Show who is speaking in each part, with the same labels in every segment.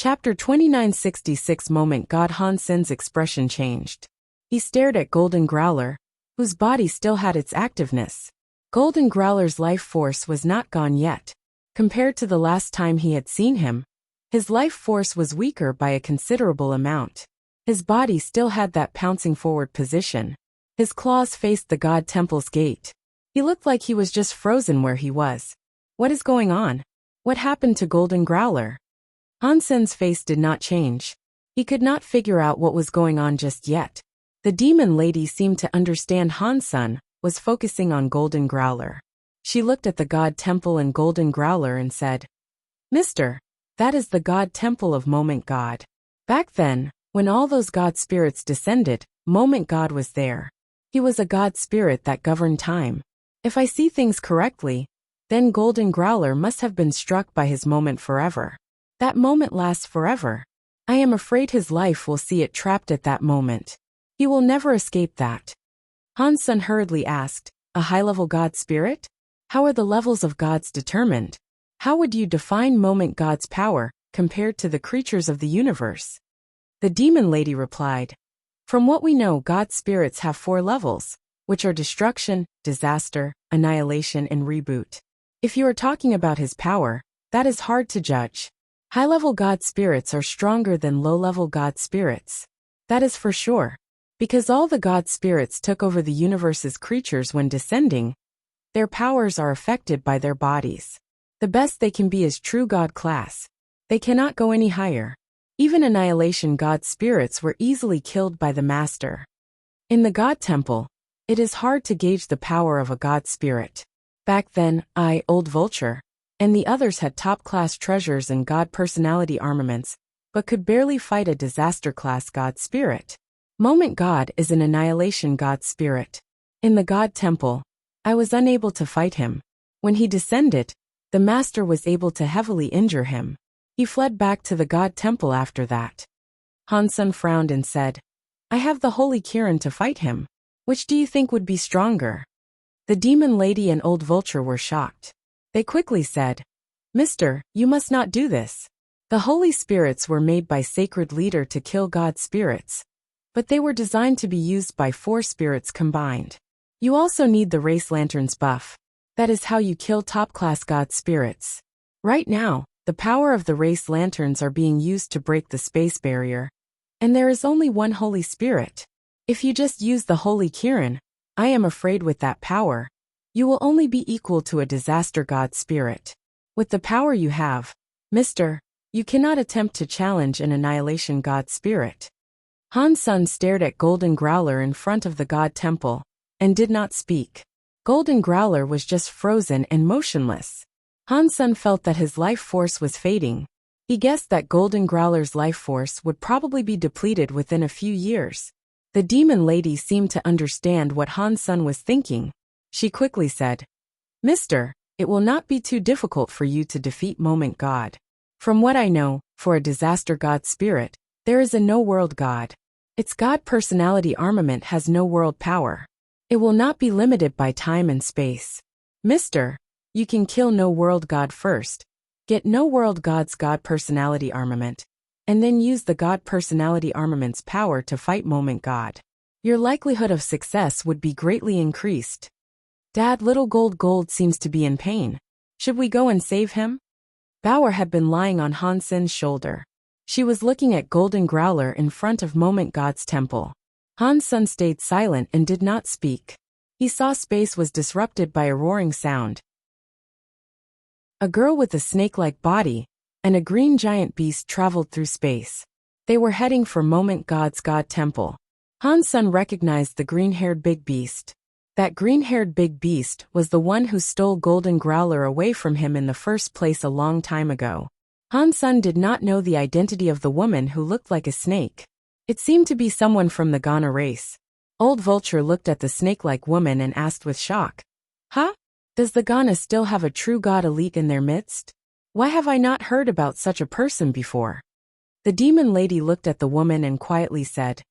Speaker 1: Chapter 2966 Moment God Hansen's expression changed. He stared at Golden Growler, whose body still had its activeness. Golden Growler's life force was not gone yet. Compared to the last time he had seen him, his life force was weaker by a considerable amount. His body still had that pouncing forward position. His claws faced the God Temple's gate. He looked like he was just frozen where he was. What is going on? What happened to Golden Growler? Hansen's face did not change. He could not figure out what was going on just yet. The demon lady seemed to understand Hansen was focusing on Golden Growler. She looked at the God Temple and Golden Growler and said, "Mister, that is the God Temple of Moment God." Back then, when all those God spirits descended, Moment God was there. He was a God spirit that governed time. If I see things correctly, then Golden Growler must have been struck by his moment forever. That moment lasts forever. I am afraid his life will see it trapped at that moment. He will never escape that. Hansen hurriedly asked, "A high-level God spirit? How are the levels of gods determined? How would you define Moment God's power compared to the creatures of the universe?" The demon lady replied, "From what we know, God spirits have 4 levels, which are destruction, disaster, annihilation, and reboot. If you are talking about his power, that is hard to judge. High-level God spirits are stronger than low-level God spirits. That is for sure. Because all the God spirits took over the universe's creatures when descending, their powers are affected by their bodies. The best they can be is true God class. They cannot go any higher. Even annihilation God spirits were easily killed by the Master. In the God Temple, it is hard to gauge the power of a God spirit. Back then, I, Old Vulture, and the others had top-class treasures and God personality armaments, but could barely fight a disaster-class God spirit. Moment God is an annihilation God spirit. In the God Temple, I was unable to fight him. When he descended, the Master was able to heavily injure him. He fled back to the God Temple after that." Hansen frowned and said, "I have the Holy Kirin to fight him. Which do you think would be stronger?" The demon lady and Old Vulture were shocked. They quickly said, "Mister, you must not do this. The Holy Spirits were made by Sacred Leader to kill God spirits, but they were designed to be used by 4 spirits combined. You also need the Race Lantern's buff. That is how you kill top-class God spirits. Right now, the power of the Race Lanterns are being used to break the space barrier, and there is only one Holy Spirit. If you just use the Holy Kirin, I am afraid with that power, you will only be equal to a disaster God spirit. With the power you have, Mister, you cannot attempt to challenge an annihilation God spirit." Hansen stared at Golden Growler in front of the God Temple, and did not speak. Golden Growler was just frozen and motionless. Hansen felt that his life force was fading. He guessed that Golden Growler's life force would probably be depleted within a few years. The demon lady seemed to understand what Hansen was thinking. She quickly said, "Mister, it will not be too difficult for you to defeat Moment God. From what I know, for a disaster God spirit, there is a no-world God. Its God personality armament has no world power. It will not be limited by time and space. Mister, you can kill no-world God first, get no-world God's God personality armament, and then use the God personality armament's power to fight Moment God. Your likelihood of success would be greatly increased." "Dad, little Gold seems to be in pain. Should we go and save him?" Bauer had been lying on Hansen's shoulder. She was looking at Golden Growler in front of Moment God's temple. Hansen stayed silent and did not speak. He saw space was disrupted by a roaring sound. A girl with a snake-like body and a green giant beast traveled through space. They were heading for Moment God's God Temple. Hansen recognized the green-haired big beast. That green-haired big beast was the one who stole Golden Growler away from him in the first place a long time ago. Hansen did not know the identity of the woman who looked like a snake. It seemed to be someone from the Ghana race. Old Vulture looked at the snake-like woman and asked with shock, "Huh? Does the Ghana still have a true god elite in their midst? Why have I not heard about such a person before?" The demon lady looked at the woman and quietly said,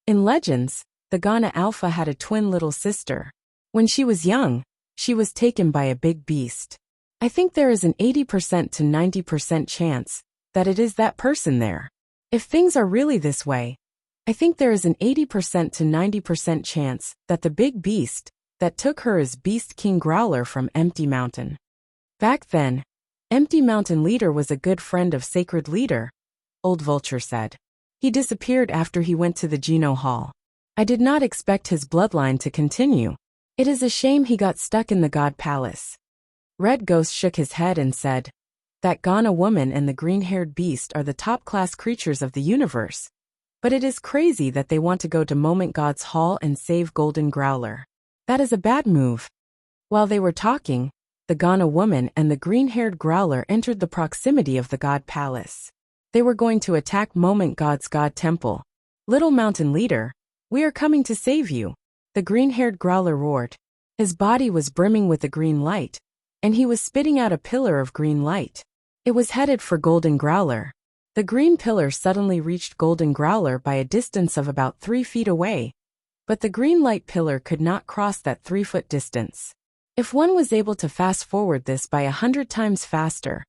Speaker 1: "In legends, the Ghana Alpha had a twin little sister. When she was young, she was taken by a big beast. I think there is an 80% to 90% chance that it is that person there. If things are really this way, I think there is an 80% to 90% chance that the big beast that took her is Beast King Growler from Empty Mountain. Back then, Empty Mountain Leader was a good friend of Sacred Leader, Old Vulture said. He disappeared after he went to the Geno Hall. I did not expect his bloodline to continue. It is a shame he got stuck in the God Palace. Red Ghost shook his head and said, that Ghana woman and the green-haired beast are the top-class creatures of the universe. But it is crazy that they want to go to Moment God's Hall and save Golden Growler. That is a bad move. While they were talking, the Ghana woman and the green-haired Growler entered the proximity of the God Palace. They were going to attack Moment God's God Temple. Little Mountain Leader, we are coming to save you, the green-haired Growler roared. His body was brimming with a green light, and he was spitting out a pillar of green light. It was headed for Golden Growler. The green pillar suddenly reached Golden Growler by a distance of about 3 feet away, but the green light pillar could not cross that 3-foot distance. If one was able to fast forward this by 100 times faster,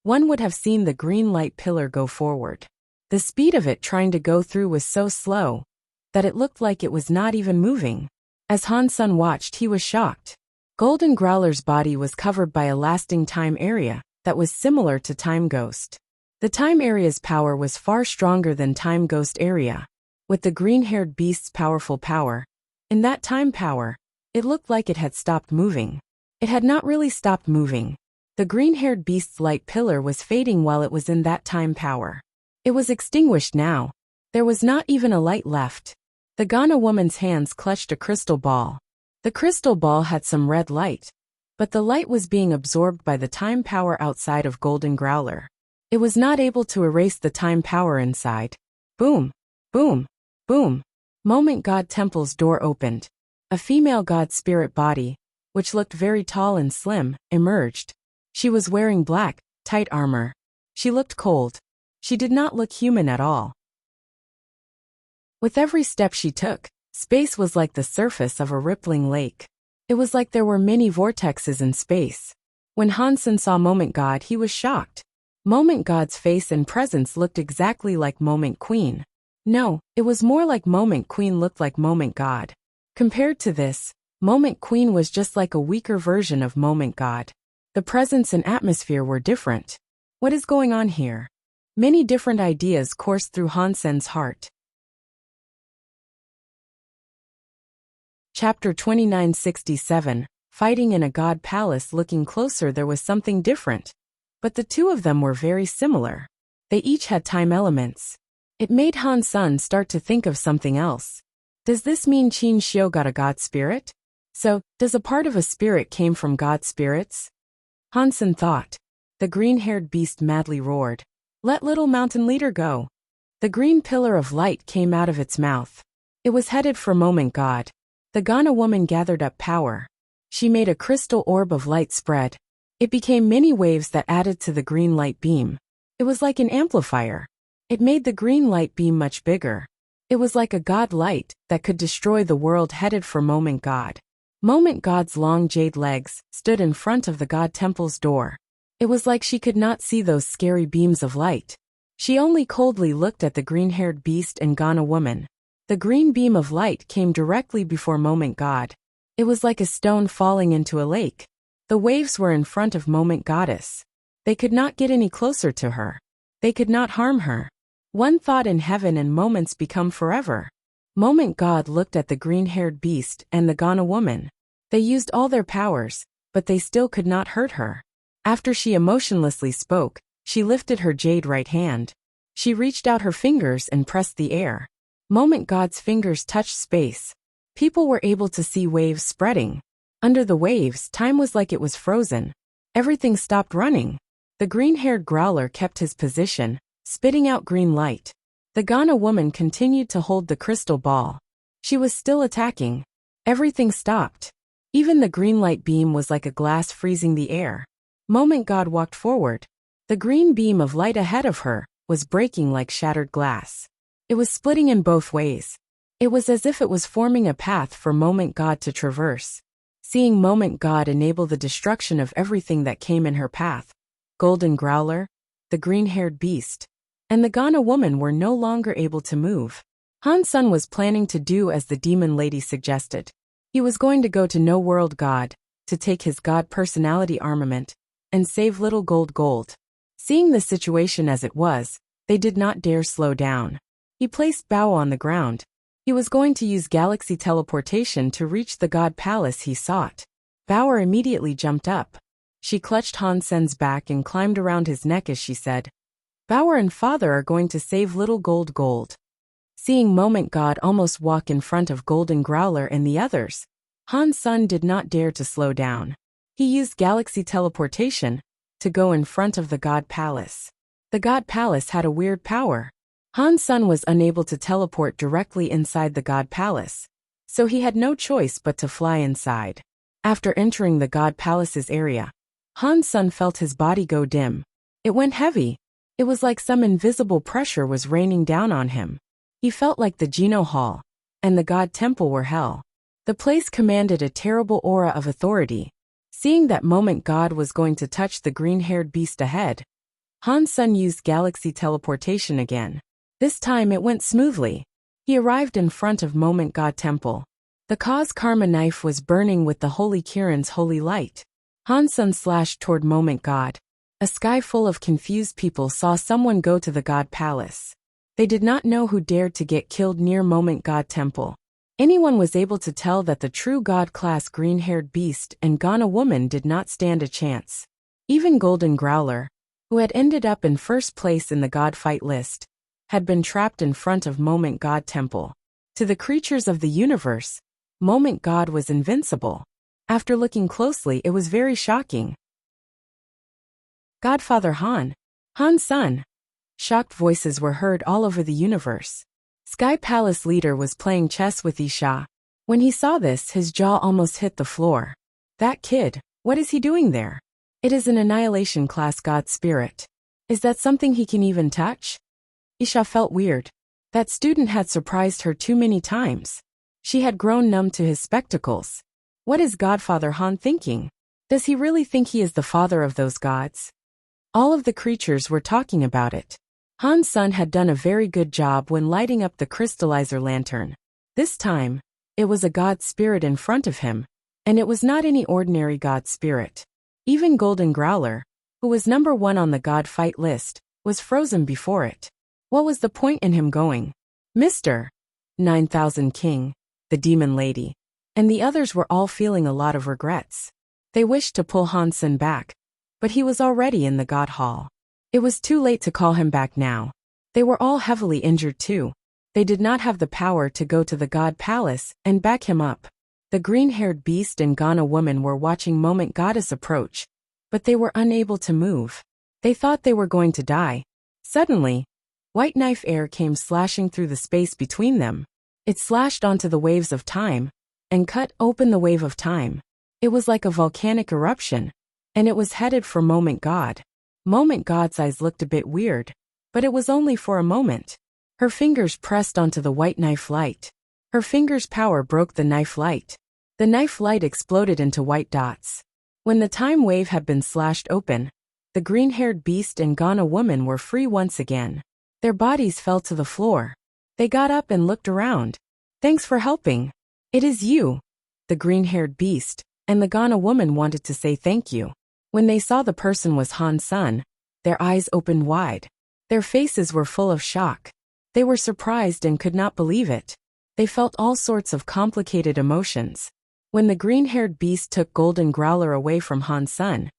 Speaker 1: one would have seen the green light pillar go forward. The speed of it trying to go through was so slow that it looked like it was not even moving. As Han Sun watched, he was shocked. Golden Growler's body was covered by a lasting time area that was similar to Time Ghost. The time area's power was far stronger than Time Ghost area. With the green-haired beast's powerful power, in that time power, it looked like it had stopped moving. It had not really stopped moving. The green-haired beast's light pillar was fading while it was in that time power. It was extinguished now. There was not even a light left. The Ghana woman's hands clutched a crystal ball. The crystal ball had some red light, but the light was being absorbed by the time power outside of Golden Growler. It was not able to erase the time power inside. Boom, boom, boom. Moment God Temple's door opened. A female god spirit body, which looked very tall and slim, emerged. She was wearing black, tight armor. She looked cold. She did not look human at all. With every step she took, space was like the surface of a rippling lake. It was like there were many vortexes in space. When Han Sun saw Moment God, he was shocked. Moment God's face and presence looked exactly like Moment Queen. No, it was more like Moment Queen looked like Moment God. Compared to this, Moment Queen was just like a weaker version of Moment God. The presence and atmosphere were different. What is going on here? Many different ideas coursed through Han Sen's heart. Chapter 2967, Fighting in a God Palace. Looking closer, there was something different. But the two of them were very similar. They each had time elements. It made Han Sun start to think of something else. Does this mean Qin Xiu got a god spirit? So, does a part of a spirit came from god spirits? Han Sun thought. The green-haired beast madly roared. Let Little Mountain Leader go. The green pillar of light came out of its mouth. It was headed for Moment God. The Ghana woman gathered up power. She made a crystal orb of light spread. It became many waves that added to the green light beam. It was like an amplifier. It made the green light beam much bigger. It was like a god light that could destroy the world. Headed for Moment God. Moment God's long jade legs stood in front of the God Temple's door. It was like she could not see those scary beams of light. She only coldly looked at the green-haired beast and Ghana woman. The green beam of light came directly before Moment God. It was like a stone falling into a lake. The waves were in front of Moment Goddess. They could not get any closer to her. They could not harm her. One thought in heaven and moments become forever. Moment God looked at the green-haired beast and the Ghana woman. They used all their powers, but they still could not hurt her. After she emotionlessly spoke, she lifted her jade right hand. She reached out her fingers and pressed the air. Moment God's fingers touched space. People were able to see waves spreading. Under the waves, time was like it was frozen. Everything stopped running. The green-haired Growler kept his position, spitting out green light. The Ghana woman continued to hold the crystal ball. She was still attacking. Everything stopped. Even the green light beam was like a glass freezing the air. Moment God walked forward. The green beam of light ahead of her was breaking like shattered glass. It was splitting in both ways. It was as if it was forming a path for Moment God to traverse. Seeing Moment God enable the destruction of everything that came in her path. Golden Growler, the green-haired beast, and the Ghana woman were no longer able to move. Han Sun was planning to do as the demon lady suggested. He was going to go to No World God, to take his god personality armament, and save little gold. Seeing the situation as it was, they did not dare slow down. He placed Bao on the ground. He was going to use galaxy teleportation to reach the god palace he sought. Bao immediately jumped up. She clutched Han Sen's back and climbed around his neck as she said, "Bao and father are going to save little gold." Seeing Moment God almost walk in front of Golden Growler and the others, Han Sun did not dare to slow down. He used galaxy teleportation to go in front of the god palace. The god palace had a weird power. Han Sun was unable to teleport directly inside the god palace, so he had no choice but to fly inside. After entering the god palace's area, Han Sun felt his body go dim. It went heavy. It was like some invisible pressure was raining down on him. He felt like the Geno Hall and the god temple were hell. The place commanded a terrible aura of authority. Seeing that Moment God was going to touch the green-haired beast ahead, Han Sun used galaxy teleportation again. This time it went smoothly. He arrived in front of Moment God Temple. The Cause Karma knife was burning with the Holy Kirin's holy light. Han Sun slashed toward Moment God. A sky full of confused people saw someone go to the God Palace. They did not know who dared to get killed near Moment God Temple. Anyone was able to tell that the true God-class green-haired beast and Ghana woman did not stand a chance. Even Golden Growler, who had ended up in first place in the God fight list, had been trapped in front of Moment God Temple. To the creatures of the universe, Moment God was invincible. After looking closely, it was very shocking. Godfather Han Sun. Shocked voices were heard all over the universe. Sky Palace leader was playing chess with Isha. When he saw this, his jaw almost hit the floor. That kid, what is he doing there? It is an annihilation class god spirit. Is that something he can even touch? Isha felt weird. That student had surprised her too many times. She had grown numb to his spectacles. What is Godfather Han thinking? Does he really think he is the father of those gods? All of the creatures were talking about it. Han Sun had done a very good job when lighting up the crystallizer lantern. This time, it was a god spirit in front of him, and it was not any ordinary god spirit. Even Golden Growler, who was number 1 on the god fight list, was frozen before it. What was the point in him going? Mr. 9000 King, the demon lady, and the others were all feeling a lot of regrets. They wished to pull Han Sun back, but he was already in the god hall. It was too late to call him back now. They were all heavily injured too. They did not have the power to go to the god palace and back him up. The green-haired beast and Ghana woman were watching Moment Goddess approach, but they were unable to move. They thought they were going to die. Suddenly, white knife air came slashing through the space between them. It slashed onto the waves of time and cut open the wave of time. It was like a volcanic eruption, and it was headed for Moment God. Moment God's eyes looked a bit weird, but it was only for a moment. Her fingers pressed onto the white knife light. Her fingers' power broke the knife light. The knife light exploded into white dots. When the time wave had been slashed open, the green-haired beast and Ghana woman were free once again. Their bodies fell to the floor. They got up and looked around. Thanks for helping. It is you. The green-haired beast and the Ghana woman wanted to say thank you. When they saw the person was Han Sun, their eyes opened wide. Their faces were full of shock. They were surprised and could not believe it. They felt all sorts of complicated emotions. When the green-haired beast took Golden Growler away from Han Sun,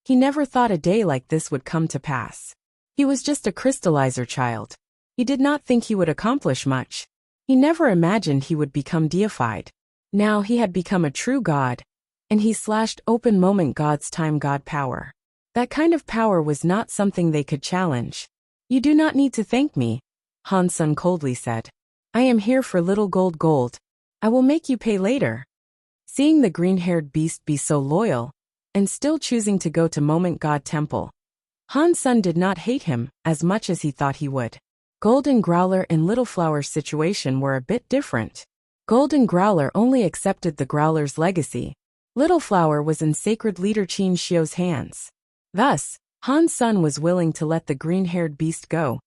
Speaker 1: he never thought a day like this would come to pass. He was just a crystallizer child. He did not think he would accomplish much. He never imagined he would become deified. Now he had become a true god, and he slashed open Moment God's time god power. That kind of power was not something they could challenge. You do not need to thank me, Han Sun coldly said. I am here for little gold. I will make you pay later. Seeing the green-haired beast be so loyal, and still choosing to go to Moment God Temple, Han Sun did not hate him as much as he thought he would. Golden Growler and Little Flower's situation were a bit different. Golden Growler only accepted the Growler's legacy. Little Flower was in sacred leader Qin Xiu's hands. Thus, Han's son was willing to let the green-haired beast go,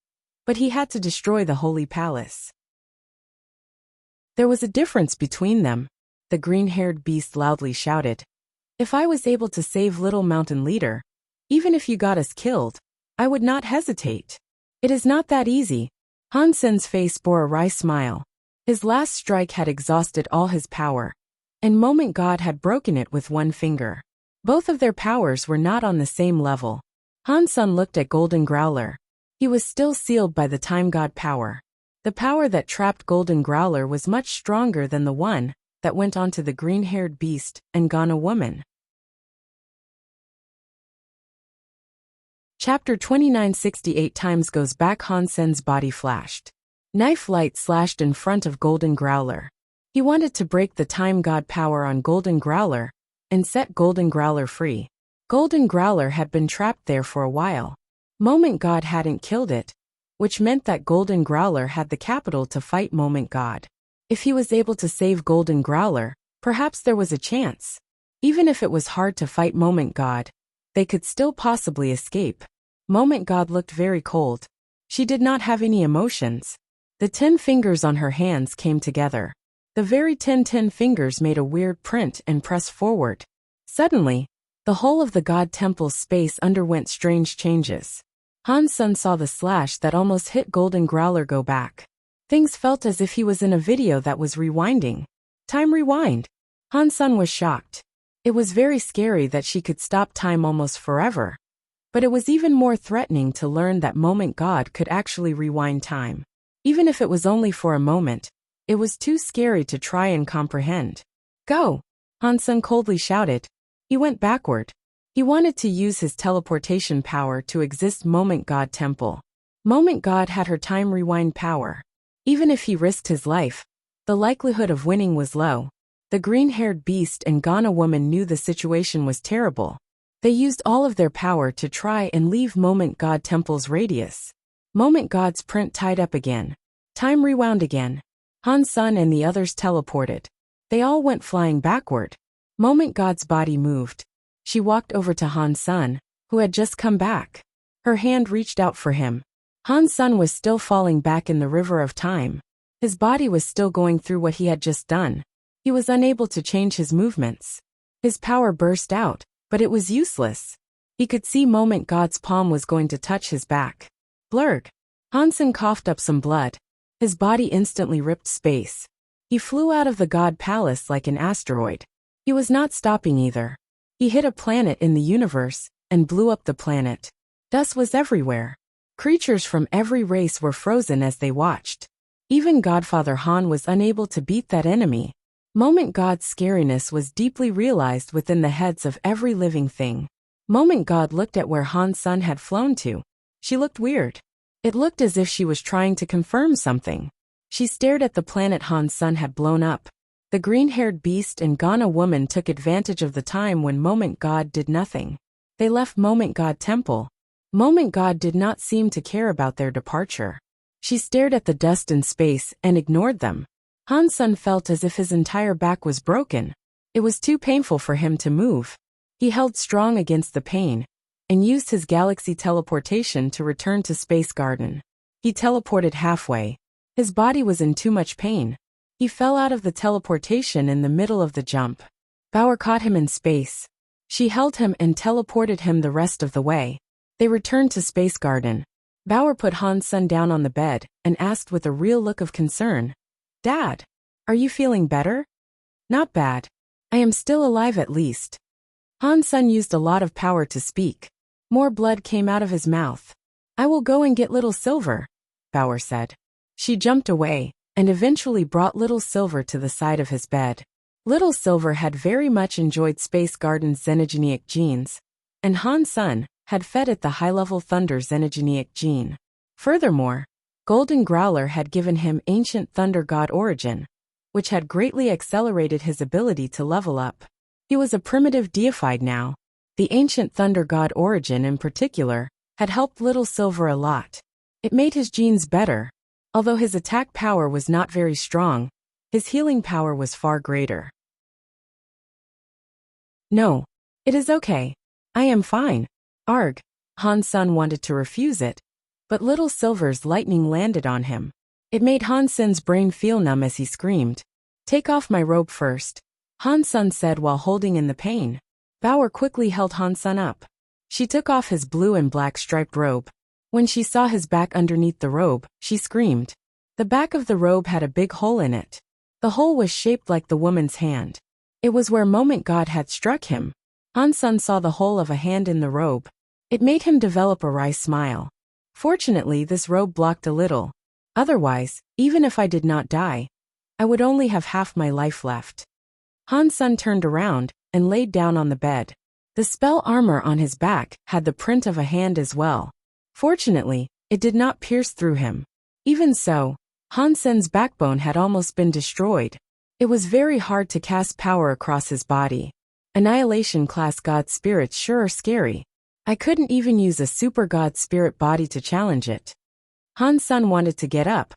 Speaker 1: but he had to destroy the holy palace. There was a difference between them. The green-haired beast loudly shouted, "If I was able to save little mountain leader, even if you got us killed, I would not hesitate. It is not that easy." Han Sen's face bore a wry smile. His last strike had exhausted all his power, and Moment God had broken it with one finger. Both of their powers were not on the same level. Han Sen looked at Golden Growler. He was still sealed by the Time God power. The power that trapped Golden Growler was much stronger than the one that went onto the green-haired beast and Ghana woman. Chapter 2968 times goes back. Han Sen's body flashed. Knife light slashed in front of Golden Growler. He wanted to break the Time God power on Golden Growler and set Golden Growler free. Golden Growler had been trapped there for a while. Moment God hadn't killed it, which meant that Golden Growler had the capital to fight Moment God. If he was able to save Golden Growler, perhaps there was a chance. Even if it was hard to fight Moment God, they could still possibly escape. Moment God looked very cold. She did not have any emotions. The 10 fingers on her hands came together. The very 10 fingers made a weird print and pressed forward. Suddenly, the whole of the God Temple's space underwent strange changes. Han Sen saw the slash that almost hit Golden Growler go back. Things felt as if he was in a video that was rewinding. Time rewind. Han Sen was shocked. It was very scary that she could stop time almost forever. But it was even more threatening to learn that Moment God could actually rewind time. Even if it was only for a moment, it was too scary to try and comprehend. Go! Han Sen coldly shouted. He went backward. He wanted to use his teleportation power to exist Moment God Temple. Moment God had her time rewind power. Even if he risked his life, the likelihood of winning was low. The green-haired beast and Ghana woman knew the situation was terrible. They used all of their power to try and leave Moment God Temple's radius. Moment God's print tied up again. Time rewound again. Han Sen and the others teleported. They all went flying backward. Moment God's body moved. She walked over to Han Sen, who had just come back. Her hand reached out for him. Han Sen was still falling back in the river of time. His body was still going through what he had just done. He was unable to change his movements. His power burst out, but it was useless. He could see Moment God's palm was going to touch his back. Blurg. Han Sen coughed up some blood. His body instantly ripped space. He flew out of the God Palace like an asteroid. He was not stopping either. He hit a planet in the universe and blew up the planet. Dust was everywhere. Creatures from every race were frozen as they watched. Even Godfather Han was unable to beat that enemy. Moment God's scariness was deeply realized within the heads of every living thing. Moment God looked at where Han Sen had flown to. She looked weird. It looked as if she was trying to confirm something. She stared at the planet Han Sen had blown up. The green-haired beast and Ghana woman took advantage of the time when Moment God did nothing. They left Moment God Temple. Moment God did not seem to care about their departure. She stared at the dust in space and ignored them. Han Sen felt as if his entire back was broken. It was too painful for him to move. He held strong against the pain and used his galaxy teleportation to return to Space Garden. He teleported halfway. His body was in too much pain. He fell out of the teleportation in the middle of the jump. Bauer caught him in space. She held him and teleported him the rest of the way. They returned to Space Garden. Bauer put Han Sen down on the bed and asked with a real look of concern, "Dad, are you feeling better?" "Not bad. I am still alive at least." Han Sen used a lot of power to speak. More blood came out of his mouth. "I will go and get Little Silver," Bauer said. She jumped away and eventually brought Little Silver to the side of his bed. Little Silver had very much enjoyed Space Garden's xenogenic genes, and Han Sen had fed it the high-level Thunder xenogenic gene. Furthermore, Golden Growler had given him ancient Thunder God origin, which had greatly accelerated his ability to level up. He was a primitive deified now. The ancient Thunder God origin in particular had helped Little Silver a lot. It made his genes better. Although his attack power was not very strong, his healing power was far greater. "No. It is okay. I am fine. Arg." Han Sen wanted to refuse it, but little Silver's lightning landed on him. It made Han Sen's brain feel numb as he screamed. "Take off my robe first," Han Sen said while holding in the pain. Bauer quickly held Han Sen up. She took off his blue and black striped robe. When she saw his back underneath the robe, she screamed. The back of the robe had a big hole in it. The hole was shaped like the woman's hand. It was where Moment God had struck him. Han Sen saw the hole of a hand in the robe. It made him develop a wry smile. Fortunately, this robe blocked a little. Otherwise, even if I did not die, I would only have half my life left. Han Sen turned around and laid down on the bed. The spell armor on his back had the print of a hand as well. Fortunately, it did not pierce through him. Even so, Han Sen's backbone had almost been destroyed. It was very hard to cast power across his body. Annihilation class god spirits sure are scary. I couldn't even use a super god spirit body to challenge it. Han Sen wanted to get up,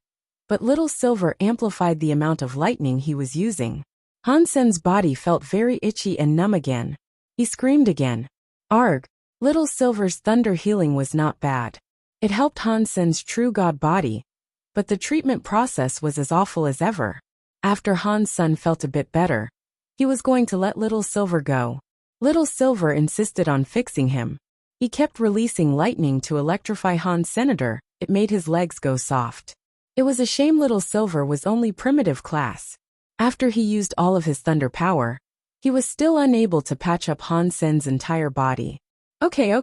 Speaker 1: but little Silver amplified the amount of lightning he was using. Han Sen's body felt very itchy and numb again. He screamed again. Arg! Little Silver's thunder healing was not bad. It helped Han Sen's true god body, but the treatment process was as awful as ever. After Han Sen felt a bit better, he was going to let Little Silver go. Little Silver insisted on fixing him. He kept releasing lightning to electrify Han's senator. It made his legs go soft. It was a shame Little Silver was only primitive class. After he used all of his thunder power, he was still unable to patch up Han Sen's entire body. Okay,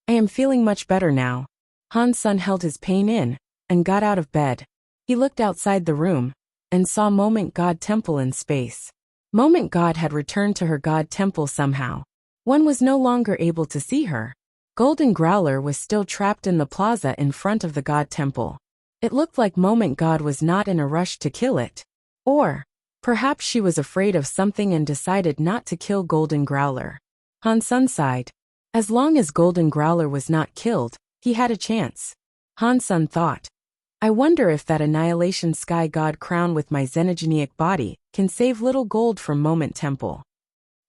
Speaker 1: I am feeling much better now. Han Sen held his pain in and got out of bed. He looked outside the room and saw Moment God Temple in space. Moment God had returned to her God Temple somehow. One was no longer able to see her. Golden Growler was still trapped in the plaza in front of the God Temple. It looked like Moment God was not in a rush to kill it. Or perhaps she was afraid of something and decided not to kill Golden Growler. Han Sen sighed. As long as Golden Growler was not killed, he had a chance. Han Sen thought. I wonder if that Annihilation Sky God crown with my xenogenic body can save Little Gold from Moment Temple.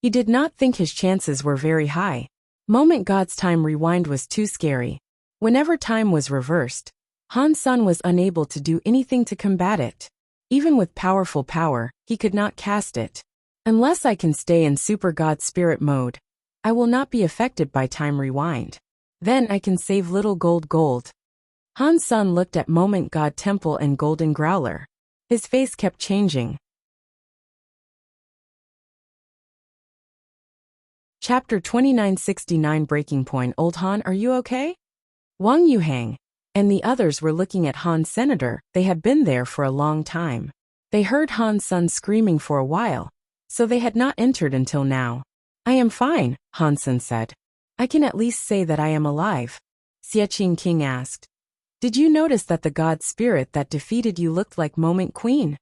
Speaker 1: He did not think his chances were very high. Moment God's time rewind was too scary. Whenever time was reversed, Han Sen was unable to do anything to combat it. Even with powerful power, he could not cast it. Unless I can stay in Super God Spirit mode, I will not be affected by time rewind. Then I can save Little Gold. Han Sen looked at Moment God Temple and Golden Growler. His face kept changing. Chapter 2969 Breaking Point. Old Han, are you okay? Wang Yuhang and the others were looking at Han's senator. They had been there for a long time. They heard Han Sen screaming for a while, so they had not entered until now. I am fine, Han Sen said. I can at least say that I am alive. Xiaqing King asked. Did you notice that the god spirit that defeated you looked like Moment Queen?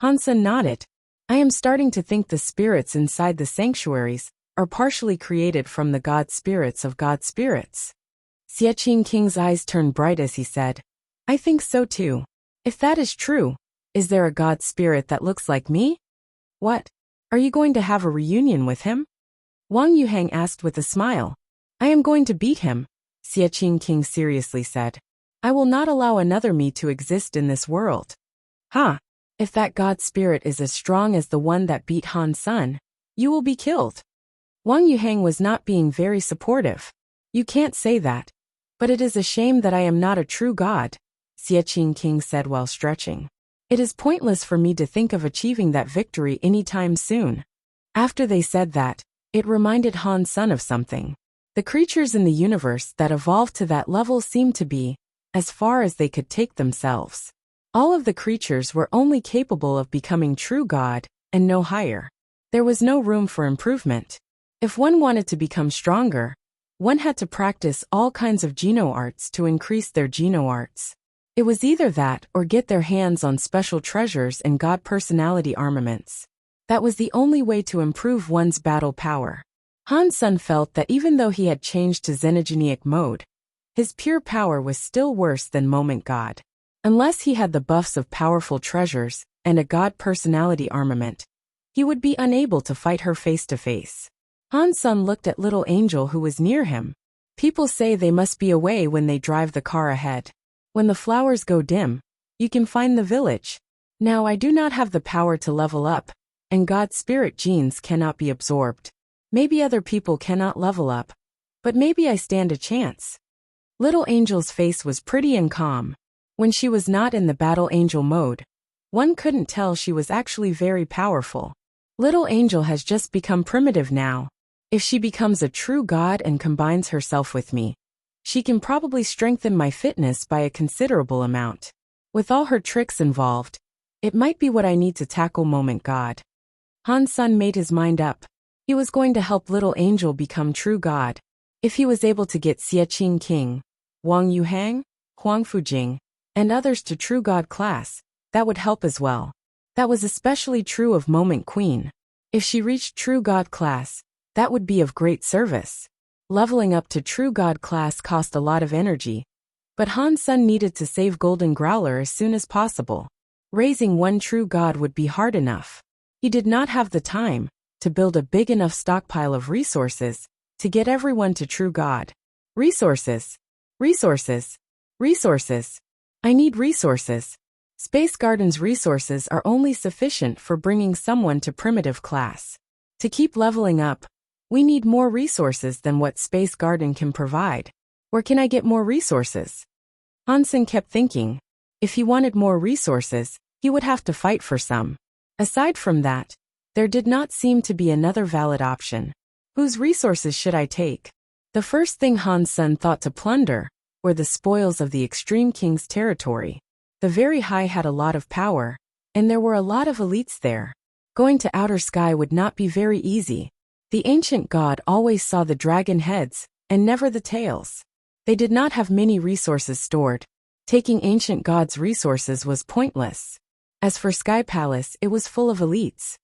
Speaker 1: Han Sen nodded. I am starting to think the spirits inside the sanctuaries are partially created from the god spirits of god spirits. Xiaqing King's eyes turned bright as he said, I think so too. If that is true, is there a god spirit that looks like me? What? Are you going to have a reunion with him? Wang Yuhang asked with a smile. I am going to beat him, Xiaqing King seriously said. I will not allow another me to exist in this world. Ha! If that god spirit is as strong as the one that beat Han Sen, you will be killed. Wang Yuhang was not being very supportive. You can't say that. But it is a shame that I am not a true god, Xiaqing King said while stretching. It is pointless for me to think of achieving that victory anytime soon. After they said that, it reminded Han Sen of something. The creatures in the universe that evolved to that level seemed to be as far as they could take themselves. All of the creatures were only capable of becoming true god, and no higher. There was no room for improvement. If one wanted to become stronger, one had to practice all kinds of geno arts to increase their geno arts. It was either that or get their hands on special treasures and god personality armaments. That was the only way to improve one's battle power. Han Sen felt that even though he had changed to xenogenic mode, his pure power was still worse than Moment God. Unless he had the buffs of powerful treasures and a god personality armament, he would be unable to fight her face to face. Han Sen looked at Little Angel who was near him. People say they must be away when they drive the car ahead. When the flowers go dim, you can find the village. Now I do not have the power to level up, and God's spirit genes cannot be absorbed. Maybe other people cannot level up, but maybe I stand a chance. Little Angel's face was pretty and calm. When she was not in the battle angel mode, one couldn't tell she was actually very powerful. Little Angel has just become primitive now. If she becomes a true god and combines herself with me, she can probably strengthen my fitness by a considerable amount. With all her tricks involved, it might be what I need to tackle Moment God. Han Sun made his mind up. He was going to help Little Angel become true god. If he was able to get Xie Qing King, Wang Yuhang, Huang Fujing, and others to true god class, that would help as well. That was especially true of Moment Queen. If she reached true god class, that would be of great service. Leveling up to true god class cost a lot of energy, but Han Sun needed to save Golden Growler as soon as possible. Raising one true god would be hard enough. He did not have the time to build a big enough stockpile of resources to get everyone to true god. Resources. Resources. Resources. I need resources. Space Garden's resources are only sufficient for bringing someone to primitive class. To keep leveling up, we need more resources than what Space Garden can provide. Where can I get more resources? Han Sun kept thinking. If he wanted more resources, he would have to fight for some. Aside from that, there did not seem to be another valid option. Whose resources should I take? The first thing Han Sun thought to plunder were the spoils of the Extreme King's territory. The Very High had a lot of power, and there were a lot of elites there. Going to Outer Sky would not be very easy. The ancient god always saw the dragon heads, and never the tails. They did not have many resources stored. Taking ancient god's resources was pointless. As for Sky Palace, it was full of elites.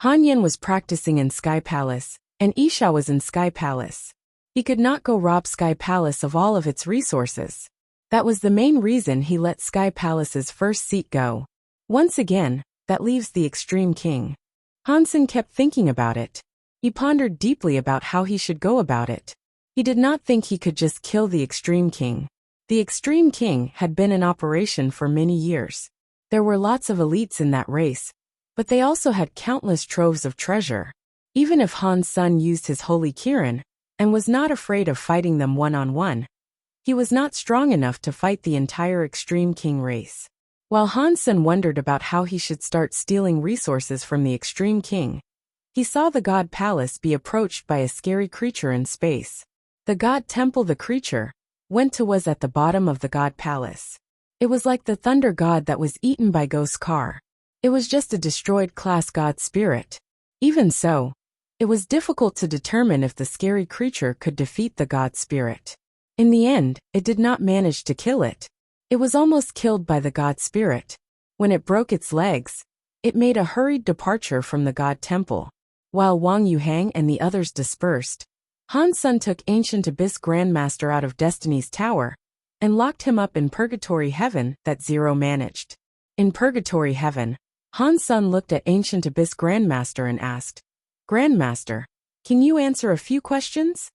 Speaker 1: Han Yin was practicing in Sky Palace, and Isha was in Sky Palace. He could not go rob Sky Palace of all of its resources. That was the main reason he let Sky Palace's first seat go. Once again, that leaves the Extreme King. Han Sun kept thinking about it. He pondered deeply about how he should go about it. He did not think he could just kill the Extreme King. The Extreme King had been in operation for many years. There were lots of elites in that race, but they also had countless troves of treasure. Even if Han Sun used his Holy Kirin, and was not afraid of fighting them one-on-one, he was not strong enough to fight the entire Extreme King race. While Han Sun wondered about how he should start stealing resources from the Extreme King, he saw the God Palace be approached by a scary creature in space. The God Temple the creature was at the bottom of the God Palace. It was like the Thunder God that was eaten by Ghost Car. It was just a destroyed class God spirit. Even so, it was difficult to determine if the scary creature could defeat the God spirit. In the end, it did not manage to kill it. It was almost killed by the God spirit. When it broke its legs, it made a hurried departure from the God Temple. While Wang Yuhang and the others dispersed, Han Sun took Ancient Abyss Grandmaster out of Destiny's Tower and locked him up in Purgatory Heaven that Zero managed. In Purgatory Heaven, Han Sun looked at Ancient Abyss Grandmaster and asked, "Grandmaster, can you answer a few questions?"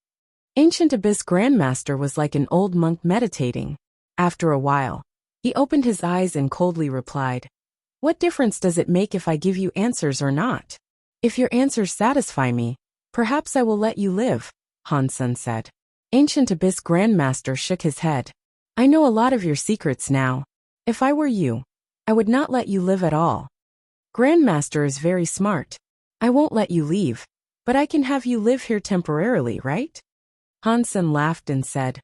Speaker 1: Ancient Abyss Grandmaster was like an old monk meditating. After a while, he opened his eyes and coldly replied, "What difference does it make if I give you answers or not? If your answers satisfy me, perhaps I will let you live," Han Sun said. Ancient Abyss Grandmaster shook his head. "I know a lot of your secrets now. If I were you, I would not let you live at all. Grandmaster is very smart. I won't let you leave, but I can have you live here temporarily, right?" Han Sun laughed and said,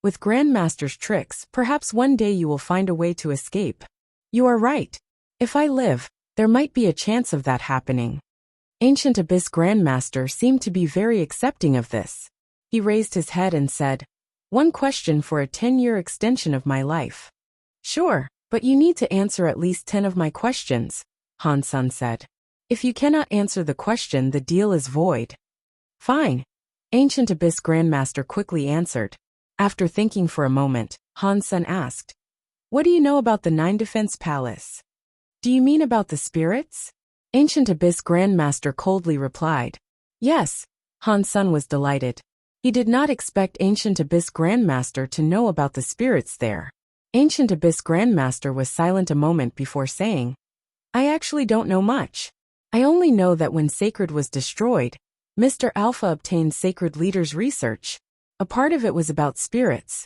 Speaker 1: "With Grandmaster's tricks, perhaps one day you will find a way to escape." "You are right. If I live, there might be a chance of that happening." Ancient Abyss Grandmaster seemed to be very accepting of this. He raised his head and said, "One question for a 10-year extension of my life." "Sure, but you need to answer at least 10 of my questions," Han Sun said. "If you cannot answer the question, the deal is void." "Fine," Ancient Abyss Grandmaster quickly answered. After thinking for a moment, Han Sun asked, "What do you know about the 9 Defense Palace?" "Do you mean about the spirits?" Ancient Abyss Grandmaster coldly replied. "Yes." Han Sun was delighted. He did not expect Ancient Abyss Grandmaster to know about the spirits there. Ancient Abyss Grandmaster was silent a moment before saying, I actually don't know much. I only know that when Sacred was destroyed, Mr. Alpha obtained Sacred Leader's research. A part of it was about spirits.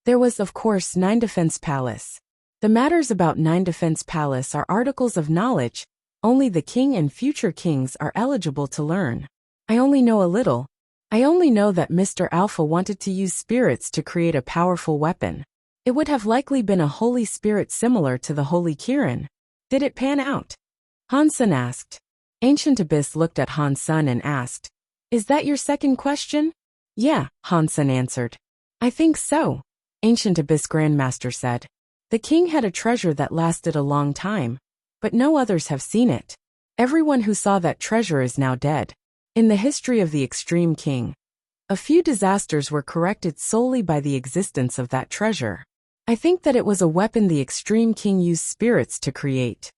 Speaker 1: There was, of course, Nine Defense Palace. The matters about Nine Defense Palace are articles of knowledge. Only the king and future kings are eligible to learn. I only know a little. I only know that Mr. Alpha wanted to use spirits to create a powerful weapon. It would have likely been a holy spirit similar to the Holy Kirin. Did it pan out? Hansen asked. Ancient Abyss looked at Hansen and asked, Is that your second question? Yeah, Hansen answered. I think so, Ancient Abyss Grandmaster said. The king had a treasure that lasted a long time, but no others have seen it. Everyone who saw that treasure is now dead. In the history of the Extreme King, a few disasters were corrected solely by the existence of that treasure. I think that it was a weapon the Extreme King used spirits to create.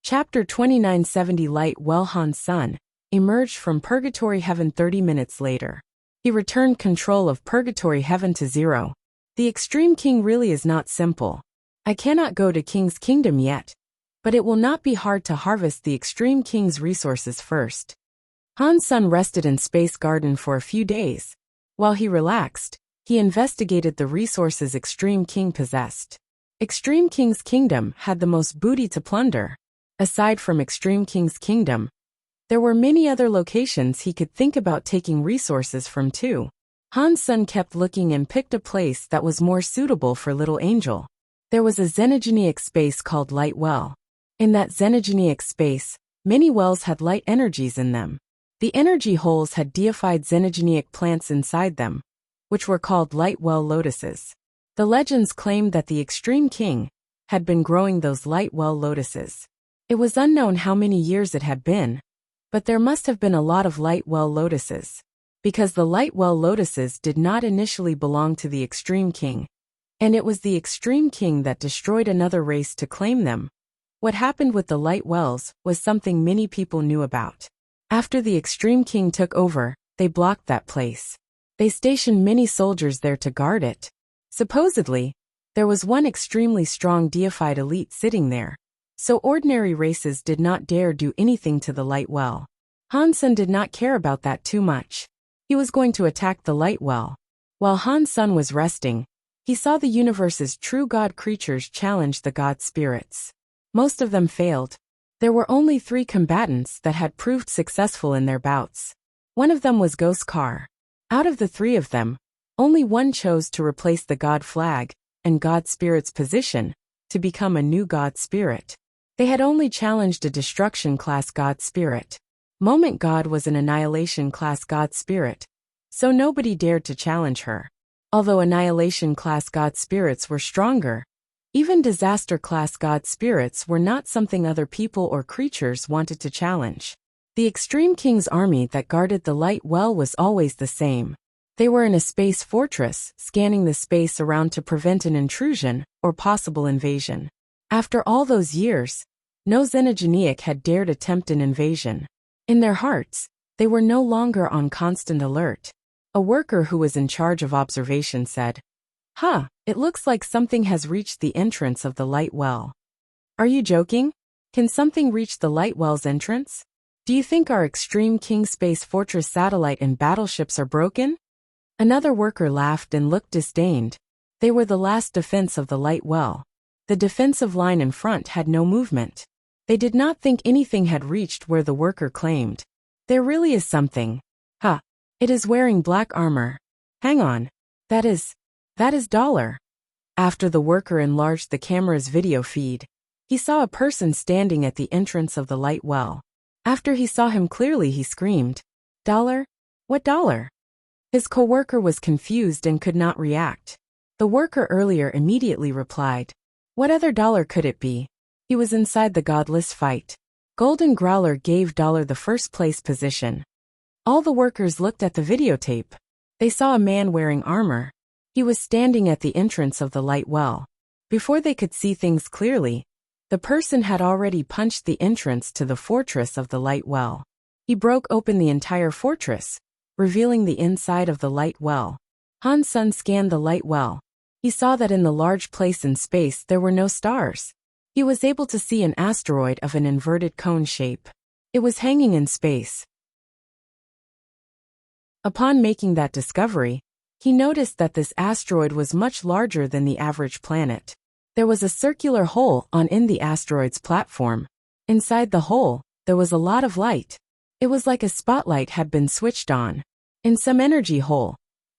Speaker 1: Chapter 2970 Light Well Hansen emerged from Purgatory Heaven 30 minutes later. He returned control of Purgatory Heaven to 0. The Extreme King really is not simple. I cannot go to King's Kingdom yet, but it will not be hard to harvest the Extreme King's resources first. Hansen rested in Space Garden for a few days. While he relaxed, he investigated the resources Extreme King possessed. Extreme King's kingdom had the most booty to plunder. Aside from Extreme King's kingdom, there were many other locations he could think about taking resources from too. Hansen kept looking and picked a place that was more suitable for Little Angel. There was a xenogenic space called Light Well. In that xenogenic space, many wells had light energies in them. The energy holes had deified xenogenic plants inside them, which were called light well lotuses. The legends claimed that the Extreme King had been growing those light well lotuses. It was unknown how many years it had been, but there must have been a lot of light well lotuses. Because the light well lotuses did not initially belong to the Extreme King, and it was the Extreme King that destroyed another race to claim them. What happened with the light wells was something many people knew about. After the Extreme King took over, they blocked that place. They stationed many soldiers there to guard it. Supposedly, there was one extremely strong deified elite sitting there, so ordinary races did not dare do anything to the light well. Hansen did not care about that too much. He was going to attack the light well. While Hansen was resting, he saw the universe's true god creatures challenge the god spirits. Most of them failed. There were only 3 combatants that had proved successful in their bouts. One of them was Ghost Car. Out of the 3 of them, only one chose to replace the god flag and god spirit's position to become a new god spirit. They had only challenged a destruction class god spirit. Moment God was an annihilation class god spirit, so nobody dared to challenge her. Although annihilation class god spirits were stronger, even disaster class god spirits were not something other people or creatures wanted to challenge. The Extreme King's army that guarded the light well was always the same. They were in a space fortress, scanning the space around to prevent an intrusion or possible invasion. After all those years, no xenogenic had dared attempt an invasion. In their hearts, they were no longer on constant alert. A worker who was in charge of observation said, It looks like something has reached the entrance of the light well. Are you joking? Can something reach the light well's entrance? Do you think our Extreme King Space Fortress satellite and battleships are broken? Another worker laughed and looked disdained. They were the last defense of the light well. The defensive line in front had no movement. They did not think anything had reached where the worker claimed. There really is something. It is wearing black armor. Hang on. That is Dollar. After the worker enlarged the camera's video feed, he saw a person standing at the entrance of the light well. After he saw him clearly, he screamed, Dollar? What Dollar? His co-worker was confused and could not react. The worker earlier immediately replied, What other Dollar could it be? He was inside the godless fight. Golden Growler gave Dollar the first place position. All the workers looked at the videotape. They saw a man wearing armor. He was standing at the entrance of the light well. Before they could see things clearly, The person had already punched the entrance to the fortress of the light well. He broke open the entire fortress, revealing the inside of the light well. Han Sen scanned the light well. He saw that in the large place in space there were no stars. He was able to see an asteroid of an inverted cone shape. It was hanging in space. Upon making that discovery, he noticed that this asteroid was much larger than the average planet. There was a circular hole in the asteroid's platform. Inside the hole, there was a lot of light. It was like a spotlight had been switched on. In some energy hole,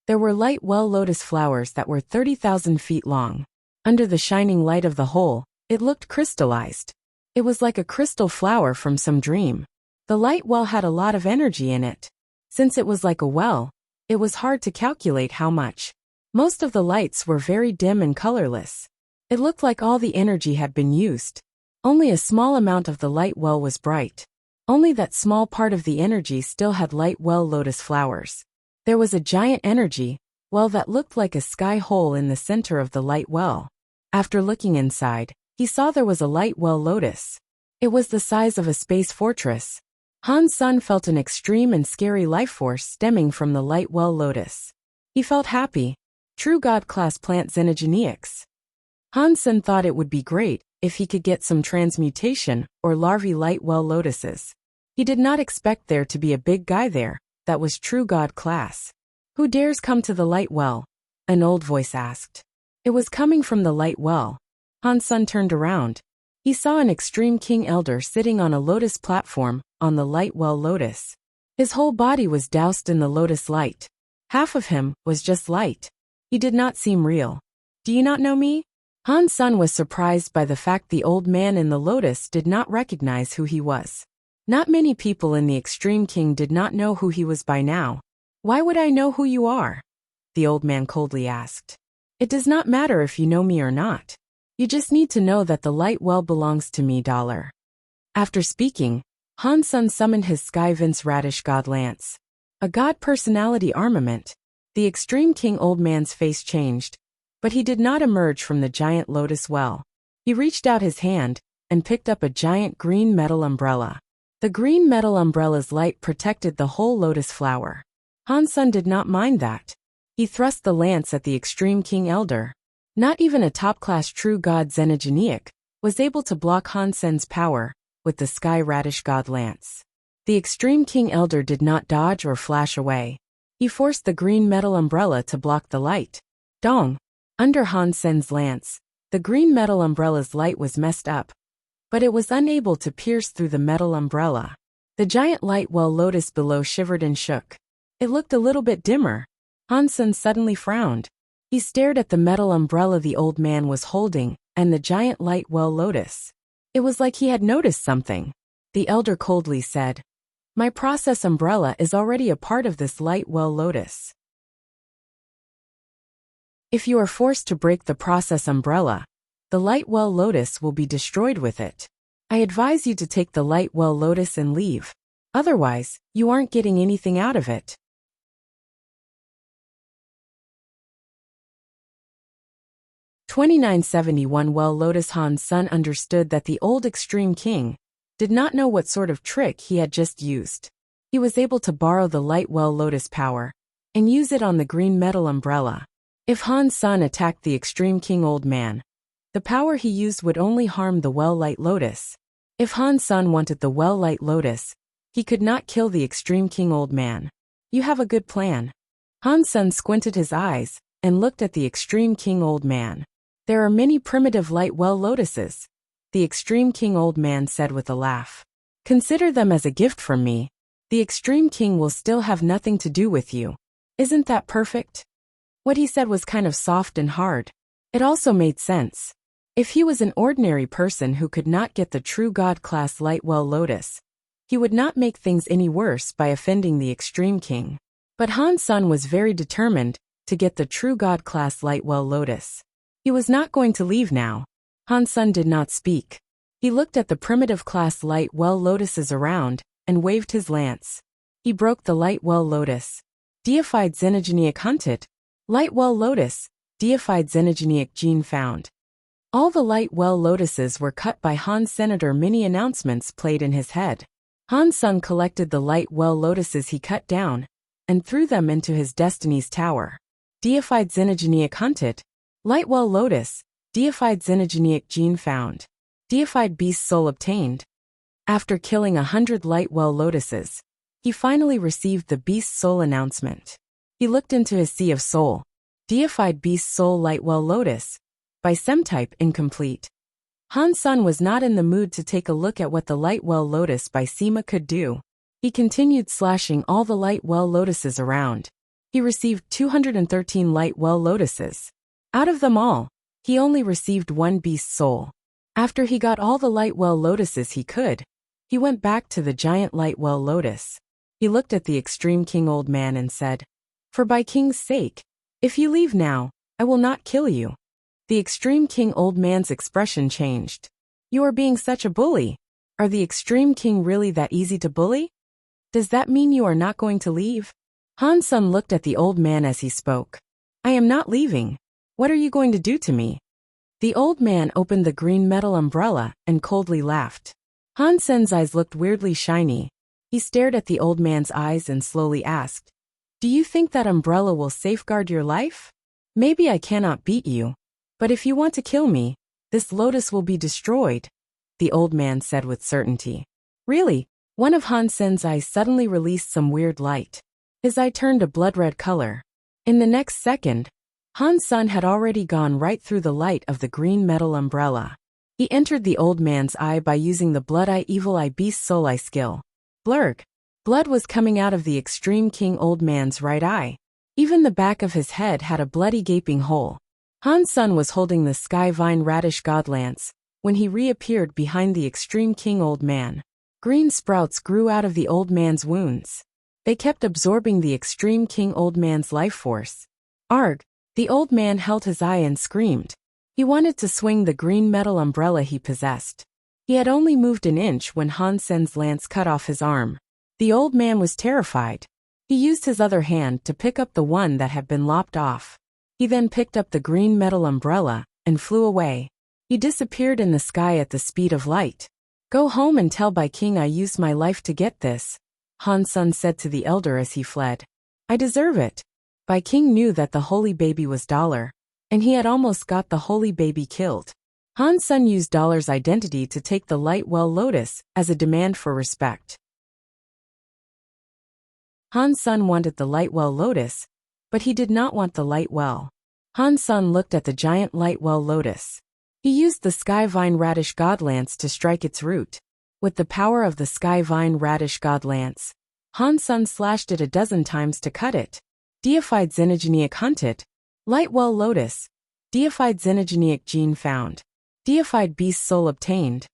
Speaker 1: there were light well lotus flowers that were 30,000 feet long. Under the shining light of the hole, it looked crystallized. It was like a crystal flower from some dream. The light well had a lot of energy in it. Since it was like a well, it was hard to calculate how much. Most of the lights were very dim and colorless. It looked like all the energy had been used. Only a small amount of the light well was bright. Only that small part of the energy still had light well lotus flowers. There was a giant energy well that looked like a sky hole in the center of the light well. After looking inside, he saw there was a light well lotus. It was the size of a space fortress. Han Sen felt an extreme and scary life force stemming from the light well lotus. He felt happy. True God-class plant xenogeneics. Han Sen thought it would be great if he could get some transmutation or larvae light well lotuses. He did not expect there to be a big guy there that was true God class. Who dares come to the light well? An old voice asked. It was coming from the light well. Han Sen turned around. He saw an extreme king elder sitting on a lotus platform on the light well lotus. His whole body was doused in the lotus light. Half of him was just light. He did not seem real. Do you not know me? Han Sen was surprised by the fact the old man in the lotus did not recognize who he was. Not many people in the extreme king did not know who he was by now. Why would I know who you are? The old man coldly asked. It does not matter if you know me or not. You just need to know that the light well belongs to me. After speaking, Han Sen summoned his Sky Vince Radish God Lance. A god personality armament. The extreme king old man's face changed, but he did not emerge from the giant lotus well. He reached out his hand and picked up a giant green metal umbrella. The green metal umbrella's light protected the whole lotus flower. Han Sen did not mind that. He thrust the lance at the extreme king elder. Not even a top-class true god xenogeneic was able to block Han Sen's power with the Sky Radish God Lance. The extreme king elder did not dodge or flash away. He forced the green metal umbrella to block the light. Dong! Under Han Sen's lance, the green metal umbrella's light was messed up, but it was unable to pierce through the metal umbrella. The giant light well lotus below shivered and shook. It looked a little bit dimmer. Han Sen suddenly frowned. He stared at the metal umbrella the old man was holding and the giant light well lotus. It was like he had noticed something. The elder coldly said, "My process umbrella is already a part of this light well lotus. If you are forced to break the process umbrella, the light well lotus will be destroyed with it. I advise you to take the light well lotus and leave. Otherwise, you aren't getting anything out of it." 2971 Well Lotus Han Sen understood that the old extreme king did not know what sort of trick he had just used. He was able to borrow the light well lotus power and use it on the green metal umbrella. If Han Sen attacked the extreme king old man, the power he used would only harm the well light lotus. If Han Sen wanted the well light lotus, he could not kill the extreme king old man. You have a good plan. Han Sen squinted his eyes and looked at the extreme king old man. There are many primitive light well lotuses, the extreme king old man said with a laugh. Consider them as a gift from me. The extreme king will still have nothing to do with you. Isn't that perfect? What he said was kind of soft and hard. It also made sense. If he was an ordinary person who could not get the true God class light well lotus, he would not make things any worse by offending the extreme king. But Han Sen was very determined to get the true God class light well lotus. He was not going to leave now. Han Sen did not speak. He looked at the primitive class light well lotuses around and waved his lance. He broke the light well lotus. Deified xenogeneic hunted. Light well lotus. Deified xenogeneic gene found. All the light well lotuses were cut by Han Senator. Many announcements played in his head. Han Sun collected the light well lotuses he cut down and threw them into his destiny's tower. Deified xenogenic hunted. Light well lotus. Deified xenogenic gene found. Deified beast soul obtained. After killing 100 light well lotuses, he finally received the beast soul announcement. He looked into his sea of soul. Deified beast soul light well lotus. By type incomplete. Han Sun was not in the mood to take a look at what the light well lotus by Sima could do. He continued slashing all the light well lotuses around. He received 213 light well lotuses. Out of them all, he only received one beast soul. After he got all the light well lotuses he could, he went back to the giant light well lotus. He looked at the extreme king old man and said, "For by king's sake, if you leave now, I will not kill you." The extreme king old man's expression changed. "You are being such a bully. Are the extreme king really that easy to bully? Does that mean you are not going to leave?" Han Sun looked at the old man as he spoke. "I am not leaving. What are you going to do to me?" The old man opened the green metal umbrella and coldly laughed. Han Sun's eyes looked weirdly shiny. He stared at the old man's eyes and slowly asked, "Do you think that umbrella will safeguard your life? Maybe I cannot beat you. But if you want to kill me, this lotus will be destroyed," the old man said with certainty. "Really?" One of Han Sen's eyes suddenly released some weird light. His eye turned a blood-red color. In the next second, Han Sun had already gone right through the light of the green metal umbrella. He entered the old man's eye by using the Blood Eye Evil Eye Beast Soul Eye skill. Blurg. Blood was coming out of the extreme king old man's right eye. Even the back of his head had a bloody gaping hole. Han Sun was holding the Sky Vine Radish Godlance when he reappeared behind the extreme king old man. Green sprouts grew out of the old man's wounds. They kept absorbing the extreme king old man's life force. Arg! The old man held his eye and screamed. He wanted to swing the green metal umbrella he possessed. He had only moved an inch when Han Sen's lance cut off his arm. The old man was terrified. He used his other hand to pick up the one that had been lopped off. He then picked up the green metal umbrella and flew away. He disappeared in the sky at the speed of light. "Go home and tell Bai King I used my life to get this," Han Sun said to the elder as he fled. "I deserve it." Bai King knew that the holy baby was Dollar, and he had almost got the holy baby killed. Han Sun used Dollar's identity to take the light well lotus as a demand for respect. Han Sun wanted the light well lotus, but he did not want the light well. Han Sun looked at the giant light well lotus. He used the Sky Vine Radish Godlance to strike its root. With the power of the Sky Vine Radish Godlance, Han Sun slashed it a dozen times to cut it. Deified xenogenic hunted. Light well lotus. Deified xenogenic gene found. Deified beast soul obtained.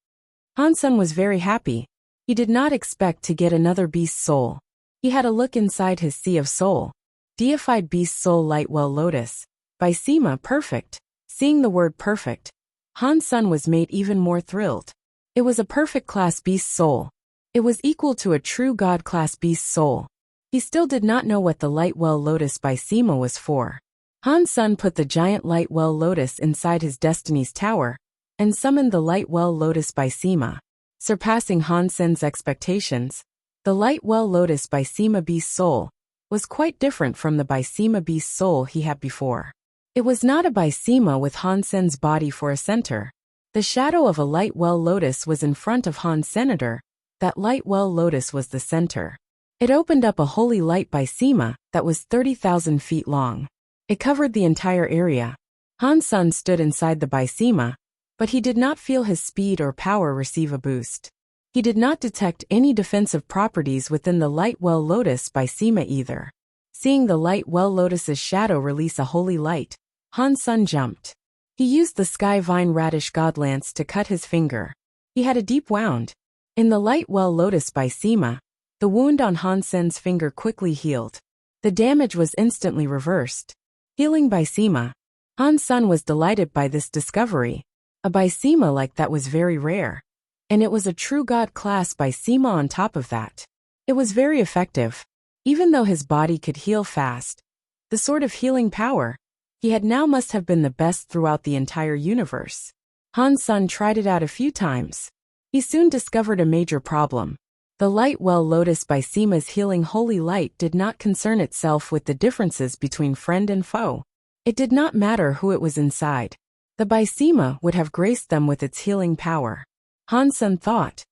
Speaker 1: Han Sun was very happy. He did not expect to get another beast soul. He had a look inside his sea of soul. Deified beast soul light well lotus. By Sima perfect. Seeing the word perfect, Han Sun was made even more thrilled. It was a perfect class beast soul. It was equal to a true god class beast soul. He still did not know what the light well lotus by Sima was for. Han Sun put the giant light well lotus inside his destiny's tower and summoned the light well lotus by Sima. Surpassing Han Sen's expectations, the light well lotus by Sima beast soul was quite different from the by Sima beast soul he had before. It was not a by Sima with Han Sen's body for a center. The shadow of a light well lotus was in front of Han Senator. That light well lotus was the center. It opened up a holy light by Sima that was 30,000 feet long. It covered the entire area. Han Sun stood inside the by Sima, but he did not feel his speed or power receive a boost. He did not detect any defensive properties within the light well lotus by Sima either. Seeing the light well lotus's shadow release a holy light, Han Sun jumped. He used the Sky Vine Radish Godlance to cut his finger. He had a deep wound. In the light well lotus by Sima, the wound on Han Sen's finger quickly healed. The damage was instantly reversed. Healing by Sima. Han Sun was delighted by this discovery. A by Sima like that was very rare. And it was a true god class by Sima on top of that. It was very effective. Even though his body could heal fast, the sort of healing power he had now must have been the best throughout the entire universe. Han's son tried it out a few times. He soon discovered a major problem. The light well lotus by Sima's healing holy light did not concern itself with the differences between friend and foe. It did not matter who it was inside. The Bysema would have graced them with its healing power. Han's son thought,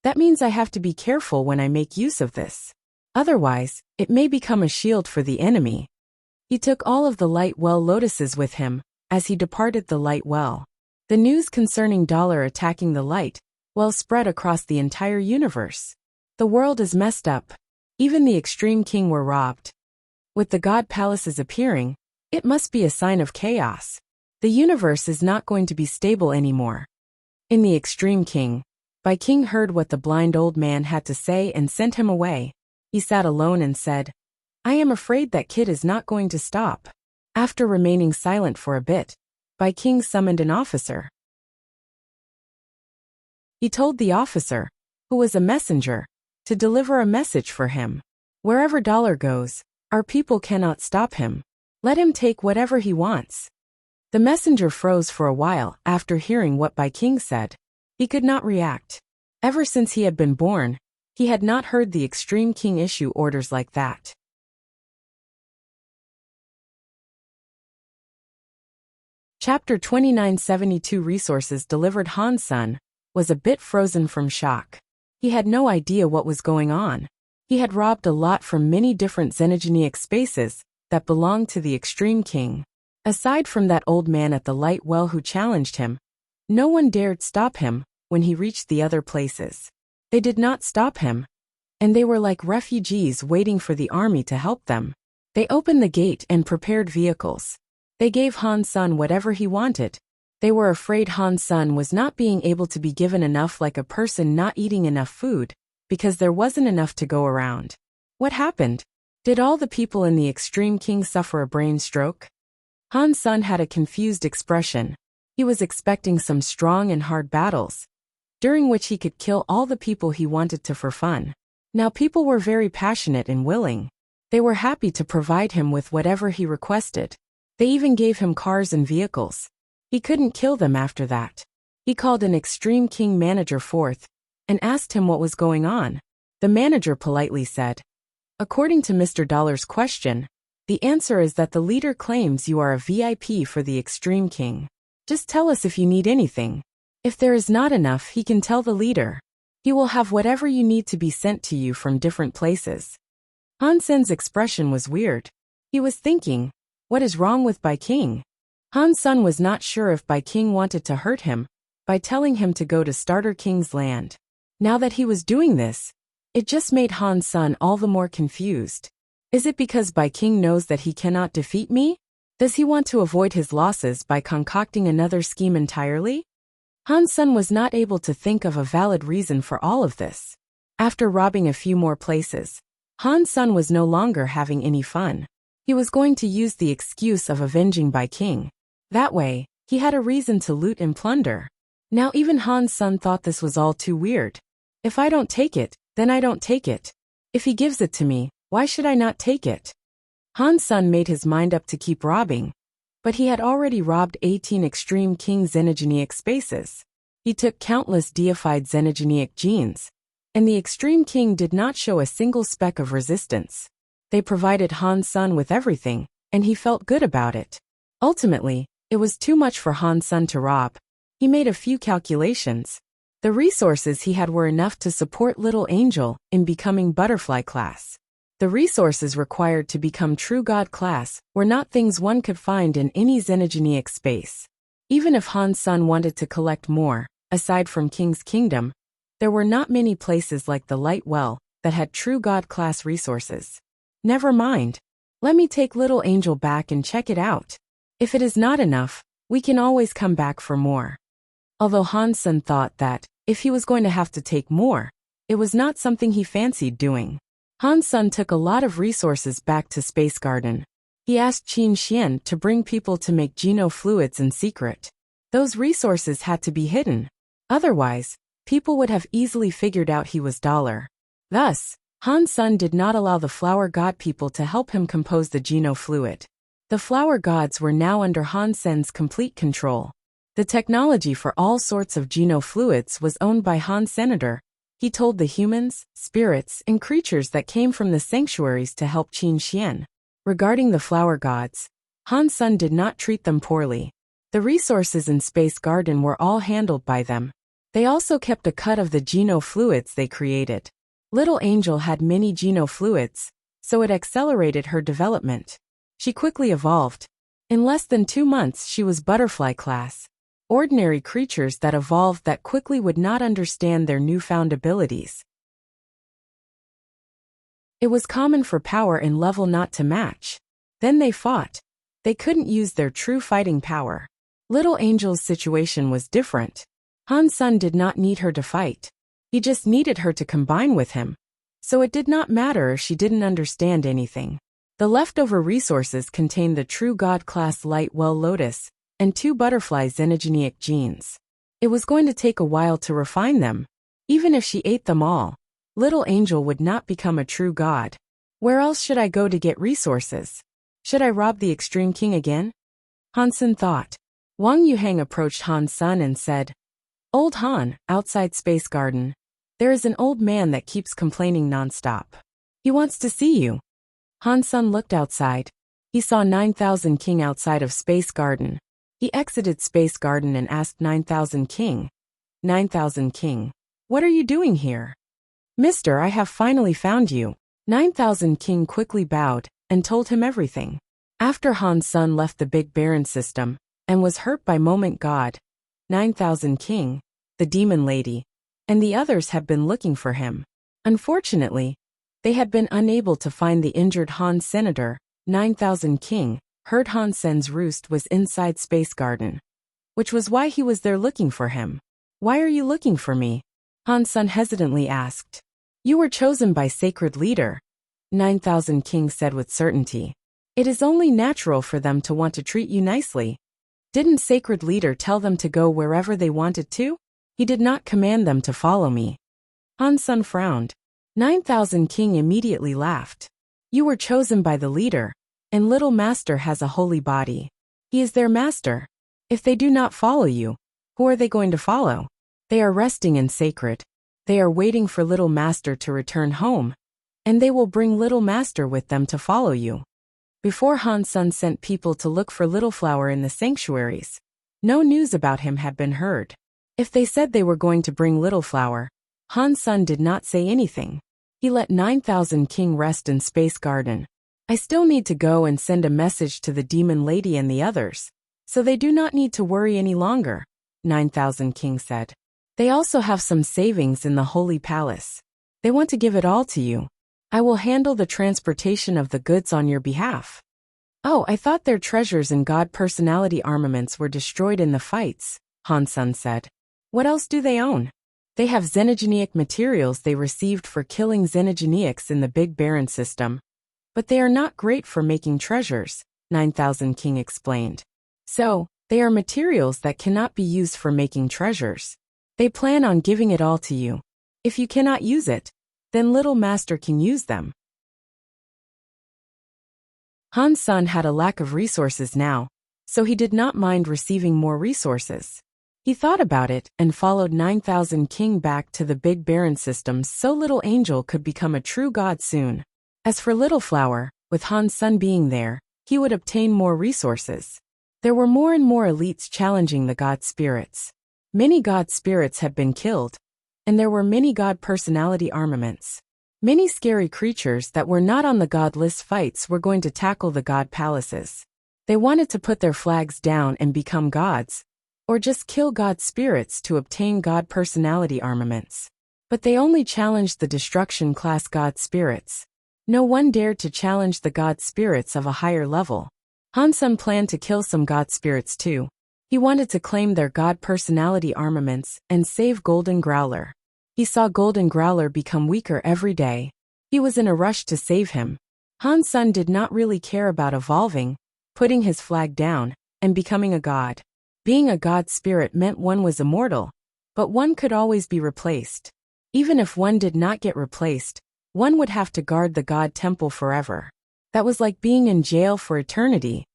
Speaker 1: that means I have to be careful when I make use of this. Otherwise, it may become a shield for the enemy. He took all of the light well lotuses with him, as he departed the light well. The news concerning Dollar attacking the light well spread across the entire universe. The world is messed up. Even the extreme king were robbed. With the god palaces appearing, it must be a sign of chaos. The universe is not going to be stable anymore. In the extreme king, Bai King heard what the blind old man had to say and sent him away. He sat alone and said, I am afraid that kid is not going to stop. After remaining silent for a bit, Bai King summoned an officer. He told the officer, who was a messenger, to deliver a message for him. Wherever Dollar goes, our people cannot stop him. Let him take whatever he wants. The messenger froze for a while after hearing what Bai King said. He could not react. Ever since he had been born, he had not heard the extreme king issue orders like that. Chapter 2972 Resources delivered. Han's son was a bit frozen from shock. He had no idea what was going on. He had robbed a lot from many different xenogenic spaces that belonged to the extreme king. Aside from that old man at the light well who challenged him, no one dared stop him when he reached the other places. They did not stop him, and they were like refugees waiting for the army to help them. They opened the gate and prepared vehicles. They gave Han's son whatever he wanted. They were afraid Han's son was not being able to be given enough, like a person not eating enough food, because there wasn't enough to go around. What happened? Did all the people in the extreme king suffer a brain stroke? Han's son had a confused expression. He was expecting some strong and hard battles, during which he could kill all the people he wanted to for fun. Now people were very passionate and willing. They were happy to provide him with whatever he requested. They even gave him cars and vehicles. He couldn't kill them after that. He called an extreme king manager forth and asked him what was going on. The manager politely said, according to Mr. Dollar's question, the answer is that the leader claims you are a VIP for the extreme king. Just tell us if you need anything. If there is not enough, he can tell the leader. He will have whatever you need to be sent to you from different places. Han Sen's expression was weird. He was thinking, what is wrong with Bai King? Han's son was not sure if Bai King wanted to hurt him by telling him to go to Starter King's land. Now that he was doing this, it just made Han's son all the more confused. Is it because Bai King knows that he cannot defeat me? Does he want to avoid his losses by concocting another scheme entirely? Han's son was not able to think of a valid reason for all of this. After robbing a few more places, Han's son was no longer having any fun. He was going to use the excuse of avenging Bai King. That way, he had a reason to loot and plunder. Now even Han's son thought this was all too weird. If I don't take it, then I don't take it. If he gives it to me, why should I not take it? Han's son made his mind up to keep robbing, but he had already robbed 18 extreme king xenogenic spaces. He took countless deified xenogenic genes, and the extreme king did not show a single speck of resistance. They provided Han's son with everything, and he felt good about it. Ultimately, it was too much for Han's son to rob. He made a few calculations. The resources he had were enough to support Little Angel in becoming butterfly class. The resources required to become true god class were not things one could find in any xenogenic space. Even if Han's son wanted to collect more, aside from King's Kingdom, there were not many places like the Light Well that had true god class resources. Never mind. Let me take Little Angel back and check it out. If it is not enough, we can always come back for more. Although Han's son thought that, if he was going to have to take more, it was not something he fancied doing. Han's son took a lot of resources back to Space Garden. He asked Qin Xian to bring people to make genofluids in secret. Those resources had to be hidden. Otherwise, people would have easily figured out he was Dollar. Thus, Han's son did not allow the flower god people to help him compose the genofluid. The flower gods were now under Han Sen's complete control. The technology for all sorts of genofluids was owned by Han Senator. He told the humans, spirits, and creatures that came from the sanctuaries to help Qin Xian. Regarding the flower gods, Han Sun did not treat them poorly. The resources in Space Garden were all handled by them. They also kept a cut of the genofluids they created. Little Angel had many genofluids, so it accelerated her development. She quickly evolved. In less than 2 months she was butterfly class. Ordinary creatures that evolved that quickly would not understand their newfound abilities. It was common for power and level not to match. Then they fought. They couldn't use their true fighting power. Little Angel's situation was different. Han Sun did not need her to fight. He just needed her to combine with him. So it did not matter if she didn't understand anything. The leftover resources contained the true God-class light well lotus and 2 butterfly xenogenic genes. It was going to take a while to refine them. Even if she ate them all, Little Angel would not become a true god. Where else should I go to get resources? Should I rob the Extreme King again? Han Sun thought. Wang Yuhang approached Han Sun and said, Old Han, outside Space Garden. There is an old man that keeps complaining non-stop. He wants to see you. Han Sun looked outside. He saw 9000 King outside of Space Garden. He exited Space Garden and asked 9000 King. 9000 King. What are you doing here? Mister, I have finally found you. 9000 King quickly bowed and told him everything. After Han Sun left the Big Baron system and was hurt by Moment God, 9000 King, the Demon Lady, and the others have been looking for him. Unfortunately, they had been unable to find the injured Han Senator. 9000 King heard Han Sen's roost was inside Space Garden, which was why he was there looking for him. Why are you looking for me? Han Sun hesitantly asked. You were chosen by Sacred Leader, 9000 King said with certainty. It is only natural for them to want to treat you nicely. Didn't Sacred Leader tell them to go wherever they wanted to? He did not command them to follow me. Han Sun frowned. 9000 King immediately laughed. You were chosen by the leader, and Little Master has a holy body. He is their master. If they do not follow you, who are they going to follow? They are resting in sacred. They are waiting for Little Master to return home, and they will bring Little Master with them to follow you. Before Han Sun sent people to look for Little Flower in the sanctuaries, no news about him had been heard. If they said they were going to bring Little Flower, Han Sun did not say anything. He let 9000 King rest in Space Garden. I still need to go and send a message to the Demon Lady and the others, so they do not need to worry any longer, 9000 King said. They also have some savings in the Holy Palace. They want to give it all to you. I will handle the transportation of the goods on your behalf. Oh, I thought their treasures and God personality armaments were destroyed in the fights, Han Sun said. What else do they own? They have xenogenic materials they received for killing xenogenics in the Big Baron system. But they are not great for making treasures, 9000 King explained. So, they are materials that cannot be used for making treasures. They plan on giving it all to you. If you cannot use it, then Little Master can use them. Han Sun had a lack of resources now, so he did not mind receiving more resources. He thought about it and followed 9000 King back to the Big Baron system so Little Angel could become a true god soon. As for Little Flower, with Han Sun being there, he would obtain more resources. There were more and more elites challenging the god spirits. Many god spirits had been killed, and there were many god personality armaments. Many scary creatures that were not on the god list fights were going to tackle the god palaces. They wanted to put their flags down and become gods, or just kill god spirits to obtain god personality armaments. But they only challenged the destruction class god spirits. No one dared to challenge the god spirits of a higher level. Han Sun planned to kill some god spirits too. He wanted to claim their god personality armaments and save Golden Growler. He saw Golden Growler become weaker every day. He was in a rush to save him. Han Sun did not really care about evolving, putting his flag down, and becoming a god. Being a god spirit meant one was immortal, but one could always be replaced. Even if one did not get replaced, one would have to guard the god temple forever. That was like being in jail for eternity.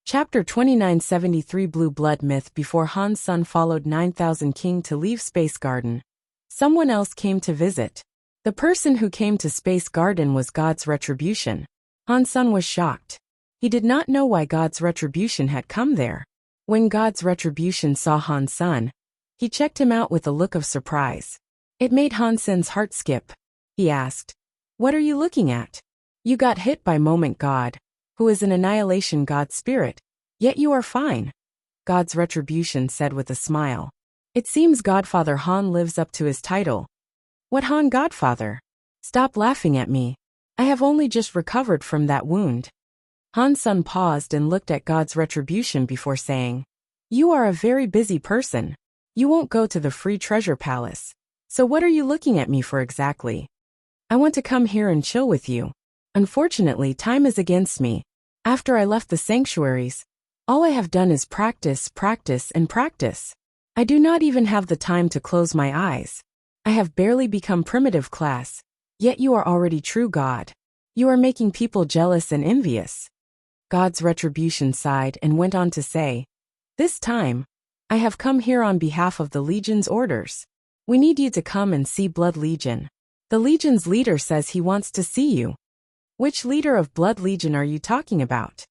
Speaker 1: Chapter 2973 Blue Blood Myth. Before Han's son followed 9,000 King to leave Space Garden, someone else came to visit. The person who came to Space Garden was God's retribution. Han's son was shocked. He did not know why God's retribution had come there. When God's retribution saw Han's son, he checked him out with a look of surprise. It made Han's son's heart skip. He asked, "What are you looking at? You got hit by Moment God, who is an annihilation god spirit, yet you are fine." God's retribution said with a smile. "It seems Godfather Han lives up to his title." "What Han Godfather? Stop laughing at me. I have only just recovered from that wound." Han's son paused and looked at God's retribution before saying, "You are a very busy person. You won't go to the free treasure palace. So what are you looking at me for exactly?" "I want to come here and chill with you. Unfortunately, time is against me. After I left the sanctuaries, all I have done is practice, practice, and practice. I do not even have the time to close my eyes. I have barely become primitive class, yet you are already true God. You are making people jealous and envious." God's retribution sighed and went on to say, "This time, I have come here on behalf of the Legion's orders. We need you to come and see Blood Legion. The Legion's leader says he wants to see you." "Which leader of Blood Legion are you talking about?"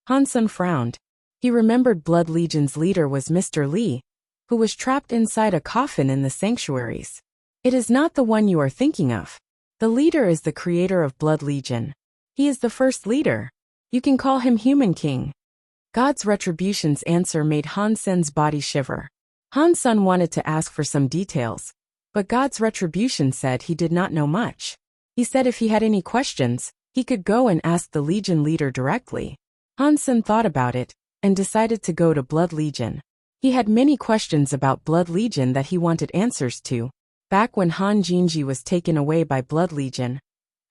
Speaker 1: Han's son frowned. He remembered Blood Legion's leader was Mr. Li, who was trapped inside a coffin in the sanctuaries. "It is not the one you are thinking of. The leader is the creator of Blood Legion. He is the first leader. You can call him Human King." God's retribution's answer made Han's son's body shiver. Han's son wanted to ask for some details, but God's retribution said he did not know much. He said if he had any questions, he could go and ask the Legion leader directly. Han's son thought about it and decided to go to Blood Legion. He had many questions about Blood Legion that he wanted answers to. Back when Han Jinji was taken away by Blood Legion,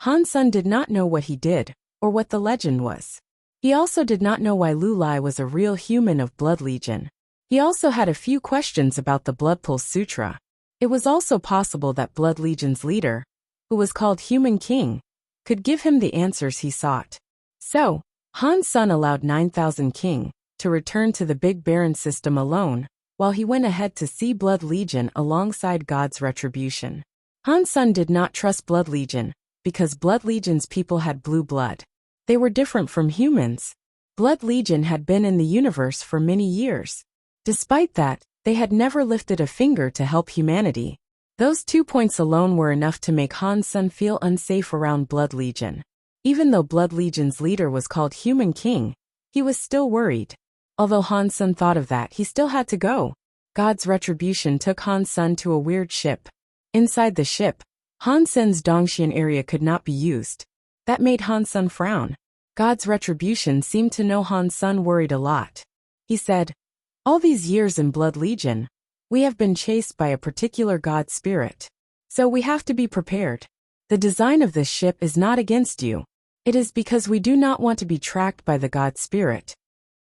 Speaker 1: Han's son did not know what he did or what the legend was. He also did not know why Lu Lai was a real human of Blood Legion. He also had a few questions about the Blood Pulse Sutra. It was also possible that Blood Legion's leader, who was called Human King, could give him the answers he sought. So, Han's son allowed 9,000 King to return to the Big Baron system alone, while he went ahead to see Blood Legion alongside God's retribution. Han's son did not trust Blood Legion, because Blood Legion's people had blue blood. They were different from humans. Blood Legion had been in the universe for many years. Despite that, they had never lifted a finger to help humanity. Those 2 points alone were enough to make Han's son feel unsafe around Blood Legion. Even though Blood Legion's leader was called Human King, he was still worried. Although Han's son thought of that, he still had to go. God's retribution took Han's son to a weird ship. Inside the ship, Han's son's Dongxian area could not be used. That made Han's son frown. God's retribution seemed to know Han's son worried a lot. He said, "All these years in Blood Legion, we have been chased by a particular god spirit. So we have to be prepared. The design of this ship is not against you. It is because we do not want to be tracked by the god spirit."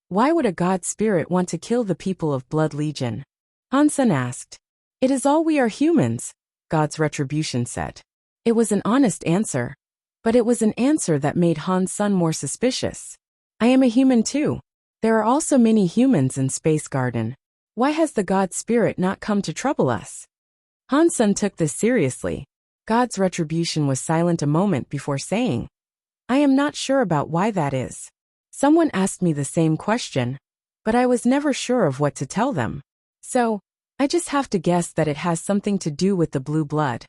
Speaker 1: "Why would a god spirit want to kill the people of Blood Legion?" Han's son asked. "It is all we are humans," God's retribution said. It was an honest answer. But it was an answer that made Han's son more suspicious. "I am a human too. There are also many humans in Space Garden. Why has the god spirit not come to trouble us?" Han's son took this seriously. God's retribution was silent a moment before saying, "I am not sure about why that is. Someone asked me the same question, but I was never sure of what to tell them. So, I just have to guess that it has something to do with the blue blood."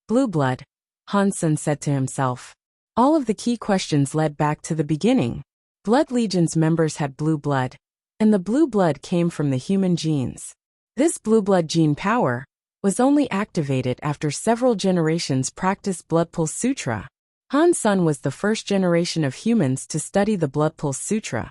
Speaker 1: Blue blood, Han's son said to himself. All of the key questions led back to the beginning. Blood Legion's members had blue blood, and the blue blood came from the human genes. This blue blood gene power was only activated after several generations practiced Blood Pulse Sutra. Han's son was the first generation of humans to study the Blood Pulse Sutra,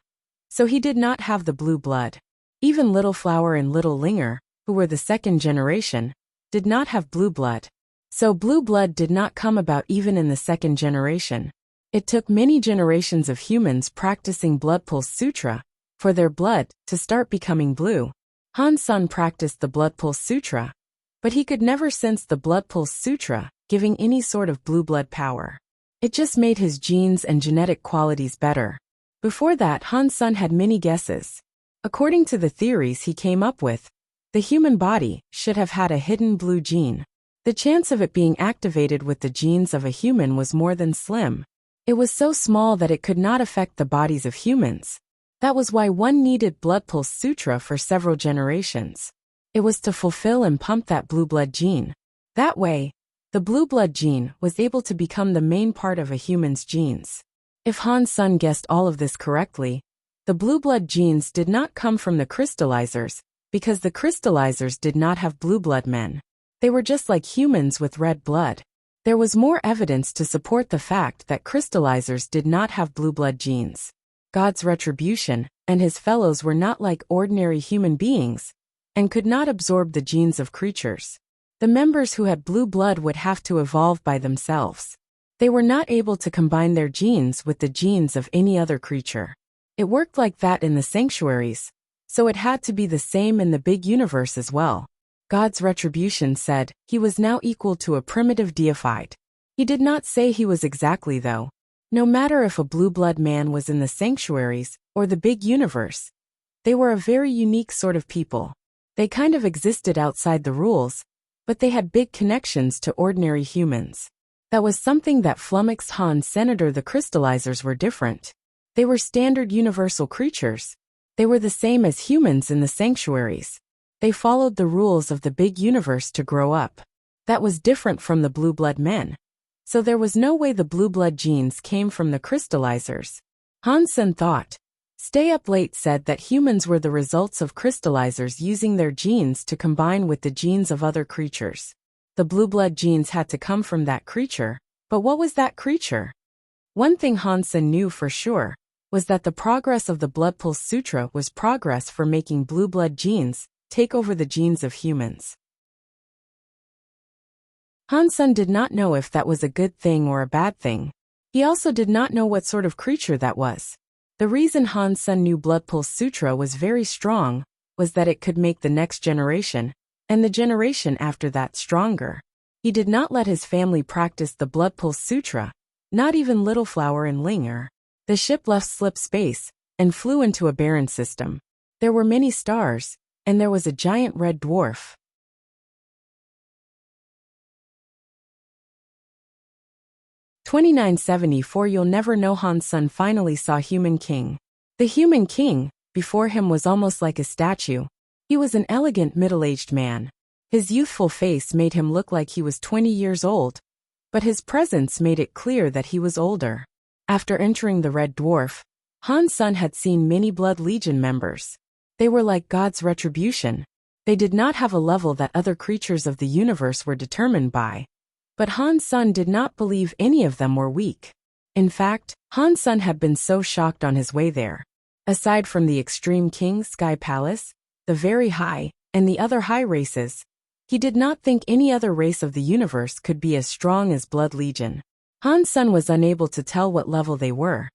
Speaker 1: so he did not have the blue blood. Even Little Flower and Little Linger, who were the second generation, did not have blue blood. So blue blood did not come about even in the second generation. It took many generations of humans practicing Blood Pulse Sutra for their blood to start becoming blue. Han's son practiced the Blood Pulse Sutra, but he could never sense the Blood Pulse Sutra giving any sort of blue blood power. It just made his genes and genetic qualities better. Before that, Han's son had many guesses. According to the theories he came up with, the human body should have had a hidden blue gene. The chance of it being activated with the genes of a human was more than slim. It was so small that it could not affect the bodies of humans. That was why one needed blood pulse sutra for several generations. It was to fulfill and pump that blue blood gene. That way, the blue blood gene was able to become the main part of a human's genes. If Han's son guessed all of this correctly, the blue blood genes did not come from the crystallizers, because the crystallizers did not have blue blood men. They were just like humans with red blood. There was more evidence to support the fact that crystallizers did not have blue blood genes. God's retribution and his fellows were not like ordinary human beings, and could not absorb the genes of creatures. The members who had blue blood would have to evolve by themselves. They were not able to combine their genes with the genes of any other creature. It worked like that in the sanctuaries, so it had to be the same in the big universe as well. God's retribution said he was now equal to a primitive deified. He did not say he was exactly though. No matter if a blue blood man was in the sanctuaries or the big universe, they were a very unique sort of people. They kind of existed outside the rules, but they had big connections to ordinary humans. That was something that flummoxed Han's senator. The crystallizers were different. They were standard universal creatures. They were the same as humans in the sanctuaries. They followed the rules of the big universe to grow up. That was different from the blue blood men. So there was no way the blue blood genes came from the crystallizers. Han's son thought. Stay Up Late said that humans were the results of crystallizers using their genes to combine with the genes of other creatures. The blue blood genes had to come from that creature, but what was that creature? One thing Han's son knew for sure was that the progress of the Blood Pulse Sutra was progress for making blue blood genes take over the genes of humans. Han's son did not know if that was a good thing or a bad thing. He also did not know what sort of creature that was. The reason Han's son knew Blood Pulse Sutra was very strong was that it could make the next generation, and the generation after that, stronger. He did not let his family practice the Blood Pulse Sutra, not even Little Flower and Linger. The ship left slip space and flew into a barren system. There were many stars, and there was a giant red dwarf. (2974) You'll never know. Han's son finally saw Human King. The Human King, before him, was almost like a statue. He was an elegant middle-aged man. His youthful face made him look like he was 20 years old, but his presence made it clear that he was older. After entering the Red Dwarf, Han's son had seen many Blood Legion members. They were like God's retribution. They did not have a level that other creatures of the universe were determined by. But Han's son did not believe any of them were weak. In fact, Han's son had been so shocked on his way there. Aside from the Extreme King Sky Palace, the Very High, and the other high races, he did not think any other race of the universe could be as strong as Blood Legion. Han's son was unable to tell what level they were,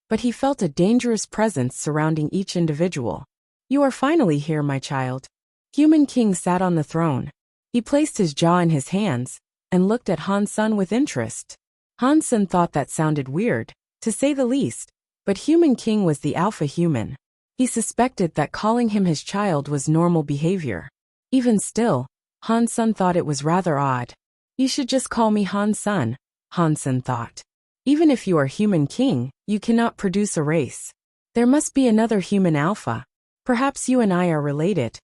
Speaker 1: but he felt a dangerous presence surrounding each individual. You are finally here, my child. Human King sat on the throne. He placed his jaw in his hands and looked at Han's son with interest. Han's son thought that sounded weird, to say the least, but Human King was the alpha human. He suspected that calling him his child was normal behavior. Even still, Han's son thought it was rather odd. You should just call me Han's son, Han's son thought. Even if you are Human King, you cannot produce a race. There must be another human alpha. Perhaps you and I are related.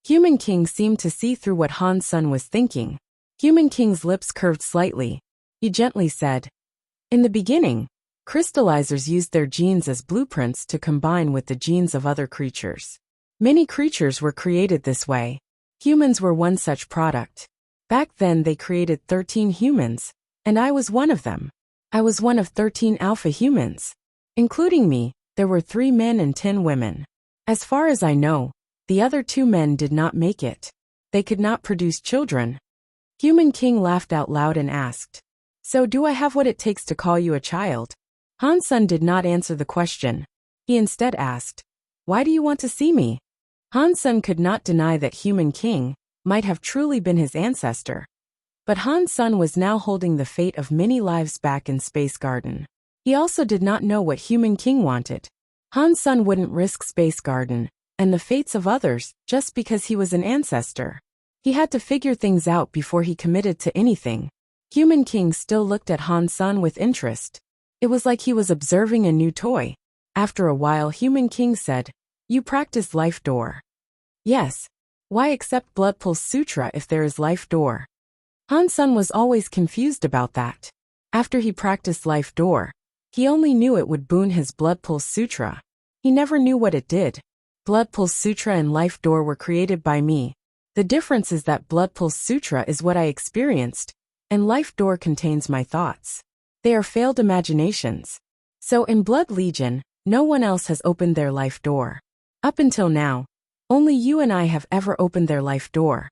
Speaker 1: Human King seemed to see through what Han's son was thinking. Human King's lips curved slightly. He gently said, in the beginning, crystallizers used their genes as blueprints to combine with the genes of other creatures. Many creatures were created this way. Humans were one such product. Back then they created 13 humans, and I was one of them. I was one of 13 alpha humans. Including me, there were 3 men and 10 women. As far as I know, the other 2 men did not make it. They could not produce children. Human King laughed out loud and asked, so do I have what it takes to call you a child? Han's son did not answer the question. He instead asked, why do you want to see me? Han's son could not deny that Human King might have truly been his ancestor. But Han Sun was now holding the fate of many lives back in Space Garden. He also did not know what Human King wanted. Han Sun wouldn't risk Space Garden and the fates of others just because he was an ancestor. He had to figure things out before he committed to anything. Human King still looked at Han Sun with interest. It was like he was observing a new toy. After a while, Human King said, "You practice Life Door." "Yes. Why accept Blood Pulse Sutra if there is Life Door?" Han Sun was always confused about that. After he practiced Life Door, he only knew it would boon his Blood Pulse Sutra. He never knew what it did. Blood Pulse Sutra and Life Door were created by me. The difference is that Blood Pulse Sutra is what I experienced, and Life Door contains my thoughts. They are failed imaginations. So in Blood Legion, no one else has opened their Life Door. Up until now, only you and I have ever opened their Life Door.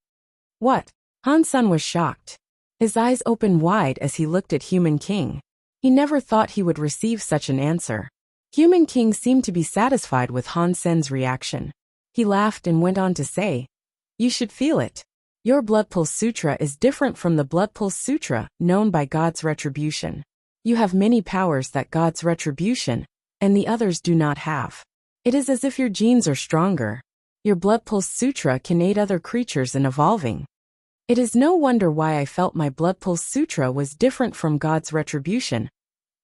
Speaker 1: What? Han Sun was shocked. His eyes opened wide as he looked at Human King. He never thought he would receive such an answer. Human King seemed to be satisfied with Han Sen's reaction. He laughed and went on to say, "You should feel it. Your Blood Pulse Sutra is different from the Blood Pulse Sutra known by God's Retribution. You have many powers that God's Retribution and the others do not have. It is as if your genes are stronger. Your Blood Pulse Sutra can aid other creatures in evolving. It is no wonder why I felt my Blood Pulse Sutra was different from God's Retribution,"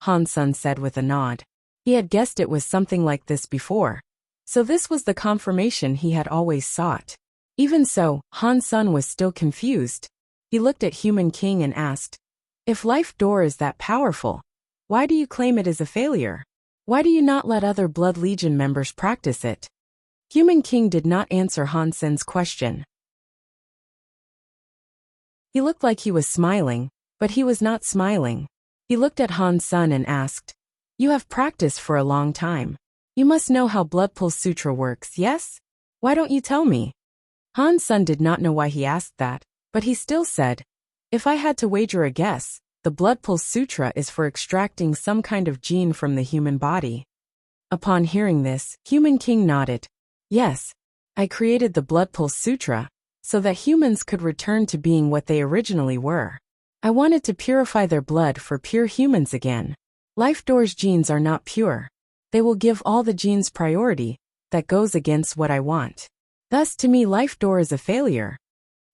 Speaker 1: Han Sun said with a nod. He had guessed it was something like this before. So this was the confirmation he had always sought. Even so, Han Sun was still confused. He looked at Human King and asked, "If Life Door is that powerful, why do you claim it is a failure? Why do you not let other Blood Legion members practice it?" Human King did not answer Han Sun's question. He looked like he was smiling, but he was not smiling. He looked at Han Sun and asked, "You have practiced for a long time. You must know how Blood Pulse Sutra works, yes? Why don't you tell me?" Han Sun did not know why he asked that, but he still said, "If I had to wager a guess, the Blood Pulse Sutra is for extracting some kind of gene from the human body." Upon hearing this, Human King nodded. "Yes, I created the Blood Pulse Sutra so that humans could return to being what they originally were. I wanted to purify their blood for pure humans again. Life Door's genes are not pure. They will give all the genes priority. That goes against what I want. Thus to me Life Door is a failure."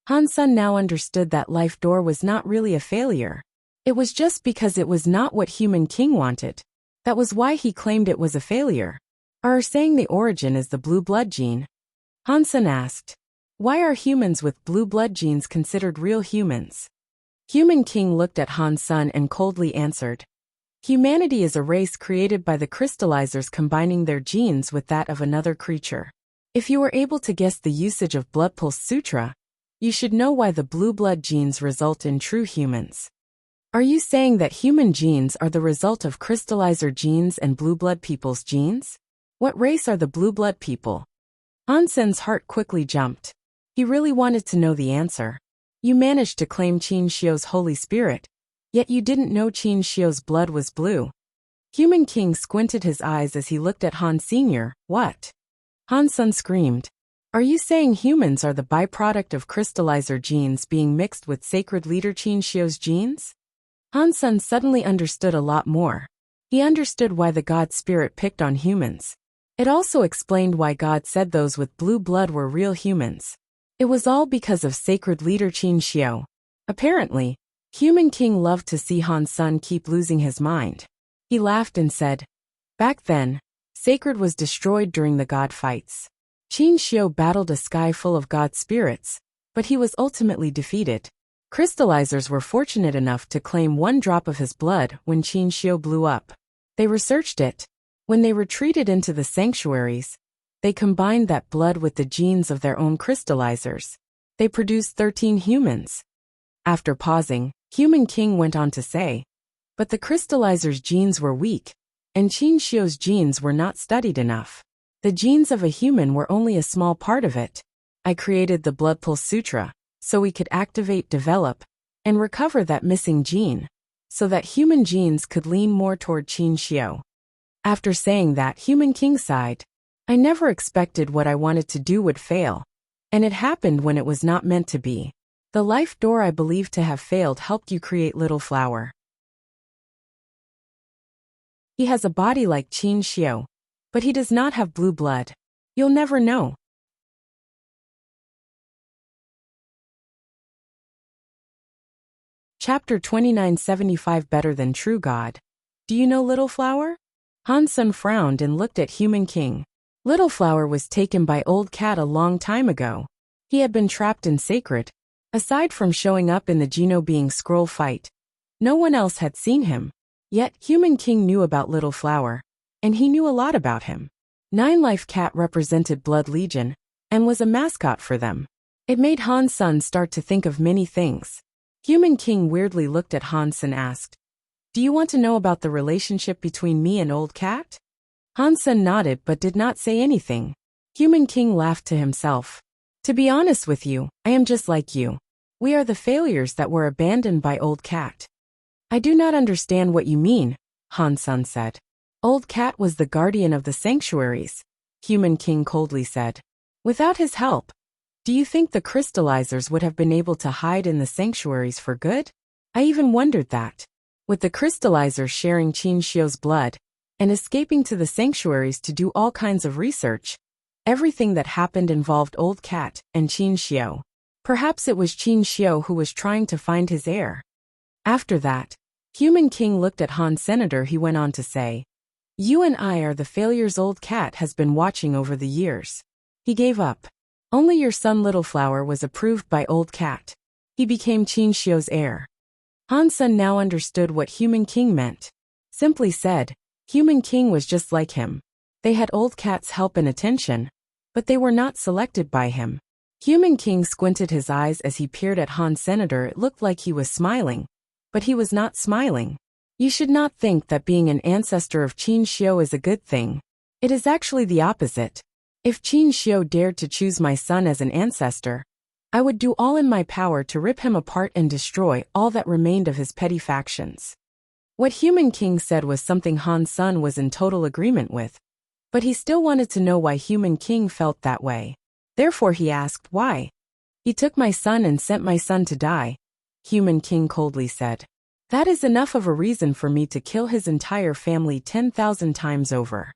Speaker 1: Han Sun now understood that Life Door was not really a failure. It was just because it was not what Human King wanted. That was why he claimed it was a failure. Are saying the origin is the blue blood gene? Han Sun asked. Why are humans with blue blood genes considered real humans? Human King looked at Han Sun and coldly answered. Humanity is a race created by the crystallizers combining their genes with that of another creature. If you were able to guess the usage of Blood Pulse Sutra, you should know why the blue blood genes result in true humans. Are you saying that human genes are the result of crystallizer genes and blue blood people's genes? What race are the blue blood people? Han Sun's heart quickly jumped. He really wanted to know the answer. You managed to claim Qin Xiu's Holy Spirit, yet you didn't know Qin Xiu's blood was blue. Human King squinted his eyes as he looked at Han Sr. What? Han Sun screamed. Are you saying humans are the byproduct of crystallizer genes being mixed with sacred leader Qin Xiu's genes? Han Sun suddenly understood a lot more. He understood why the God Spirit picked on humans. It also explained why God said those with blue blood were real humans. It was all because of sacred leader Qin Xiu. Apparently, Human King loved to see Han Sun keep losing his mind. He laughed and said, back then, sacred was destroyed during the God fights. Qin Xiu battled a sky full of God spirits, but he was ultimately defeated. Crystallizers were fortunate enough to claim one drop of his blood when Qin Xiu blew up. They researched it. When they retreated into the sanctuaries, they combined that blood with the genes of their own crystallizers. They produced 13 humans. After pausing, Human King went on to say, but the crystallizers' genes were weak, and Qin Xiu's genes were not studied enough. The genes of a human were only a small part of it. I created the Blood Pulse Sutra, so we could activate, develop, and recover that missing gene, so that human genes could lean more toward Qin Xiu. After saying that, Human King sighed. I never expected what I wanted to do would fail, and it happened when it was not meant to be. The life door I believe to have failed helped you create Little Flower. He has a body like Qin Xiu, but he does not have blue blood. You'll never know. Chapter 2975 Better Than True God. Do you know Little Flower? Han Sen frowned and looked at Human King. Little Flower was taken by Old Cat a long time ago. He had been trapped in Sacred. Aside from showing up in the Geno Being Scroll fight, no one else had seen him. Yet, Human King knew about Little Flower, and he knew a lot about him. Nine Life Cat represented Blood Legion, and was a mascot for them. It made Han Sen start to think of many things. Human King weirdly looked at Hans and asked, "Do you want to know about the relationship between me and Old Cat?" Hansen nodded but did not say anything. Human King laughed to himself. "To be honest with you, I am just like you. We are the failures that were abandoned by Old Cat." "I do not understand what you mean," Hansen said. "Old Cat was the guardian of the sanctuaries," Human King coldly said. "Without his help, do you think the crystallizers would have been able to hide in the sanctuaries for good? I even wondered that. With the crystallizers sharing Qin Xiu's blood, and escaping to the sanctuaries to do all kinds of research, everything that happened involved Old Cat and Qin Xiu. Perhaps it was Qin Xiu who was trying to find his heir." After that, Human King looked at Han Senator. He went on to say, "You and I are the failures Old Cat has been watching over the years. He gave up. Only your son Little Flower was approved by Old Cat. He became Qin Xiu's heir." Han Sen now understood what Human King meant. Simply said, Human King was just like him. They had Old Cat's help and attention, but they were not selected by him. Human King squinted his eyes as he peered at Han Senator. It looked like he was smiling, but he was not smiling. You should not think that being an ancestor of Qin Xiu is a good thing. It is actually the opposite. If Qin Xiu dared to choose my son as an ancestor, I would do all in my power to rip him apart and destroy all that remained of his petty factions. What Human King said was something Han Sen was in total agreement with, but he still wanted to know why Human King felt that way. Therefore he asked, "Why?" "He took my son and sent my son to die," Human King coldly said. "That is enough of a reason for me to kill his entire family 10,000 times over."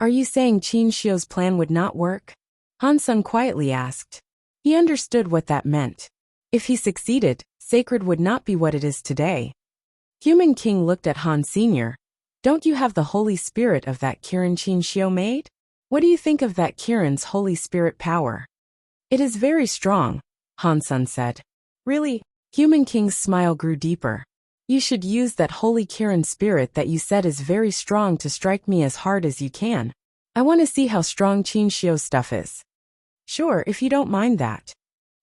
Speaker 1: "Are you saying Qin Xiu's plan would not work?" Han Sen quietly asked. He understood what that meant. If he succeeded, Sacred would not be what it is today. Human King looked at Han Sr. "Don't you have the Holy Spirit of that Kirin Qin Xiu made? What do you think of that Kirin's Holy Spirit power?" "It is very strong," Han Sen said. "Really?" Human King's smile grew deeper. "You should use that Holy Kirin spirit that you said is very strong to strike me as hard as you can. I want to see how strong Qin Xiu's stuff is." "Sure, if you don't mind that."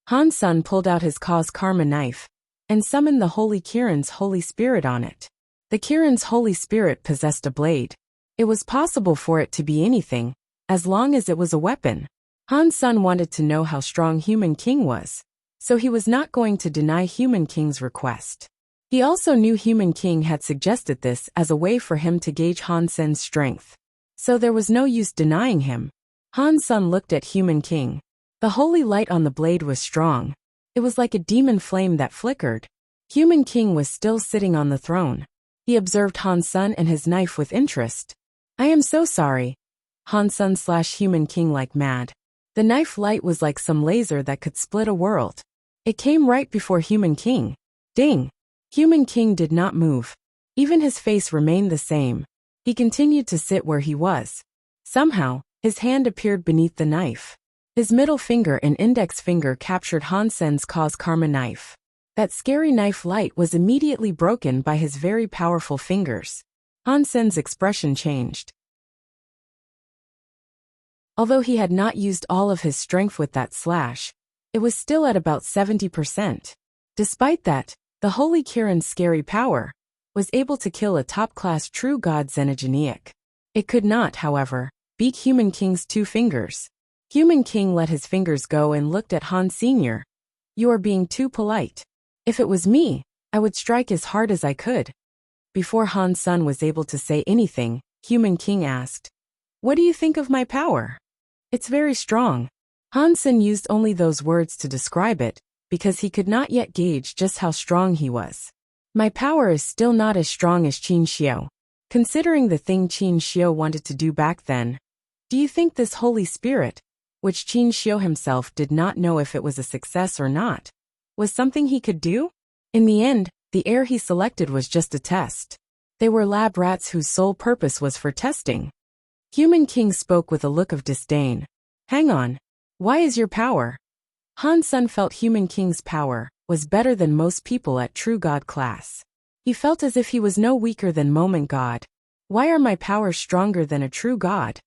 Speaker 1: Han Sen pulled out his cause karma knife and summoned the Holy Kirin's Holy Spirit on it. The Kirin's Holy Spirit possessed a blade. It was possible for it to be anything, as long as it was a weapon. Han Sen wanted to know how strong Human King was, so he was not going to deny Human King's request. He also knew Human King had suggested this as a way for him to gauge Han Sen's strength, so there was no use denying him. Han Sen looked at Human King. The holy light on the blade was strong. It was like a demon flame that flickered. Human King was still sitting on the throne. He observed Han Sen and his knife with interest. "I am so sorry." Han Sen slashed Human King like mad. The knife light was like some laser that could split a world. It came right before Human King. Ding! Human King did not move. Even his face remained the same. He continued to sit where he was. Somehow, his hand appeared beneath the knife. His middle finger and index finger captured Han Sen's cause karma knife. That scary knife light was immediately broken by his very powerful fingers. Han Sen's expression changed. Although he had not used all of his strength with that slash, it was still at about 70%. Despite that, the Holy Kirin's scary power was able to kill a top-class true god Xenogeniac. It could not, however, beat Human King's 2 fingers. Human King let his fingers go and looked at Han Sr. "You are being too polite. If it was me, I would strike as hard as I could." Before Han Sen was able to say anything, Human King asked, "What do you think of my power?" "It's very strong." Han Sen used only those words to describe it, because he could not yet gauge just how strong he was. My power is still not as strong as Qin Xiu. Considering the thing Qin Xiu wanted to do back then, do you think this Holy Spirit, which Qin Xiu himself did not know if it was a success or not, was something he could do? In the end, the heir he selected was just a test. They were lab rats whose sole purpose was for testing. Human King spoke with a look of disdain. Hang on. Why is your power? Han Sun felt Human King's power was better than most people at True God class. He felt as if he was no weaker than Moment God. Why are my powers stronger than a true God?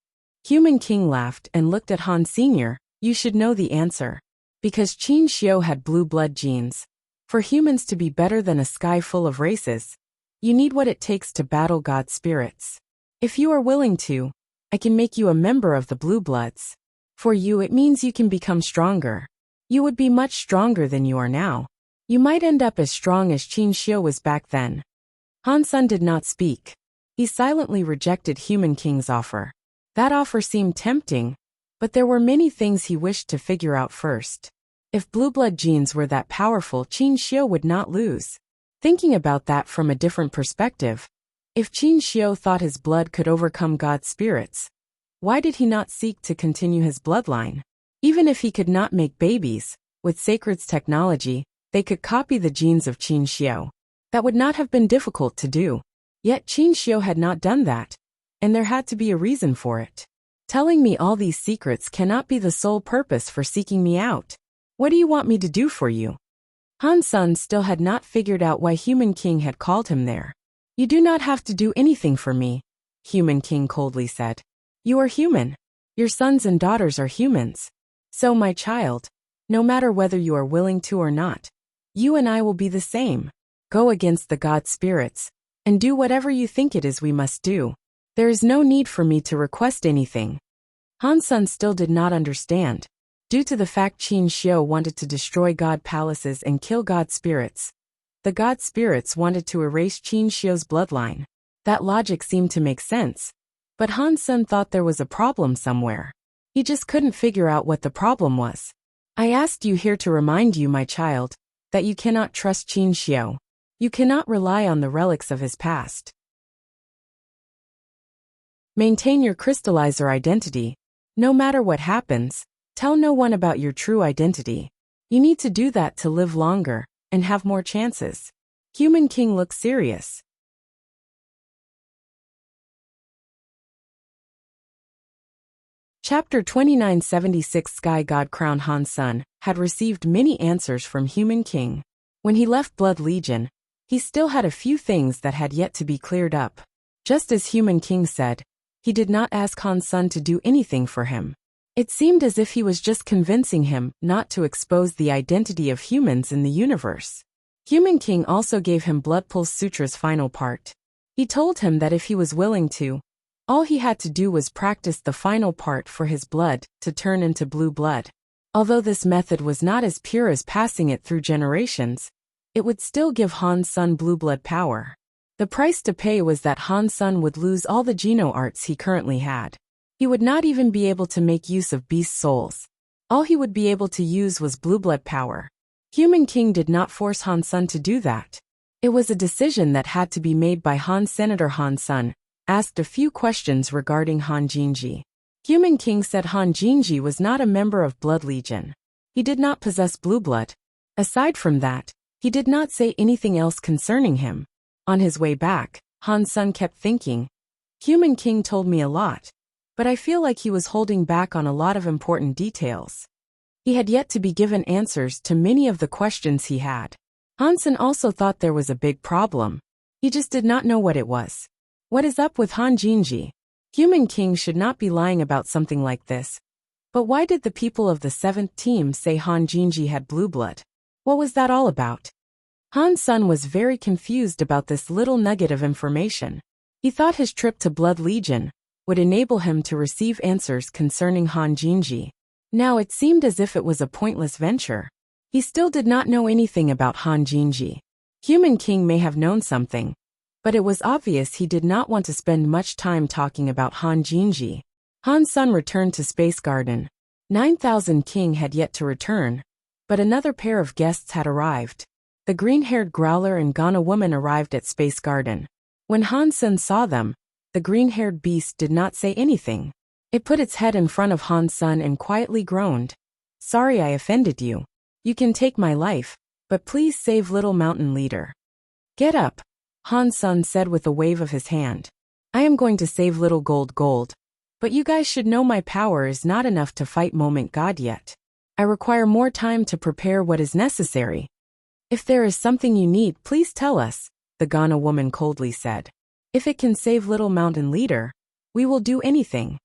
Speaker 1: Human King laughed and looked at Han Sr. You should know the answer. Because Qin Xiu had blue blood genes. For humans to be better than a sky full of races, you need what it takes to battle God spirits. If you are willing to, I can make you a member of the Blue Bloods. For you it means you can become stronger. You would be much stronger than you are now. You might end up as strong as Qin Xiu was back then. Han Sun did not speak. He silently rejected Human King's offer. That offer seemed tempting, but there were many things he wished to figure out first. If blue blood genes were that powerful, Qin Xiu would not lose. Thinking about that from a different perspective, if Qin Xiu thought his blood could overcome God's spirits, why did he not seek to continue his bloodline? Even if he could not make babies, with Sacred's technology, they could copy the genes of Qin Xiu. That would not have been difficult to do. Yet Qin Xiu had not done that, and there had to be a reason for it. Telling me all these secrets cannot be the sole purpose for seeking me out. What do you want me to do for you? Han Sun still had not figured out why Human King had called him there. You do not have to do anything for me, Human King coldly said. You are human. Your sons and daughters are humans. So, my child, no matter whether you are willing to or not, you and I will be the same. Go against the God spirits, and do whatever you think it is we must do. There is no need for me to request anything. Han Sun still did not understand. Due to the fact Qin Xiu wanted to destroy God palaces and kill God spirits, the God spirits wanted to erase Qin Xiu's bloodline. That logic seemed to make sense, but Han Sun thought there was a problem somewhere. He just couldn't figure out what the problem was. I asked you here to remind you, my child, that you cannot trust Qin Xiu. You cannot rely on the relics of his past. Maintain your crystallizer identity. No matter what happens, tell no one about your true identity. You need to do that to live longer and have more chances. Human King looked serious. Chapter 2976 Sky God Crown. Han Sun had received many answers from Human King. When he left Blood Legion, he still had a few things that had yet to be cleared up. Just as Human King said, he did not ask Han Sun to do anything for him. It seemed as if he was just convincing him not to expose the identity of humans in the universe. Human King also gave him Blood Pulse Sutra's final part. He told him that if he was willing to, all he had to do was practice the final part for his blood to turn into blue blood. Although this method was not as pure as passing it through generations, it would still give Han Sun blue blood power. The price to pay was that Han Sun would lose all the Geno arts he currently had. He would not even be able to make use of beast souls. All he would be able to use was blue blood power. Human King did not force Han Sun to do that. It was a decision that had to be made by Han. Senator Han Sun asked a few questions regarding Han Jinji. Human King said Han Jinji was not a member of Blood Legion. He did not possess blue blood. Aside from that, he did not say anything else concerning him. On his way back, Han Sun kept thinking, Human King told me a lot, but I feel like he was holding back on a lot of important details. He had yet to be given answers to many of the questions he had. Han Sun also thought there was a big problem. He just did not know what it was. What is up with Han Jinji? Human King should not be lying about something like this. But why did the people of the 7th team say Han Jinji had blue blood? What was that all about? Han Sun was very confused about this little nugget of information. He thought his trip to Blood Legion would enable him to receive answers concerning Han Jinji. Now it seemed as if it was a pointless venture. He still did not know anything about Han Jinji. Human King may have known something, but it was obvious he did not want to spend much time talking about Han Jinji. Han Sun returned to Space Garden. 9000 King had yet to return, But another pair of guests had arrived. The green-haired growler and Ghana woman arrived at Space Garden. When Han Sen saw them, the green-haired beast did not say anything. It put its head in front of Han Sen and quietly groaned. "Sorry I offended you. You can take my life, but please save Little Mountain Leader." "Get up," Han Sen said with a wave of his hand. "I am going to save Little Gold, but you guys should know my power is not enough to fight Moment God yet. I require more time to prepare what is necessary. If there is something you need, please tell us," the Ghana woman coldly said. "If it can save Little Mountain Leader, we will do anything.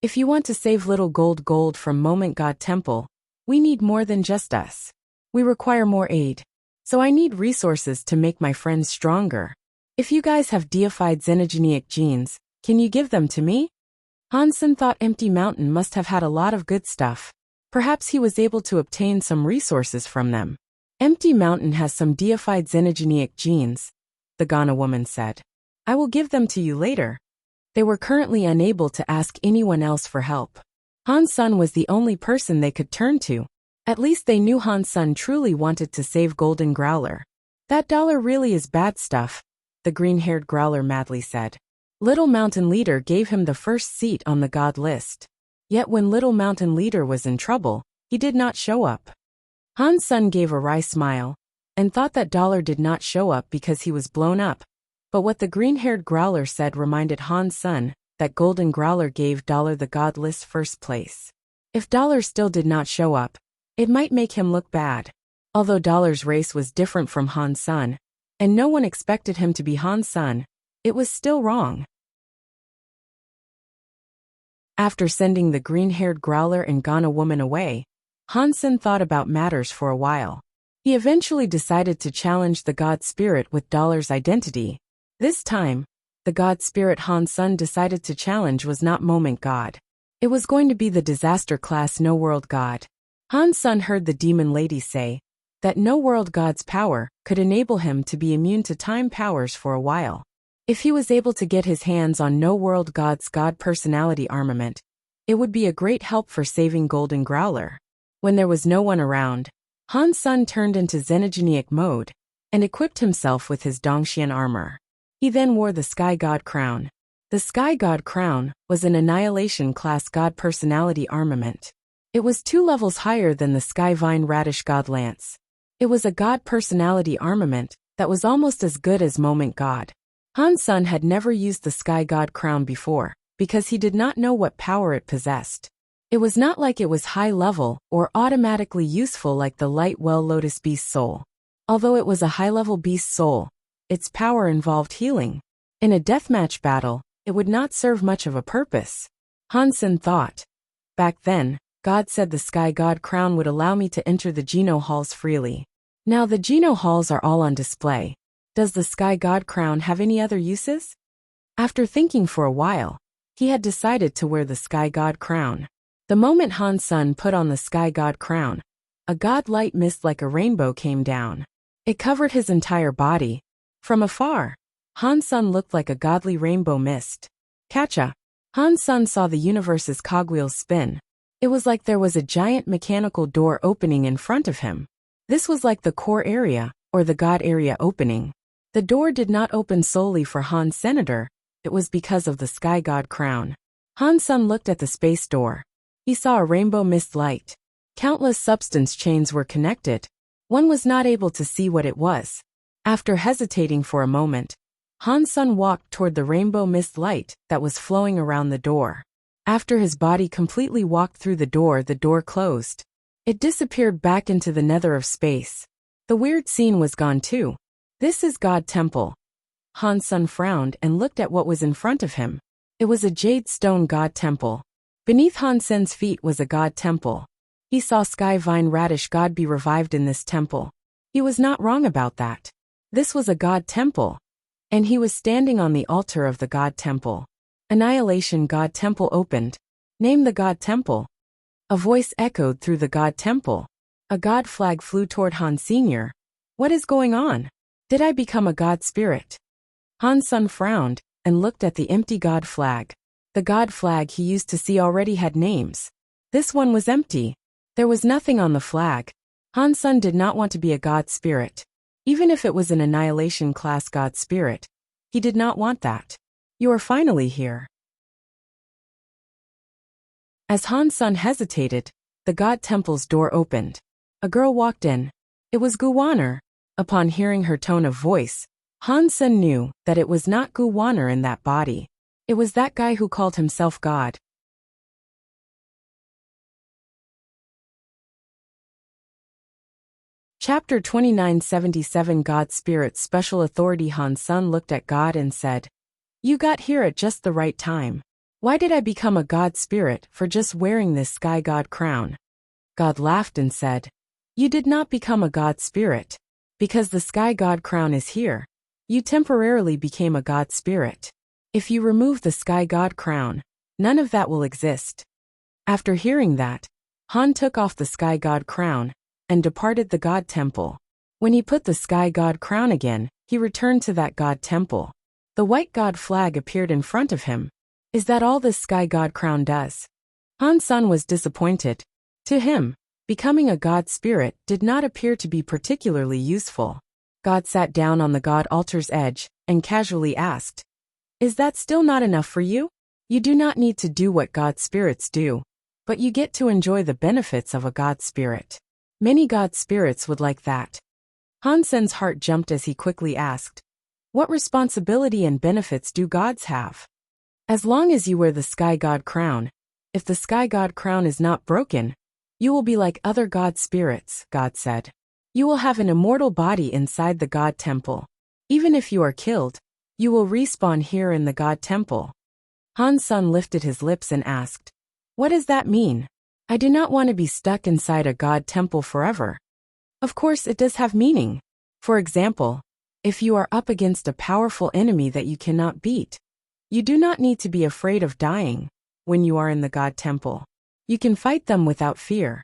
Speaker 1: If you want to save Little Gold from Moment God Temple, we need more than just us. We require more aid. So I need resources to make my friends stronger. If you guys have deified xenogenic genes, can you give them to me?" Han Sen thought Empty Mountain must have had a lot of good stuff. Perhaps he was able to obtain some resources from them. "Empty Mountain has some deified xenogenic genes," the Ghana woman said. "I will give them to you later." They were currently unable to ask anyone else for help. Han Sen was the only person they could turn to. At least they knew Han Sen truly wanted to save Golden Growler. "That dollar really is bad stuff," the green-haired growler madly said. Little Mountain Leader gave him the first seat on the god list. Yet when Little Mountain Leader was in trouble, he did not show up. Han Sen gave a wry smile, and thought that dollar did not show up because he was blown up. But what the green-haired growler said reminded Han Sen that Golden Growler gave dollar the god list first place. If dollar still did not show up, it might make him look bad. Although dollar's race was different from Han Sen, and no one expected him to be Han Sen, it was still wrong. After sending the green-haired growler and Ghana woman away, Han Sen thought about matters for a while. He eventually decided to challenge the god spirit with dollar's identity. This time, the god spirit Han Sen decided to challenge was not Moment God. It was going to be the disaster class No World God. Han Sen heard the demon lady say that No World God's power could enable him to be immune to time powers for a while. If he was able to get his hands on No World God's God personality armament, it would be a great help for saving Golden Growler. When there was no one around, Han Sen turned into xenogenic mode and equipped himself with his Dongxian armor. He then wore the Sky God crown. The Sky God crown was an Annihilation class God personality armament. It was 2 levels higher than the Sky Vine Radish God lance. It was a God personality armament that was almost as good as Moment God. Han Sen had never used the Sky God crown before, because he did not know what power it possessed. It was not like it was high level or automatically useful like the Light Well Lotus Beast Soul. Although it was a high-level beast soul, its power involved healing. In a deathmatch battle, it would not serve much of a purpose. Han Sen thought. Back then, God said the Sky God crown would allow me to enter the Geno halls freely. Now the Geno halls are all on display. Does the Sky God crown have any other uses? After thinking for a while, he had decided to wear the Sky God crown. The moment Han Sen put on the Sky God crown, a god light mist like a rainbow came down. It covered his entire body. From afar, Han Sen looked like a godly rainbow mist. Catcha! Han Sen saw the universe's cogwheels spin. It was like there was a giant mechanical door opening in front of him. This was like the core area, or the God area opening. The door did not open solely for Han Senator, it was because of the Sky God crown. Han Sen looked at the space door. He saw a rainbow mist light. Countless substance chains were connected. One was not able to see what it was. After hesitating for a moment, Han Sen walked toward the rainbow mist light that was flowing around the door. After his body completely walked through the door closed. It disappeared back into the nether of space. The weird scene was gone too. This is God Temple. Han Sen frowned and looked at what was in front of him. It was a jade stone God Temple. Beneath Han Sen's feet was a God Temple. He saw Sky Vine Radish God be revived in this temple. He was not wrong about that. This was a God Temple. And he was standing on the altar of the God Temple. Annihilation God Temple opened. Name the God Temple. A voice echoed through the God Temple. A God flag flew toward Han Sr. What is going on? Did I become a God spirit? Han Sen frowned and looked at the empty God flag. The God flag he used to see already had names. This one was empty. There was nothing on the flag. Han Sen did not want to be a god spirit. Even if it was an annihilation class god spirit, he did not want that. You are finally here. As Han Sen hesitated, the god temple's door opened. A girl walked in. It was Gu Wanner. Upon hearing her tone of voice, Han Sen knew that it was not Gu Wanner in that body. It was that guy who called himself God. Chapter 2977 God Spirit Special Authority. Han Sen looked at God and said, "You got here at just the right time. Why did I become a god spirit for just wearing this sky god crown?" God laughed and said, "You did not become a god spirit. Because the sky god crown is here, you temporarily became a god spirit. If you remove the sky god crown, none of that will exist." After hearing that, Han took off the sky god crown and departed the god temple. When he put the sky god crown again, he returned to that god temple. The white god flag appeared in front of him. Is that all this sky god crown does? Han Sen was disappointed. To him, becoming a god spirit did not appear to be particularly useful. God sat down on the god altar's edge and casually asked, "Is that still not enough for you? You do not need to do what god spirits do, but you get to enjoy the benefits of a god spirit. Many god spirits would like that." Han Sen's heart jumped as he quickly asked, "What responsibility and benefits do gods have?" "As long as you wear the sky god crown, if the sky god crown is not broken, you will be like other god spirits," God said. "You will have an immortal body inside the god temple. Even if you are killed, you will respawn here in the god temple." Han Sen lifted his lips and asked, "What does that mean? I do not want to be stuck inside a god temple forever." Of course it does have meaning. For example, if you are up against a powerful enemy that you cannot beat, you do not need to be afraid of dying when you are in the god temple. You can fight them without fear.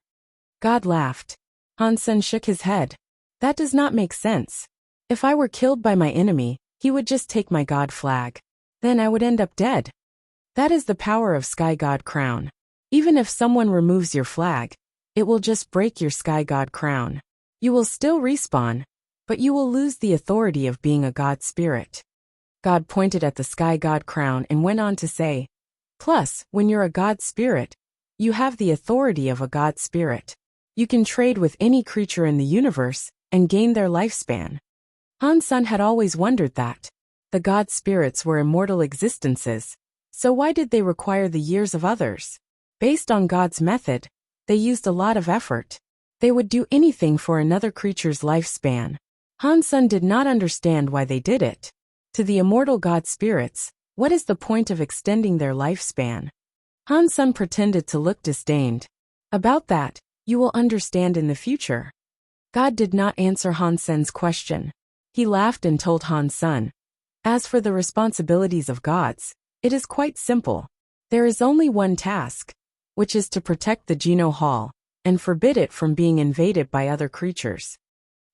Speaker 1: God laughed. Han Sen shook his head. "That does not make sense. If I were killed by my enemy, he would just take my god flag. Then I would end up dead. That is the power of Sky God Crown. Even if someone removes your flag, it will just break your Sky God Crown. You will still respawn, but you will lose the authority of being a god spirit." God pointed at the Sky God Crown and went on to say, "Plus, when you're a god spirit, you have the authority of a god spirit. You can trade with any creature in the universe and gain their lifespan." Han Sen had always wondered that. The god spirits were immortal existences, so why did they require the years of others? Based on God's method, they used a lot of effort. They would do anything for another creature's lifespan. Han Sen did not understand why they did it. To the immortal god spirits, what is the point of extending their lifespan? Han Sen pretended to look disdained. "About that, you will understand in the future." God did not answer Han Sen's question. He laughed and told Han Sen, "As for the responsibilities of gods, it is quite simple. There is only one task, which is to protect the Geno Hall and forbid it from being invaded by other creatures."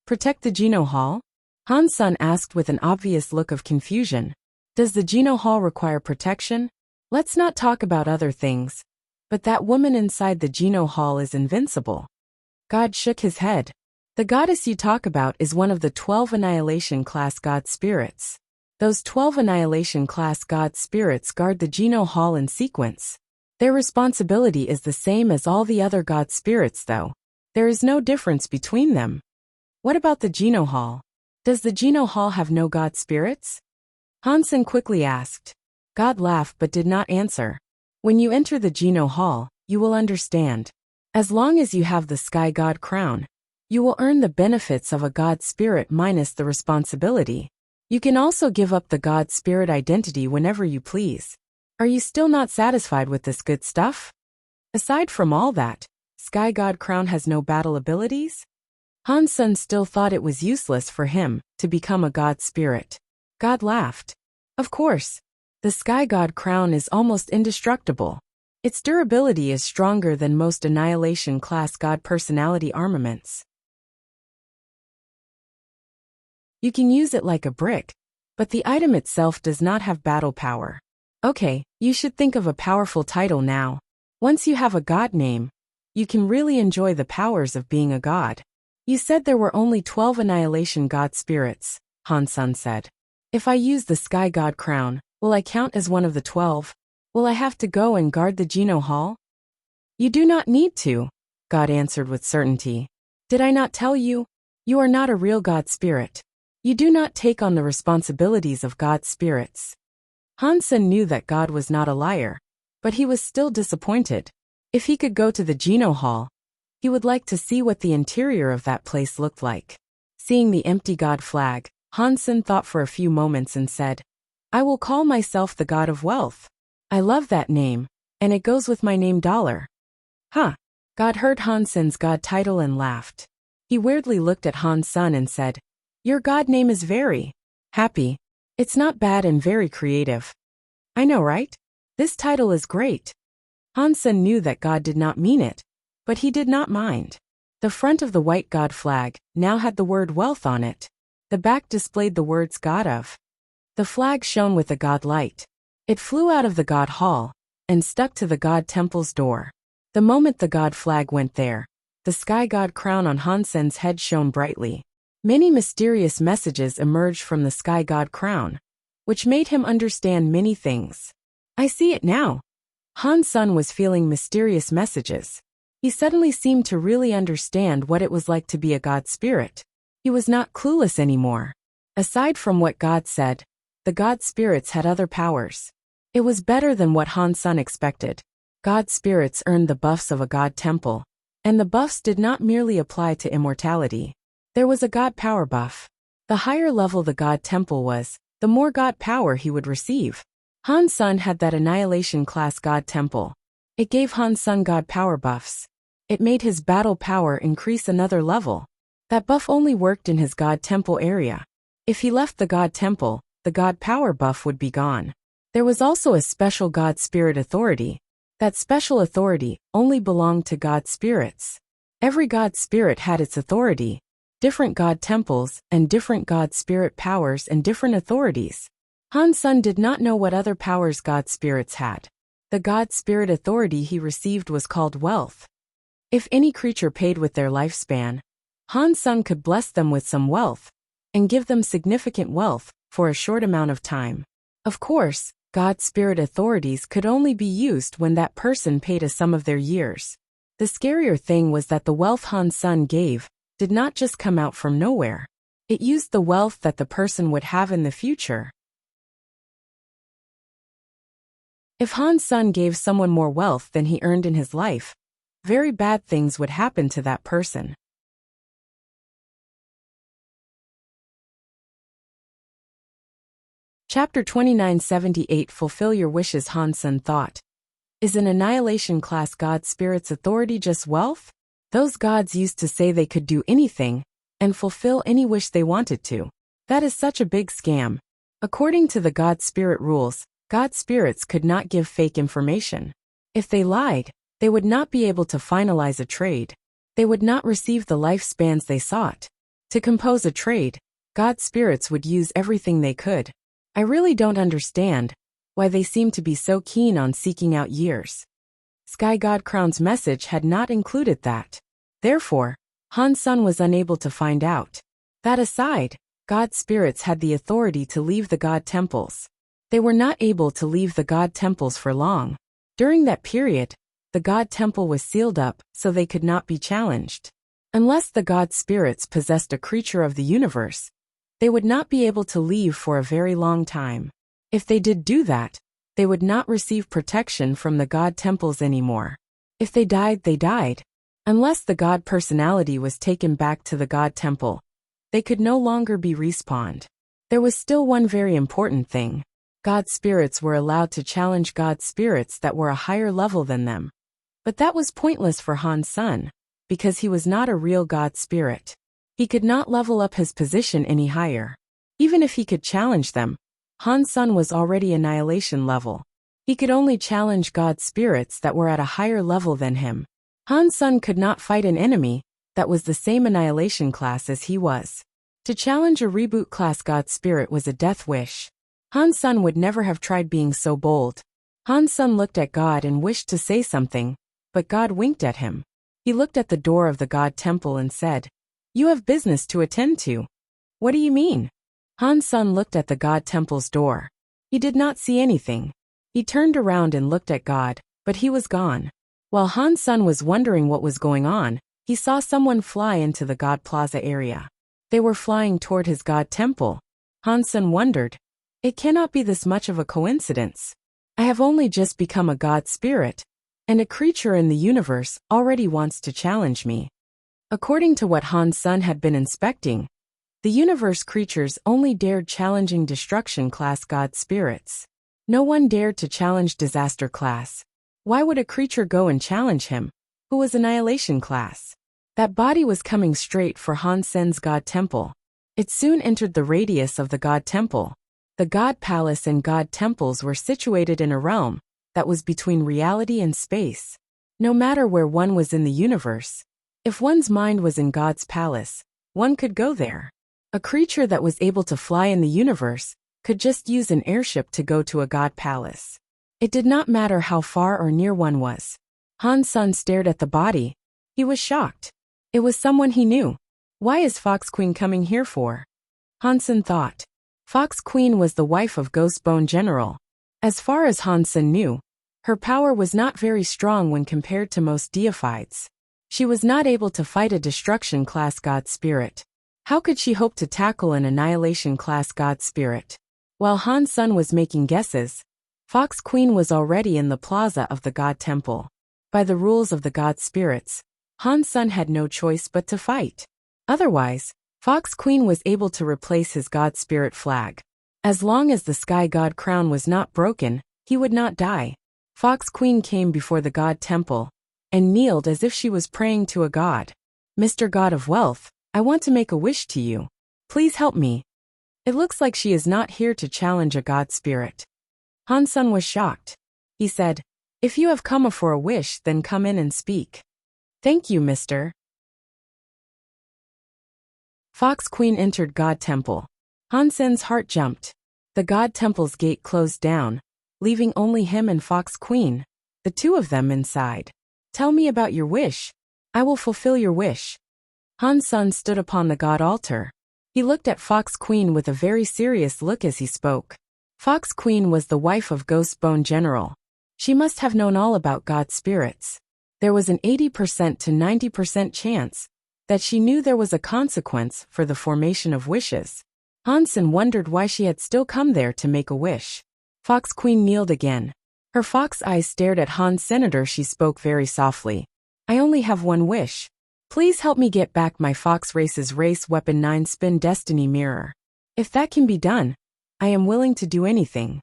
Speaker 1: "Protect the Geno Hall?" Han Sen asked with an obvious look of confusion. "Does the Geno Hall require protection? Let's not talk about other things. But that woman inside the Geno Hall is invincible." God shook his head. "The goddess you talk about is one of the 12 Annihilation class god spirits. Those 12 Annihilation class god spirits guard the Geno Hall in sequence. Their responsibility is the same as all the other god spirits though. There is no difference between them." "What about the Geno Hall? Does the Geno Hall have no god spirits?" Han Sen quickly asked. God laughed but did not answer. "When you enter the Geno Hall, you will understand. As long as you have the Sky God Crown, you will earn the benefits of a god spirit minus the responsibility. You can also give up the god spirit identity whenever you please. Are you still not satisfied with this good stuff? Aside from all that, Sky God Crown has no battle abilities?" Han Sen still thought it was useless for him to become a god spirit. God laughed. "Of course. The Sky God Crown is almost indestructible. Its durability is stronger than most Annihilation class god personality armaments. You can use it like a brick, but the item itself does not have battle power. Okay, you should think of a powerful title now. Once you have a god name, you can really enjoy the powers of being a god." You said there were only 12 annihilation god spirits, Han Sun said. If I use the sky god crown, will I count as one of the 12? Will I have to go and guard the Geno Hall? You do not need to, God answered with certainty. Did I not tell you? You are not a real god spirit. You do not take on the responsibilities of god spirits. Han Sun knew that God was not a liar, but he was still disappointed. If he could go to the Geno Hall, he would like to see what the interior of that place looked like. Seeing the empty god flag, Han Sun thought for a few moments and said, I will call myself the god of wealth. I love that name, and it goes with my name Dollar. Huh. God heard Han Sun's god title and laughed. He weirdly looked at Han Sun and said, Your god name is very happy. It's not bad and very creative. I know, right? This title is great. Han Sun knew that God did not mean it, but he did not mind. The front of the white god flag now had the word wealth on it. The back displayed the words God of. The flag shone with a god light. It flew out of the god hall and stuck to the god temple's door. The moment the god flag went there, the sky god crown on Han Sun's head shone brightly. Many mysterious messages emerged from the sky god crown, which made him understand many things. I see it now. Han Sun was feeling mysterious messages. He suddenly seemed to really understand what it was like to be a god spirit. He was not clueless anymore. Aside from what God said, the god spirits had other powers. It was better than what Han Sun expected. God spirits earned the buffs of a god temple, and the buffs did not merely apply to immortality. There was a god power buff. The higher level the god temple was, the more god power he would receive. Han Sun had that annihilation class god temple. It gave Han Sun god power buffs. It made his battle power increase another level. That buff only worked in his god temple area. If he left the god temple, the god power buff would be gone. There was also a special god spirit authority. That special authority only belonged to god spirits. Every god spirit had its authority, different god temples, and different god spirit powers and different authorities. Han Sun did not know what other powers god spirits had. The god spirit authority he received was called wealth. If any creature paid with their lifespan, Han Sun could bless them with some wealth and give them significant wealth for a short amount of time. Of course, god spirit authorities could only be used when that person paid a sum of their years. The scarier thing was that the wealth Han Sun gave did not just come out from nowhere. It used the wealth that the person would have in the future. If Han Sun gave someone more wealth than he earned in his life, very bad things would happen to that person. Chapter 2978 Fulfill Your Wishes. Han Sun thought. Is an annihilation class god spirit's authority just wealth? Those gods used to say they could do anything and fulfill any wish they wanted to. That is such a big scam. According to the god spirit rules, god spirits could not give fake information. If they lied, they would not be able to finalize a trade. They would not receive the lifespans they sought. To compose a trade, god spirits would use everything they could. I really don't understand why they seem to be so keen on seeking out years. Sky God Crown's message had not included that. Therefore, Han Sun was unable to find out. That aside, god spirits had the authority to leave the god temples. They were not able to leave the god temples for long. During that period, the god temple was sealed up so they could not be challenged. Unless the god spirits possessed a creature of the universe, they would not be able to leave for a very long time. If they did do that, they would not receive protection from the god temples anymore. If they died, they died. Unless the god personality was taken back to the god temple, they could no longer be respawned. There was still one very important thing. God spirits were allowed to challenge god spirits that were a higher level than them. But that was pointless for Han Sun, because he was not a real god spirit. He could not level up his position any higher. Even if he could challenge them, Han Sun was already annihilation level. He could only challenge god spirits that were at a higher level than him. Han Sun could not fight an enemy that was the same annihilation class as he was. To challenge a reboot class god spirit was a death wish. Han Sun would never have tried being so bold. Han Sun looked at God and wished to say something, but God winked at him. He looked at the door of the god temple and said, You have business to attend to. What do you mean? Han's son looked at the God Temple's door. He did not see anything. He turned around and looked at God, but he was gone. While Han's son was wondering what was going on, he saw someone fly into the God Plaza area. They were flying toward his God Temple. Han's son wondered, it cannot be this much of a coincidence. I have only just become a God spirit, and a creature in the universe already wants to challenge me. According to what Han's son had been inspecting, the universe creatures only dared challenging destruction class God spirits. No one dared to challenge disaster class. Why would a creature go and challenge him, who was annihilation class? That body was coming straight for Han Sen's God Temple. It soon entered the radius of the God Temple. The God Palace and God Temples were situated in a realm that was between reality and space. No matter where one was in the universe, if one's mind was in God's palace, one could go there. A creature that was able to fly in the universe could just use an airship to go to a God palace. It did not matter how far or near one was. Han's son stared at the body. He was shocked. It was someone he knew. Why is Fox Queen coming here for? Hansen thought. Fox Queen was the wife of Ghostbone General. As far as Hansen knew, her power was not very strong when compared to most deifieds. She was not able to fight a destruction class God spirit. How could she hope to tackle an annihilation class God spirit? While Han's son was making guesses, Fox Queen was already in the plaza of the God Temple. By the rules of the God spirits, Han's son had no choice but to fight. Otherwise, Fox Queen was able to replace his God spirit flag. As long as the Sky God crown was not broken, he would not die. Fox Queen came before the God Temple and kneeled as if she was praying to a god. Mr. God of Wealth, I want to make a wish to you. Please help me. It looks like she is not here to challenge a God spirit. Han's son was shocked. He said, if you have come for a wish, then come in and speak. Thank you, Mr. Fox Queen entered God Temple. Hansen's heart jumped. The God Temple's gate closed down, leaving only him and Fox Queen, the two of them inside. Tell me about your wish. I will fulfill your wish. Han's son stood upon the God altar. He looked at Fox Queen with a very serious look as he spoke. Fox Queen was the wife of Ghostbone General. She must have known all about God spirits. There was an 80% to 90% chance that she knew there was a consequence for the formation of wishes. Hansen wondered why she had still come there to make a wish. Fox Queen kneeled again. Her fox eyes stared at Han's senator. She spoke very softly. I only have one wish. Please help me get back my fox race's race weapon 9-spin destiny mirror. If that can be done, I am willing to do anything.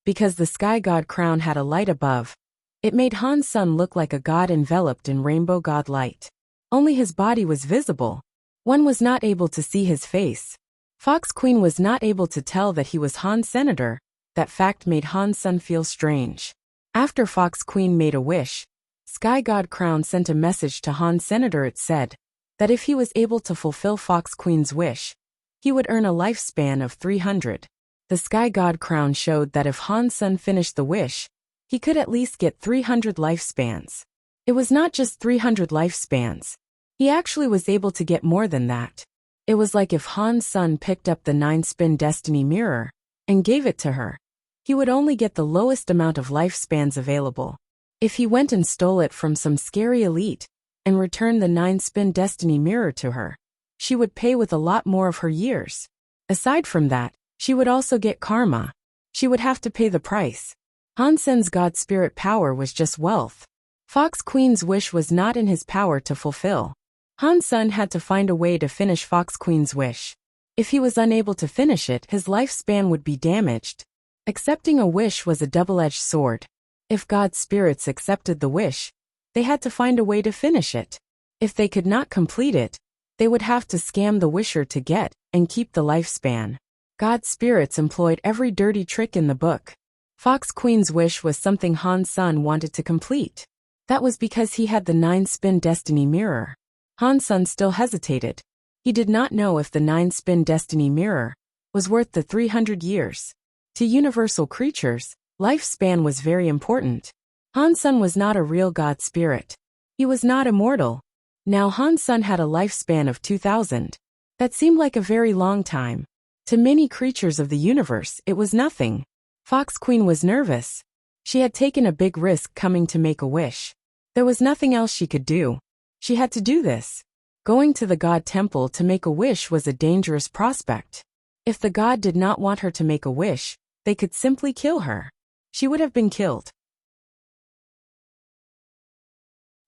Speaker 1: Because the Sky God crown had a light above, it made Han's son look like a god enveloped in rainbow god light. Only his body was visible. One was not able to see his face. Fox Queen was not able to tell that he was Han's senator. That fact made Han's son feel strange. After Fox Queen made a wish, Sky God Crown sent a message to Han's senator. It said that if he was able to fulfill Fox Queen's wish, he would earn a lifespan of 300. The Sky God Crown showed that if Han's son finished the wish, he could at least get 300 lifespans. It was not just 300 lifespans. He actually was able to get more than that. It was like if Han's son picked up the 9-spin destiny mirror and gave it to her, he would only get the lowest amount of lifespans available. If he went and stole it from some scary elite and returned the 9-spin destiny mirror to her, she would pay with a lot more of her years. Aside from that, she would also get karma. She would have to pay the price. Hansen's God spirit power was just wealth. Fox Queen's wish was not in his power to fulfill. Han's son had to find a way to finish Fox Queen's wish. If he was unable to finish it, his lifespan would be damaged. Accepting a wish was a double-edged sword. If God spirits accepted the wish, they had to find a way to finish it. If they could not complete it, they would have to scam the wisher to get and keep the lifespan. God spirits employed every dirty trick in the book. Fox Queen's wish was something Han's son wanted to complete. That was because he had the 9-spin destiny mirror. Han's son still hesitated. He did not know if the 9-spin destiny mirror was worth the 300 years. To universal creatures, lifespan was very important. Han's son was not a real God spirit. He was not immortal. Now Han's son had a lifespan of 2,000. That seemed like a very long time. To many creatures of the universe, it was nothing. Fox Queen was nervous. She had taken a big risk coming to make a wish. There was nothing else she could do. She had to do this. Going to the god temple to make a wish was a dangerous prospect. If the god did not want her to make a wish, they could simply kill her. She would have been killed.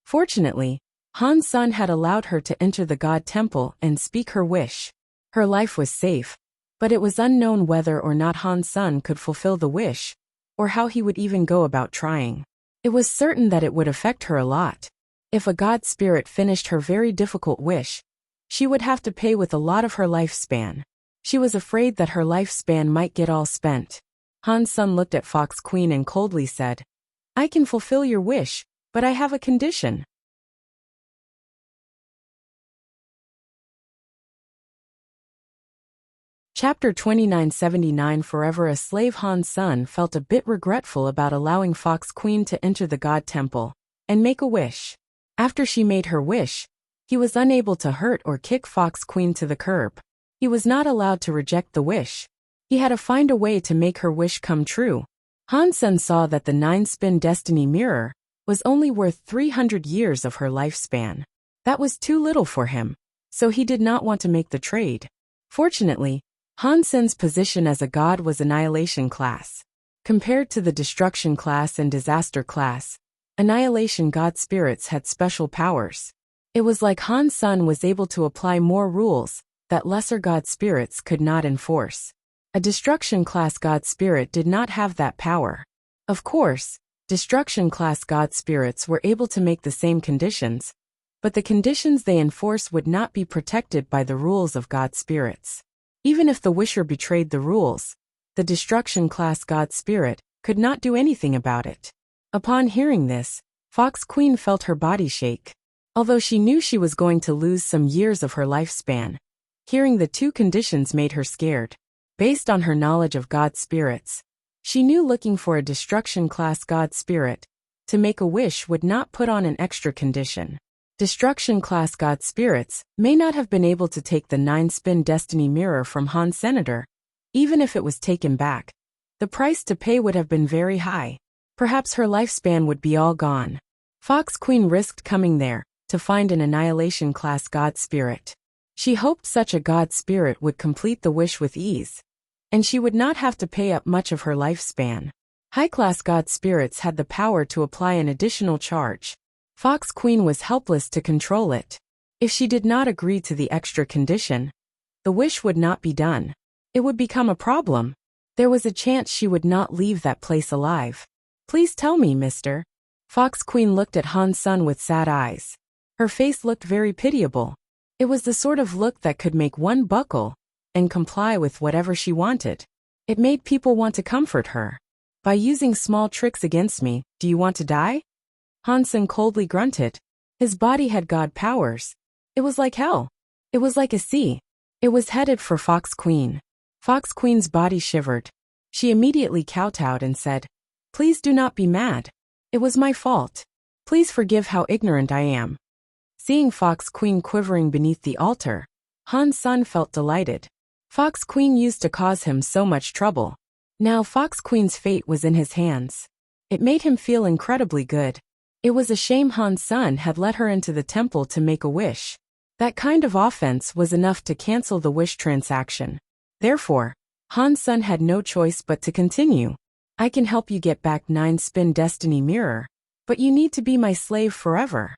Speaker 1: Fortunately, Han's son had allowed her to enter the god temple and speak her wish. Her life was safe, but it was unknown whether or not Han's son could fulfill the wish, or how he would even go about trying. It was certain that it would affect her a lot. If a god spirit finished her very difficult wish, she would have to pay with a lot of her lifespan. She was afraid that her lifespan might get all spent. Han's son looked at Fox Queen and coldly said, "I can fulfill your wish, but I have a condition." Chapter 2979. Forever a slave. Han's son felt a bit regretful about allowing Fox Queen to enter the god temple and make a wish. After she made her wish, he was unable to hurt or kick Fox Queen to the curb. He was not allowed to reject the wish. He had to find a way to make her wish come true. Han's son saw that the 9-spin destiny mirror was only worth 300 years of her lifespan. That was too little for him, so he did not want to make the trade. Fortunately, Han's son's position as a god was annihilation class. Compared to the destruction class and disaster class, annihilation god spirits had special powers. It was like Han's son was able to apply more rules that lesser god spirits could not enforce. A destruction class god spirit did not have that power. Of course, destruction class god spirits were able to make the same conditions, but the conditions they enforce would not be protected by the rules of god spirits. Even if the wisher betrayed the rules, the destruction class god spirit could not do anything about it. Upon hearing this, Fox Queen felt her body shake. Although she knew she was going to lose some years of her lifespan, hearing the two conditions made her scared. Based on her knowledge of god spirits, she knew looking for a destruction class god spirit to make a wish would not put on an extra condition. Destruction class god spirits may not have been able to take the 9-spin destiny mirror from Han's senator. Even if it was taken back, the price to pay would have been very high. Perhaps her lifespan would be all gone. Fox Queen risked coming there to find an annihilation class god spirit. She hoped such a god spirit would complete the wish with ease, and she would not have to pay up much of her lifespan. High-class god spirits had the power to apply an additional charge. Fox Queen was helpless to control it. If she did not agree to the extra condition, the wish would not be done. It would become a problem. There was a chance she would not leave that place alive. "Please tell me, mister." Fox Queen looked at Han's son with sad eyes. Her face looked very pitiable. It was the sort of look that could make one buckle and comply with whatever she wanted. It made people want to comfort her. "By using small tricks against me, do you want to die?" Han's son coldly grunted. His body had god powers. It was like hell. It was like a sea. It was headed for Fox Queen. Fox Queen's body shivered. She immediately kowtowed and said, "Please do not be mad. It was my fault. Please forgive how ignorant I am." Seeing Fox Queen quivering beneath the altar, Han's son felt delighted. Fox Queen used to cause him so much trouble. Now Fox Queen's fate was in his hands. It made him feel incredibly good. It was a shame Han's son had let her into the temple to make a wish. That kind of offense was enough to cancel the wish transaction. Therefore, Han's son had no choice but to continue. "I can help you get back 9-spin destiny mirror, but you need to be my slave forever."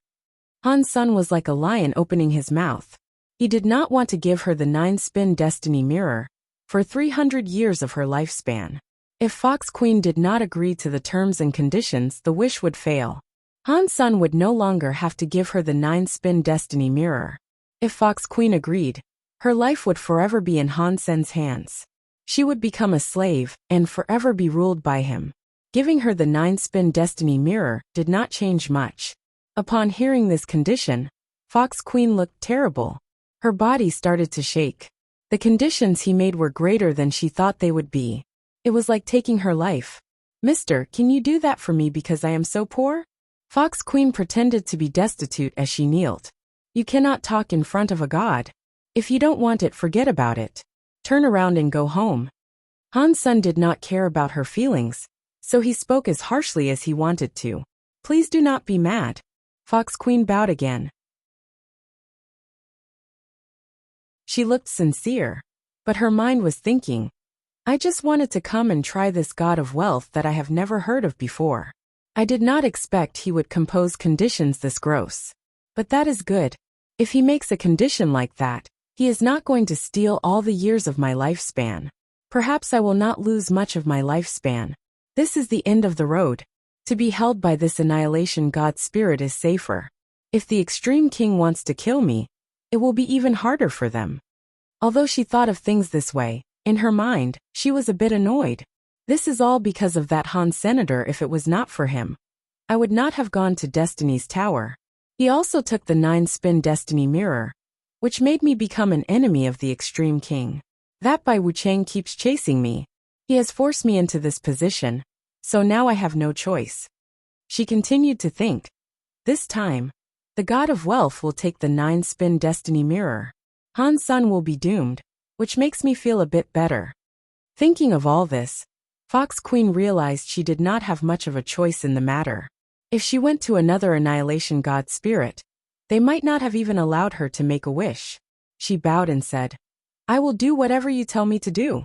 Speaker 1: Han's son was like a lion opening his mouth. He did not want to give her the 9-spin destiny mirror for 300 years of her lifespan. If Fox Queen did not agree to the terms and conditions, the wish would fail. Han's son would no longer have to give her the 9-spin destiny mirror. If Fox Queen agreed, her life would forever be in Han's son's hands. She would become a slave and forever be ruled by him. Giving her the 9-spin destiny mirror did not change much. Upon hearing this condition, Fox Queen looked terrible. Her body started to shake. The conditions he made were greater than she thought they would be. It was like taking her life. "Mister, can you do that for me because I am so poor?" Fox Queen pretended to be destitute as she kneeled. You cannot talk in front of a god. If you don't want it, forget about it. Turn around and go home. Han Sen did not care about her feelings, so he spoke as harshly as he wanted to. Please do not be mad. Fox Queen bowed again. She looked sincere, but her mind was thinking, I just wanted to come and try this god of wealth that I have never heard of before. I did not expect he would compose conditions this gross. But that is good. If he makes a condition like that, he is not going to steal all the years of my lifespan. Perhaps I will not lose much of my lifespan. This is the end of the road. To be held by this annihilation god spirit is safer. If the extreme king wants to kill me, it will be even harder for them. Although she thought of things this way, in her mind, she was a bit annoyed. This is all because of that Han Senator. If it was not for him, I would not have gone to Destiny's Tower. He also took the 9-spin Destiny Mirror, which made me become an enemy of the Extreme King. That Bai Wuchang keeps chasing me. He has forced me into this position, so now I have no choice. She continued to think. This time, the god of wealth will take the 9-spin Destiny Mirror. Han Sen will be doomed, which makes me feel a bit better. Thinking of all this, Fox Queen realized she did not have much of a choice in the matter. If she went to another annihilation god spirit, they might not have even allowed her to make a wish. She bowed and said, I will do whatever you tell me to do.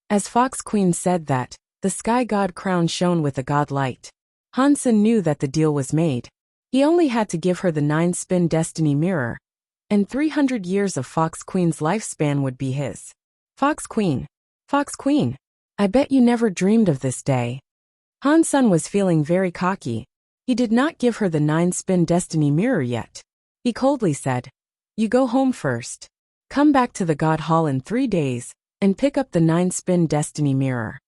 Speaker 1: As Fox Queen said that, the sky god crown shone with a god light. Han Sen knew that the deal was made. He only had to give her the 9-spin Destiny Mirror, and 300 years of Fox Queen's lifespan would be his. Fox Queen. Fox Queen. I bet you never dreamed of this day. Han Sen was feeling very cocky. He did not give her the 9-spin Destiny Mirror yet. He coldly said, You go home first. Come back to the God Hall in 3 days, and pick up the 9-spin Destiny Mirror.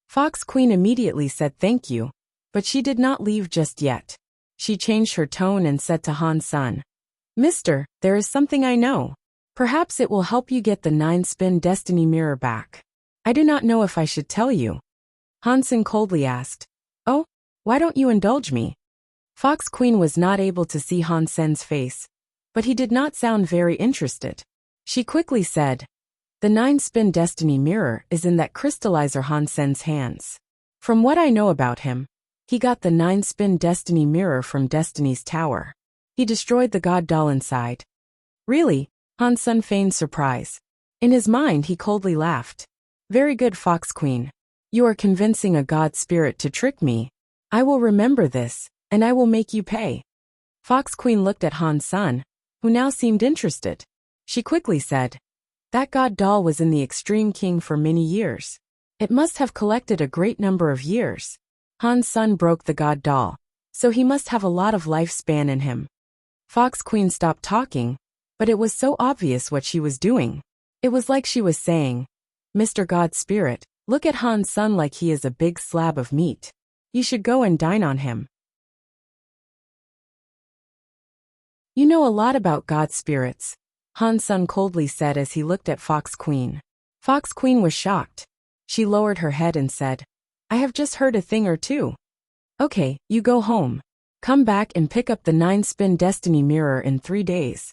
Speaker 1: Fox Queen immediately said thank you, but she did not leave just yet. She changed her tone and said to Han Sen, Mister, there is something I know. Perhaps it will help you get the 9-spin Destiny Mirror back. I do not know if I should tell you. Han Sen coldly asked, Oh, why don't you indulge me? Fox Queen was not able to see Han Sen's face, but he did not sound very interested. She quickly said, The 9-spin Destiny Mirror is in that crystallizer Han Sen's hands. From what I know about him, he got the 9-spin Destiny Mirror from Destiny's Tower. He destroyed the god doll inside. Really? Han Sen feigned surprise. In his mind he coldly laughed. Very good, Fox Queen. You are convincing a god spirit to trick me. I will remember this, and I will make you pay. Fox Queen looked at Han Sen, who now seemed interested. She quickly said, That god doll was in the Extreme King for many years. It must have collected a great number of years. Han Sen broke the god doll, so he must have a lot of lifespan in him. Fox Queen stopped talking, but it was so obvious what she was doing. It was like she was saying, Mr. God Spirit, look at Han Sen like he is a big slab of meat. You should go and dine on him. You know a lot about god spirits, Han Sen coldly said as he looked at Fox Queen. Fox Queen was shocked. She lowered her head and said, I have just heard a thing or two. Okay, you go home. Come back and pick up the 9-spin Destiny Mirror in 3 days.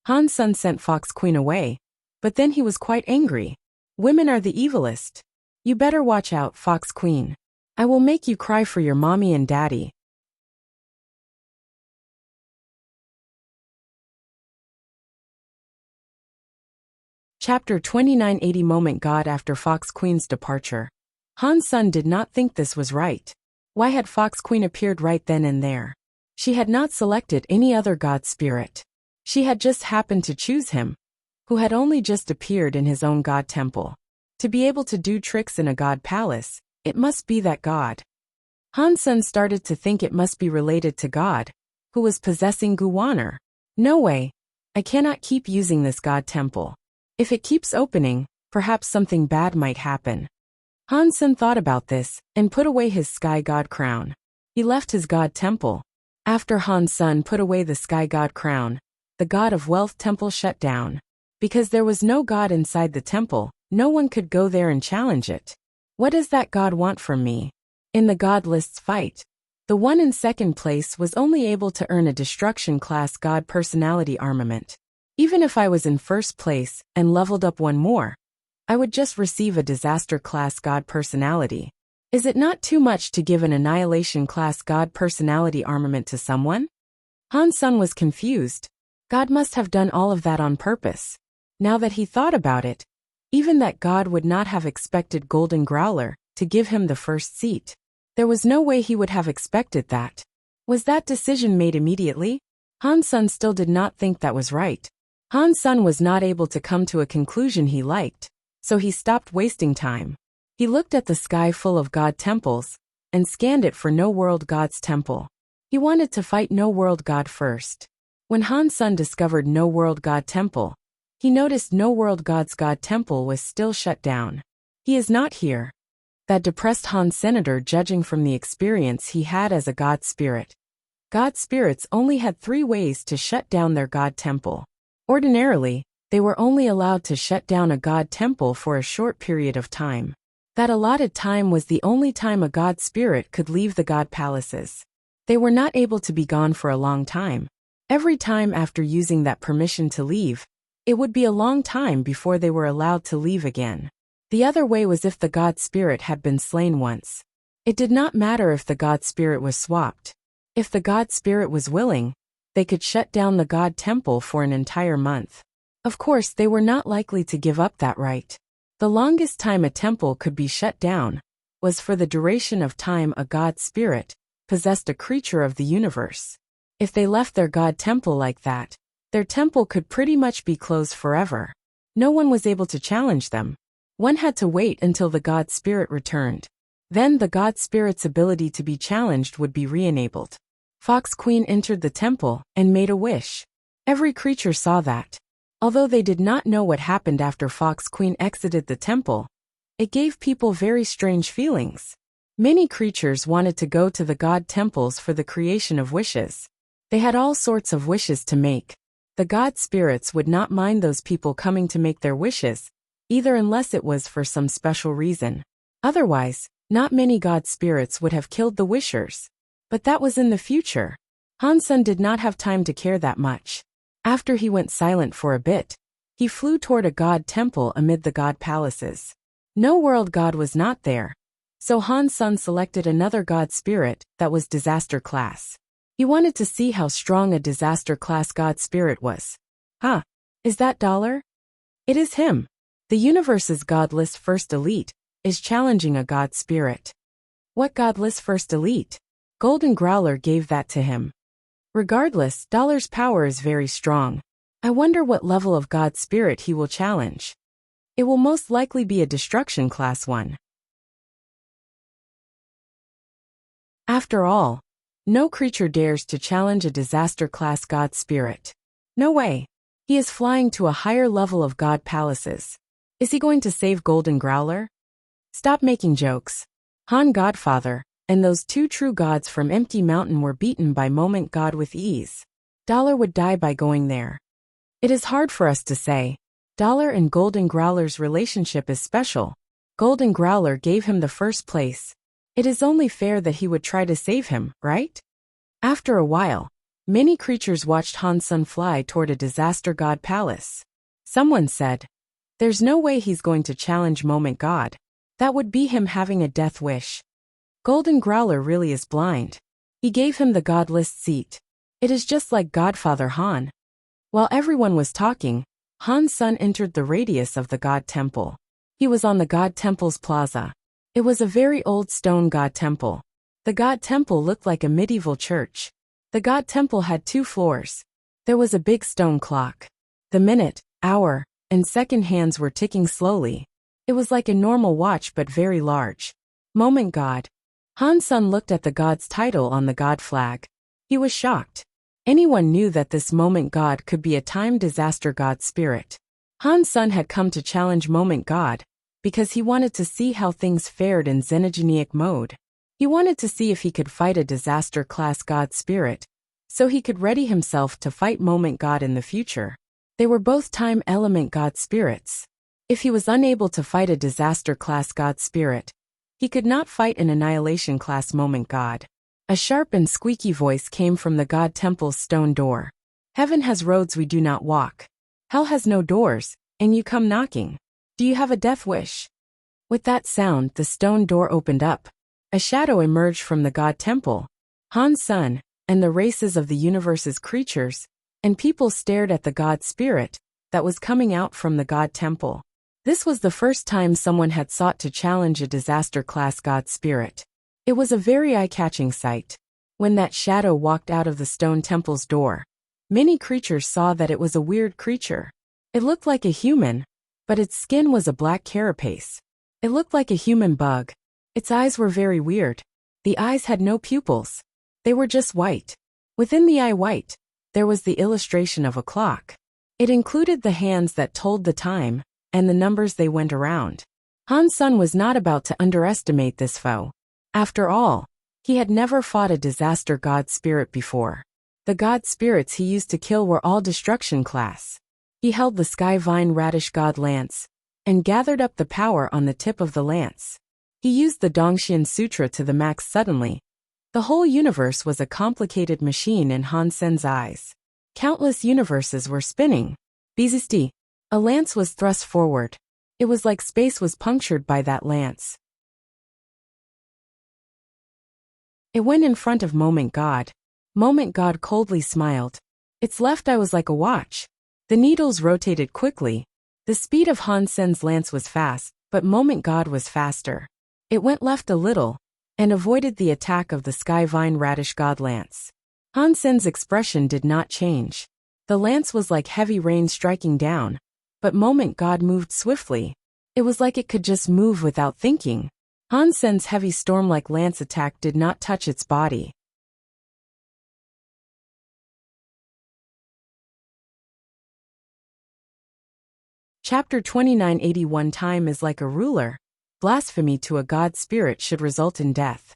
Speaker 1: Han Sen sent Fox Queen away, but then he was quite angry. Women are the evilest. You better watch out, Fox Queen. I will make you cry for your mommy and daddy. Chapter 29. Moment God. After Fox Queen's departure, Han Sen did not think this was right. Why had Fox Queen appeared right then and there? She had not selected any other god spirit. She had just happened to choose him, who had only just appeared in his own god temple. To be able to do tricks in a god palace, it must be that god. Han Sen started to think it must be related to God, who was possessing Guwaner. No way. I cannot keep using this god temple. If it keeps opening, perhaps something bad might happen. Han Sen thought about this, and put away his sky god crown. He left his god temple. After Han Sen put away the sky god crown, the god of wealth temple shut down. Because there was no god inside the temple, no one could go there and challenge it. What does that god want from me? In the god list's fight, The one in second place was only able to earn a destruction-class God personality armament. Even if I was in first place and leveled up one more, I would just receive a disaster-class God personality. Is it not too much to give an annihilation-class God personality armament to someone? Han Sun was confused. God must have done all of that on purpose. Now that he thought about it, even that God would not have expected Golden Growler to give him the first seat. There was no way he would have expected that. Was that decision made immediately? Han Sun still did not think that was right. Han Sun was not able to come to a conclusion he liked, so he stopped wasting time. He looked at the sky full of God temples and scanned it for no world God's temple. He wanted to fight no world God first. When Han Sun discovered no world God temple, he noticed no world God's God temple was still shut down. He is not here. That depressed Han Senator, judging from the experience he had as a God spirit. God spirits only had 3 ways to shut down their God temple. Ordinarily, they were only allowed to shut down a God temple for a short period of time. That allotted time was the only time a God spirit could leave the God palaces. They were not able to be gone for a long time. Every time after using that permission to leave, it would be a long time before they were allowed to leave again. The other way was if the God spirit had been slain once. It did not matter if the God spirit was swapped. If the God spirit was willing, they could shut down the God temple for an entire month. Of course, they were not likely to give up that right. The longest time a temple could be shut down was for the duration of time a God spirit possessed a creature of the universe. If they left their God temple like that, their temple could pretty much be closed forever. No one was able to challenge them. One had to wait until the God spirit returned. Then the God spirit's ability to be challenged would be re-enabled. Fox Queen entered the temple and made a wish. Every creature saw that. Although they did not know what happened after Fox Queen exited the temple, it gave people very strange feelings. Many creatures wanted to go to the God temples for the creation of wishes. They had all sorts of wishes to make. The God spirits would not mind those people coming to make their wishes, either unless it was for some special reason. Otherwise, not many God spirits would have killed the wishers. But that was in the future. Han Sun did not have time to care that much. After he went silent for a bit, he flew toward a God temple amid the God palaces. No world God was not there, so Han Sun selected another God spirit that was disaster class. He wanted to see how strong a disaster class God spirit was. Is that Dollar? It is him. The universe's godless first elite is challenging a God spirit. What godless first elite? Golden Growler gave that to him. Regardless, Dollar's power is very strong. I wonder what level of God spirit he will challenge. It will most likely be a destruction class one. After all, no creature dares to challenge a disaster class God spirit. No way. He is flying to a higher level of God palaces. Is he going to save Golden Growler? Stop making jokes. Han Godfather and those 2 true gods from Empty Mountain were beaten by Moment God with ease. Dollar would die by going there. It is hard for us to say. Dollar and Golden Growler's relationship is special. Golden Growler gave him the first place. It is only fair that he would try to save him, right? After a while, many creatures watched Han Sun fly toward a disaster God palace. Someone said, "There's no way he's going to challenge Moment God. That would be him having a death wish." Golden Growler really is blind. He gave him the godless seat. It is just like Godfather Han. While everyone was talking, Han Sun entered the radius of the God temple. He was on the God temple's plaza. It was a very old stone God temple. The God temple looked like a medieval church. The God temple had 2 floors. There was a big stone clock. The minute, hour, and second hands were ticking slowly. It was like a normal watch but very large. Moment God. Han Sun looked at the God's title on the God flag. He was shocked. Anyone knew that this Moment God could be a time disaster God spirit. Han Sun had come to challenge Moment God because he wanted to see how things fared in xenogenic mode. He wanted to see if he could fight a disaster class God spirit, so he could ready himself to fight Moment God in the future. They were both time element God spirits. If he was unable to fight a disaster class God spirit, he could not fight an annihilation class Moment God. A sharp and squeaky voice came from the god temple's stone door. Heaven has roads we do not walk. Hell has no doors, and you come knocking. Do you have a death wish? With that sound, the stone door opened up. A shadow emerged from the god temple. Han's son, and the races of the universe's creatures, and people stared at the god spirit that was coming out from the god temple. This was the first time someone had sought to challenge a disaster-class god spirit. It was a very eye-catching sight. When that shadow walked out of the stone temple's door, many creatures saw that it was a weird creature. It looked like a human, but its skin was a black carapace. It looked like a human bug. Its eyes were very weird. The eyes had no pupils. They were just white. Within the eye white, there was the illustration of a clock. It included the hands that told the time, and the numbers they went around. Han's son was not about to underestimate this foe. After all, he had never fought a disaster god spirit before. The god spirits he used to kill were all destruction class. He held the sky vine radish god lance, and gathered up the power on the tip of the lance. He used the Dongxian Sutra to the max suddenly. The whole universe was a complicated machine in Han Sen's eyes. Countless universes were spinning. Bizisti. A lance was thrust forward. It was like space was punctured by that lance. It went in front of Moment God. Moment God coldly smiled. Its left eye was like a watch. The needles rotated quickly. The speed of Han Sen's lance was fast, but Moment God was faster. It went left a little, and avoided the attack of the Sky Vine Radish God lance. Han Sen's expression did not change. The lance was like heavy rain striking down, but Moment God moved swiftly. It was like it could just move without thinking. Han Sen's heavy storm-like lance attack did not touch its body. Chapter 2981 Time is like a ruler. Blasphemy to a god spirit should result in death.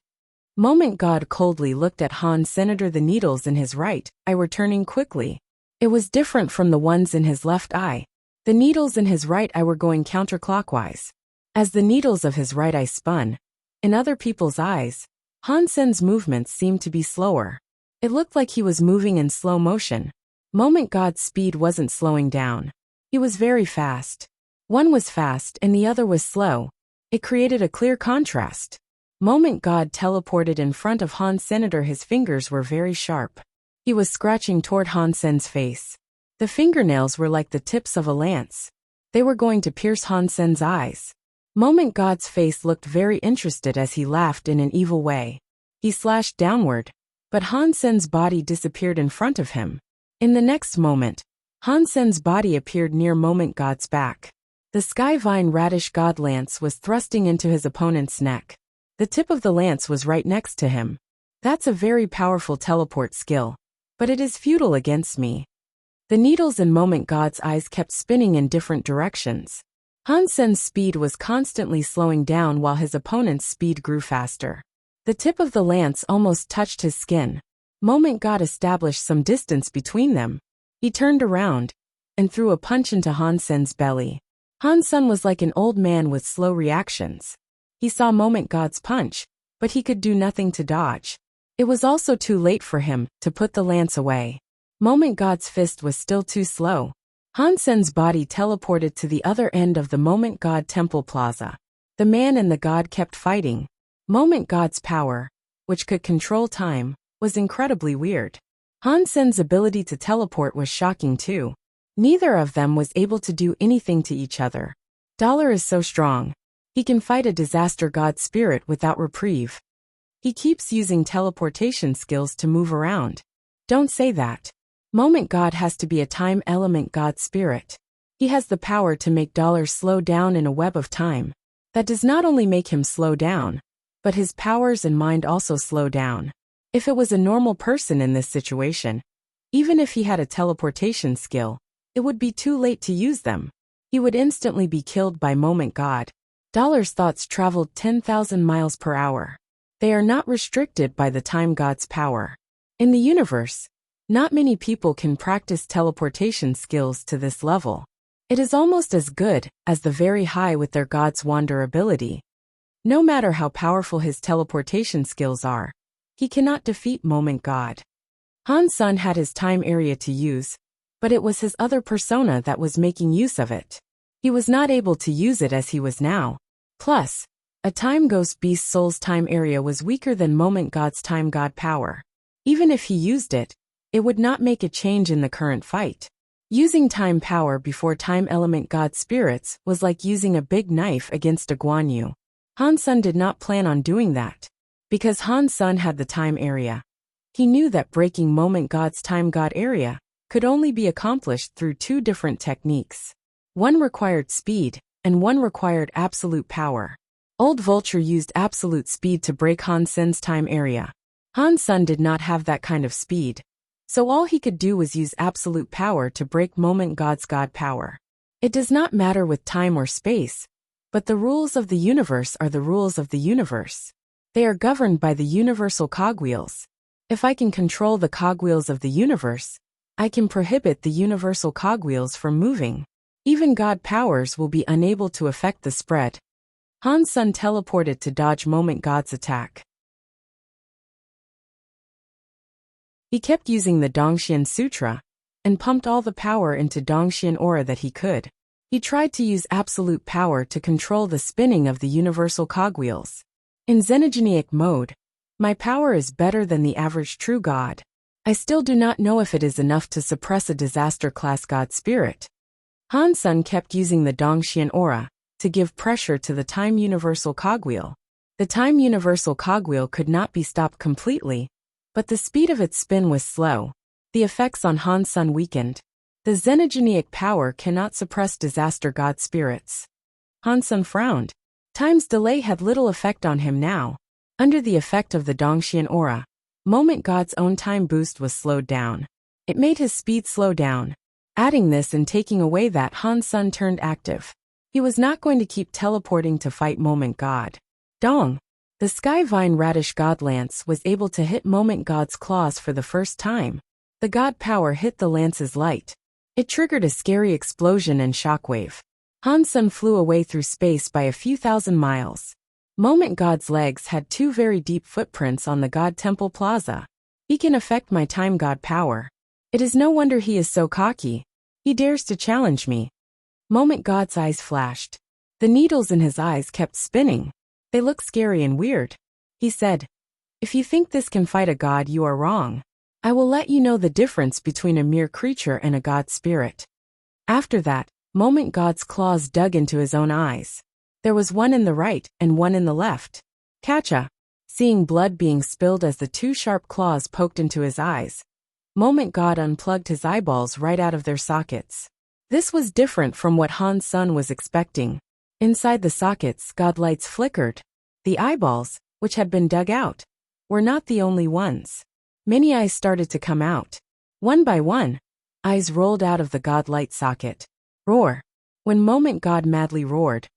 Speaker 1: Moment God coldly looked at Han. Senator, the needles in his right eye were turning quickly. It was different from the ones in his left eye. The needles in his right eye were going counterclockwise. As the needles of his right eye spun, in other people's eyes, Han Sen's movements seemed to be slower. It looked like he was moving in slow motion. Moment God's speed wasn't slowing down. He was very fast. One was fast and the other was slow. It created a clear contrast. Moment God teleported in front of Han Senator. His fingers were very sharp. He was scratching toward Han Sen's face. The fingernails were like the tips of a lance. They were going to pierce Han Sen's eyes. Moment God's face looked very interested as he laughed in an evil way. He slashed downward, but Han Sen's body disappeared in front of him. In the next moment, Han Sen's body appeared near Moment God's back. The Sky Vine Radish God lance was thrusting into his opponent's neck. The tip of the lance was right next to him. That's a very powerful teleport skill, but it is futile against me. The needles in Moment God's eyes kept spinning in different directions. Han Sen's speed was constantly slowing down while his opponent's speed grew faster. The tip of the lance almost touched his skin. Moment God established some distance between them. He turned around and threw a punch into Han Sen's belly. Han Sen was like an old man with slow reactions. He saw Moment God's punch, but he could do nothing to dodge. It was also too late for him to put the lance away. Moment God's fist was still too slow. Han Sen's body teleported to the other end of the Moment God Temple Plaza. The man and the god kept fighting. Moment God's power, which could control time, was incredibly weird. Han Sen's ability to teleport was shocking too. Neither of them was able to do anything to each other. Dollar is so strong. He can fight a disaster god spirit without reprieve. He keeps using teleportation skills to move around. Don't say that. Moment God has to be a time element god spirit. He has the power to make Dollar slow down in a web of time. That does not only make him slow down, but his powers and mind also slow down. If it was a normal person in this situation, even if he had a teleportation skill, it would be too late to use them. He would instantly be killed by Moment God. Dollar's thoughts traveled 10,000 miles per hour. They are not restricted by the time god's power. In the universe, not many people can practice teleportation skills to this level. It is almost as good as the very high with their god's wander ability. No matter how powerful his teleportation skills are, He cannot defeat Moment God. Han Sun had his time area to use, but it was his other persona that was making use of it. He was not able to use it as he was now. Plus, a time ghost beast soul's time area was weaker than Moment God's time god power. Even if he used it, it would not make a change in the current fight. Using time power before time element god spirits was like using a big knife against a Guan Yu. Han Sun did not plan on doing that. Because Han Sun had the time area. He knew that breaking Moment God's time god area could only be accomplished through two different techniques. One required speed, and one required absolute power. Old Vulture used absolute speed to break Han Sun's time area. Han Sun did not have that kind of speed, so all he could do was use absolute power to break Moment God's god power. It does not matter with time or space, but the rules of the universe are the rules of the universe. They are governed by the universal cogwheels. If I can control the cogwheels of the universe, I can prohibit the universal cogwheels from moving. Even God powers will be unable to affect the spread. Han Sun teleported to dodge Moment God's attack. He kept using the Dongxian Sutra and pumped all the power into Dongxian aura that he could. He tried to use absolute power to control the spinning of the universal cogwheels. In Xenogenic mode, my power is better than the average true god. I still do not know if it is enough to suppress a disaster-class god spirit. Han Sun kept using the Dongxian aura to give pressure to the time universal cogwheel. The time universal cogwheel could not be stopped completely, but the speed of its spin was slow. The effects on Han Sun weakened. The Xenogenic power cannot suppress disaster god spirits. Han Sun frowned. Time's delay had little effect on him now. Under the effect of the Dongxian aura, Moment God's own time boost was slowed down. It made his speed slow down. Adding this and taking away that, Han Sun turned active. He was not going to keep teleporting to fight Moment God. Dong! The Sky Vine Radish God Lance was able to hit Moment God's claws for the first time. The God power hit the lance's light. It triggered a scary explosion and shockwave. Han Sun flew away through space by a few thousand miles. Moment God's legs had two very deep footprints on the God Temple Plaza. He can affect my time god power. It is no wonder he is so cocky. He dares to challenge me. Moment God's eyes flashed. The needles in his eyes kept spinning. They look scary and weird. He said, "If you think this can fight a god, you are wrong. I will let you know the difference between a mere creature and a god spirit." After that, Moment God's claws dug into his own eyes. There was one in the right and one in the left. Catcha! Seeing blood being spilled as the two sharp claws poked into his eyes, Moment God unplugged his eyeballs right out of their sockets. This was different from what Han Sun was expecting. Inside the sockets, God lights flickered. The eyeballs, which had been dug out, were not the only ones. Many eyes started to come out. One by one, eyes rolled out of the God light socket. Roar! When Moment God madly roared,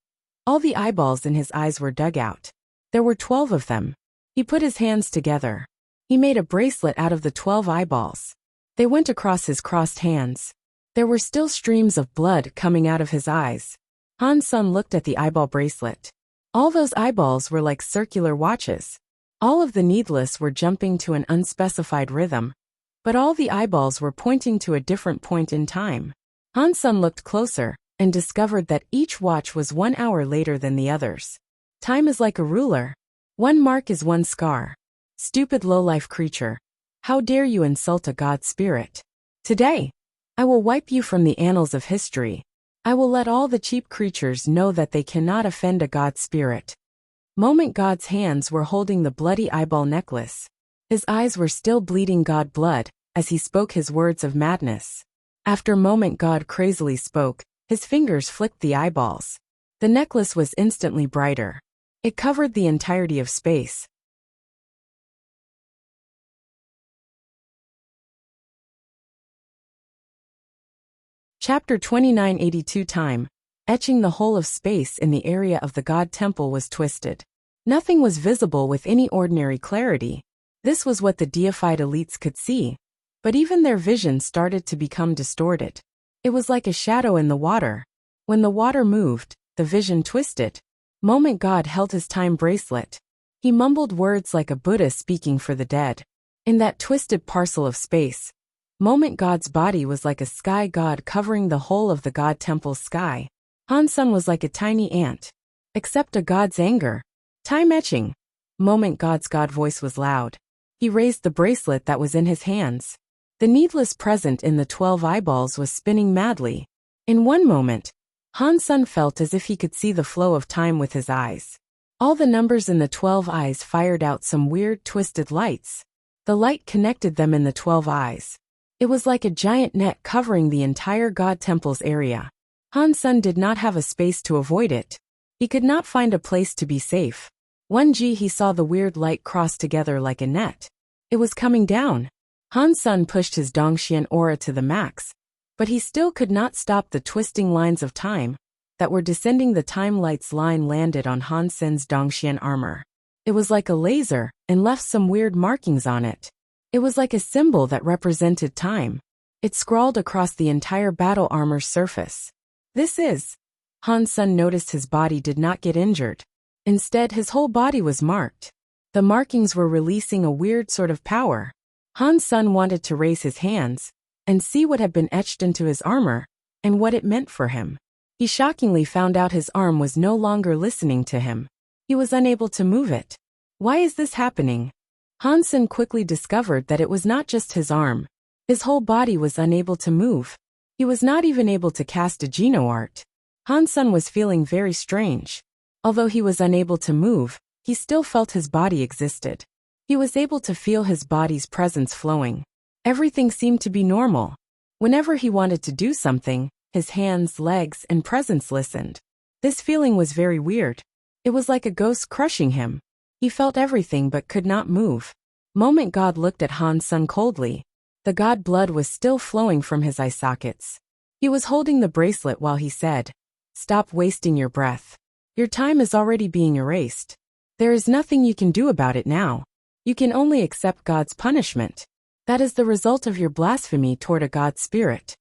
Speaker 1: all the eyeballs in his eyes were dug out. There were 12 of them. He put his hands together. He made a bracelet out of the 12 eyeballs. They went across his crossed hands. There were still streams of blood coming out of his eyes. Han Sun looked at the eyeball bracelet. All those eyeballs were like circular watches. All of the needless were jumping to an unspecified rhythm, but all the eyeballs were pointing to a different point in time. Han Sun looked closer and discovered that each watch was 1 hour later than the others. Time is like a ruler. One mark is one scar. Stupid low-life creature. How dare you insult a god spirit? Today, I will wipe you from the annals of history. I will let all the cheap creatures know that they cannot offend a god spirit. Moment God's hands were holding the bloody eyeball necklace. His eyes were still bleeding god blood as he spoke his words of madness. After Moment God crazily spoke, his fingers flicked the eyeballs. The necklace was instantly brighter. It covered the entirety of space. Chapter 2982 Time. Etching the whole of space in the area of the God Temple was twisted. Nothing was visible with any ordinary clarity. This was what the deified elites could see, but even their vision started to become distorted. It was like a shadow in the water. When the water moved, the vision twisted. Moment God held his time bracelet. He mumbled words like a Buddha speaking for the dead. In that twisted parcel of space, Moment God's body was like a sky god covering the whole of the god temple's sky. Han Sen was like a tiny ant. Except a god's anger. Time etching. Moment God's god voice was loud. He raised the bracelet that was in his hands. The needless present in the 12 eyeballs was spinning madly. In one moment, Han Sen felt as if he could see the flow of time with his eyes. All the numbers in the 12 eyes fired out some weird twisted lights. The light connected them in the 12 eyes. It was like a giant net covering the entire God Temple's area. Han Sen did not have a space to avoid it. He could not find a place to be safe. 1G he saw the weird light cross together like a net. It was coming down. Han Sen pushed his Dongxian aura to the max, but he still could not stop the twisting lines of time that were descending. The time light's line landed on Han Sen's Dongxian armor. It was like a laser and left some weird markings on it. It was like a symbol that represented time. It scrawled across the entire battle armor's surface. This is. Han Sen noticed his body did not get injured. Instead, his whole body was marked. The markings were releasing a weird sort of power. Han Sen wanted to raise his hands and see what had been etched into his armor and what it meant for him. He shockingly found out his arm was no longer listening to him. He was unable to move it. Why is this happening? Han Sen quickly discovered that it was not just his arm. His whole body was unable to move. He was not even able to cast a Geno art. Han Sen was feeling very strange. Although he was unable to move, he still felt his body existed. He was able to feel his body's presence flowing. Everything seemed to be normal. Whenever he wanted to do something, his hands, legs, and presence listened. This feeling was very weird. It was like a ghost crushing him. He felt everything but could not move. Moment God looked at Han Sen coldly. The god blood was still flowing from his eye sockets. He was holding the bracelet while he said, "Stop wasting your breath. Your time is already being erased. There is nothing you can do about it now. You can only accept God's punishment. That is the result of your blasphemy toward a god spirit."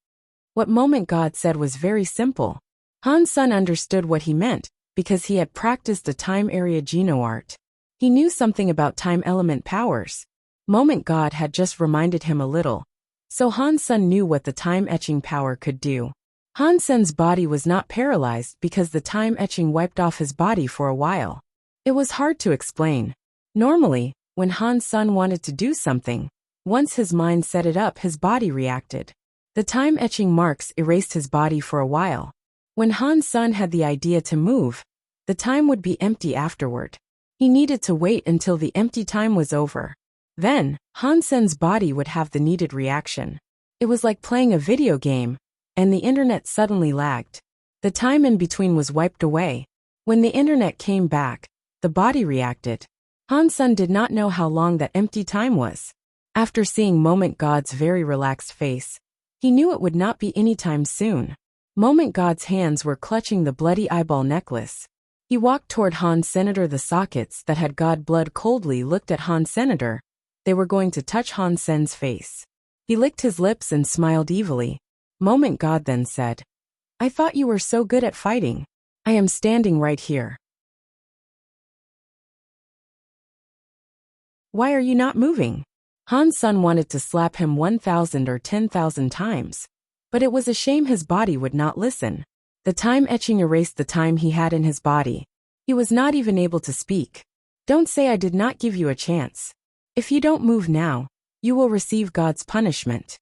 Speaker 1: What Moment God said was very simple. Han Sen understood what he meant because he had practiced the time area Geno art. He knew something about time element powers. Moment God had just reminded him a little. So Han Sen knew what the time etching power could do. Han Sen's body was not paralyzed because the time etching wiped off his body for a while. It was hard to explain. Normally, when Han Sen wanted to do something, once his mind set it up, his body reacted. The time etching marks erased his body for a while. When Han Sen had the idea to move, the time would be empty afterward. He needed to wait until the empty time was over. Then, Han Sen's body would have the needed reaction. It was like playing a video game, and the internet suddenly lagged. The time in between was wiped away. When the internet came back, the body reacted. Han Sen did not know how long that empty time was. After seeing Moment God's very relaxed face, he knew it would not be anytime soon. Moment God's hands were clutching the bloody eyeball necklace. He walked toward Han Senator. The sockets that had god blood coldly looked at Han Senator. They were going to touch Han Sen's face. He licked his lips and smiled evilly. Moment God then said, "I thought you were so good at fighting. I am standing right here. Why are you not moving?" Han Sen wanted to slap him 1,000 or 10,000 times, but it was a shame his body would not listen. The time etching erased the time he had in his body. He was not even able to speak. "Don't say I did not give you a chance. If you don't move now, you will receive God's punishment."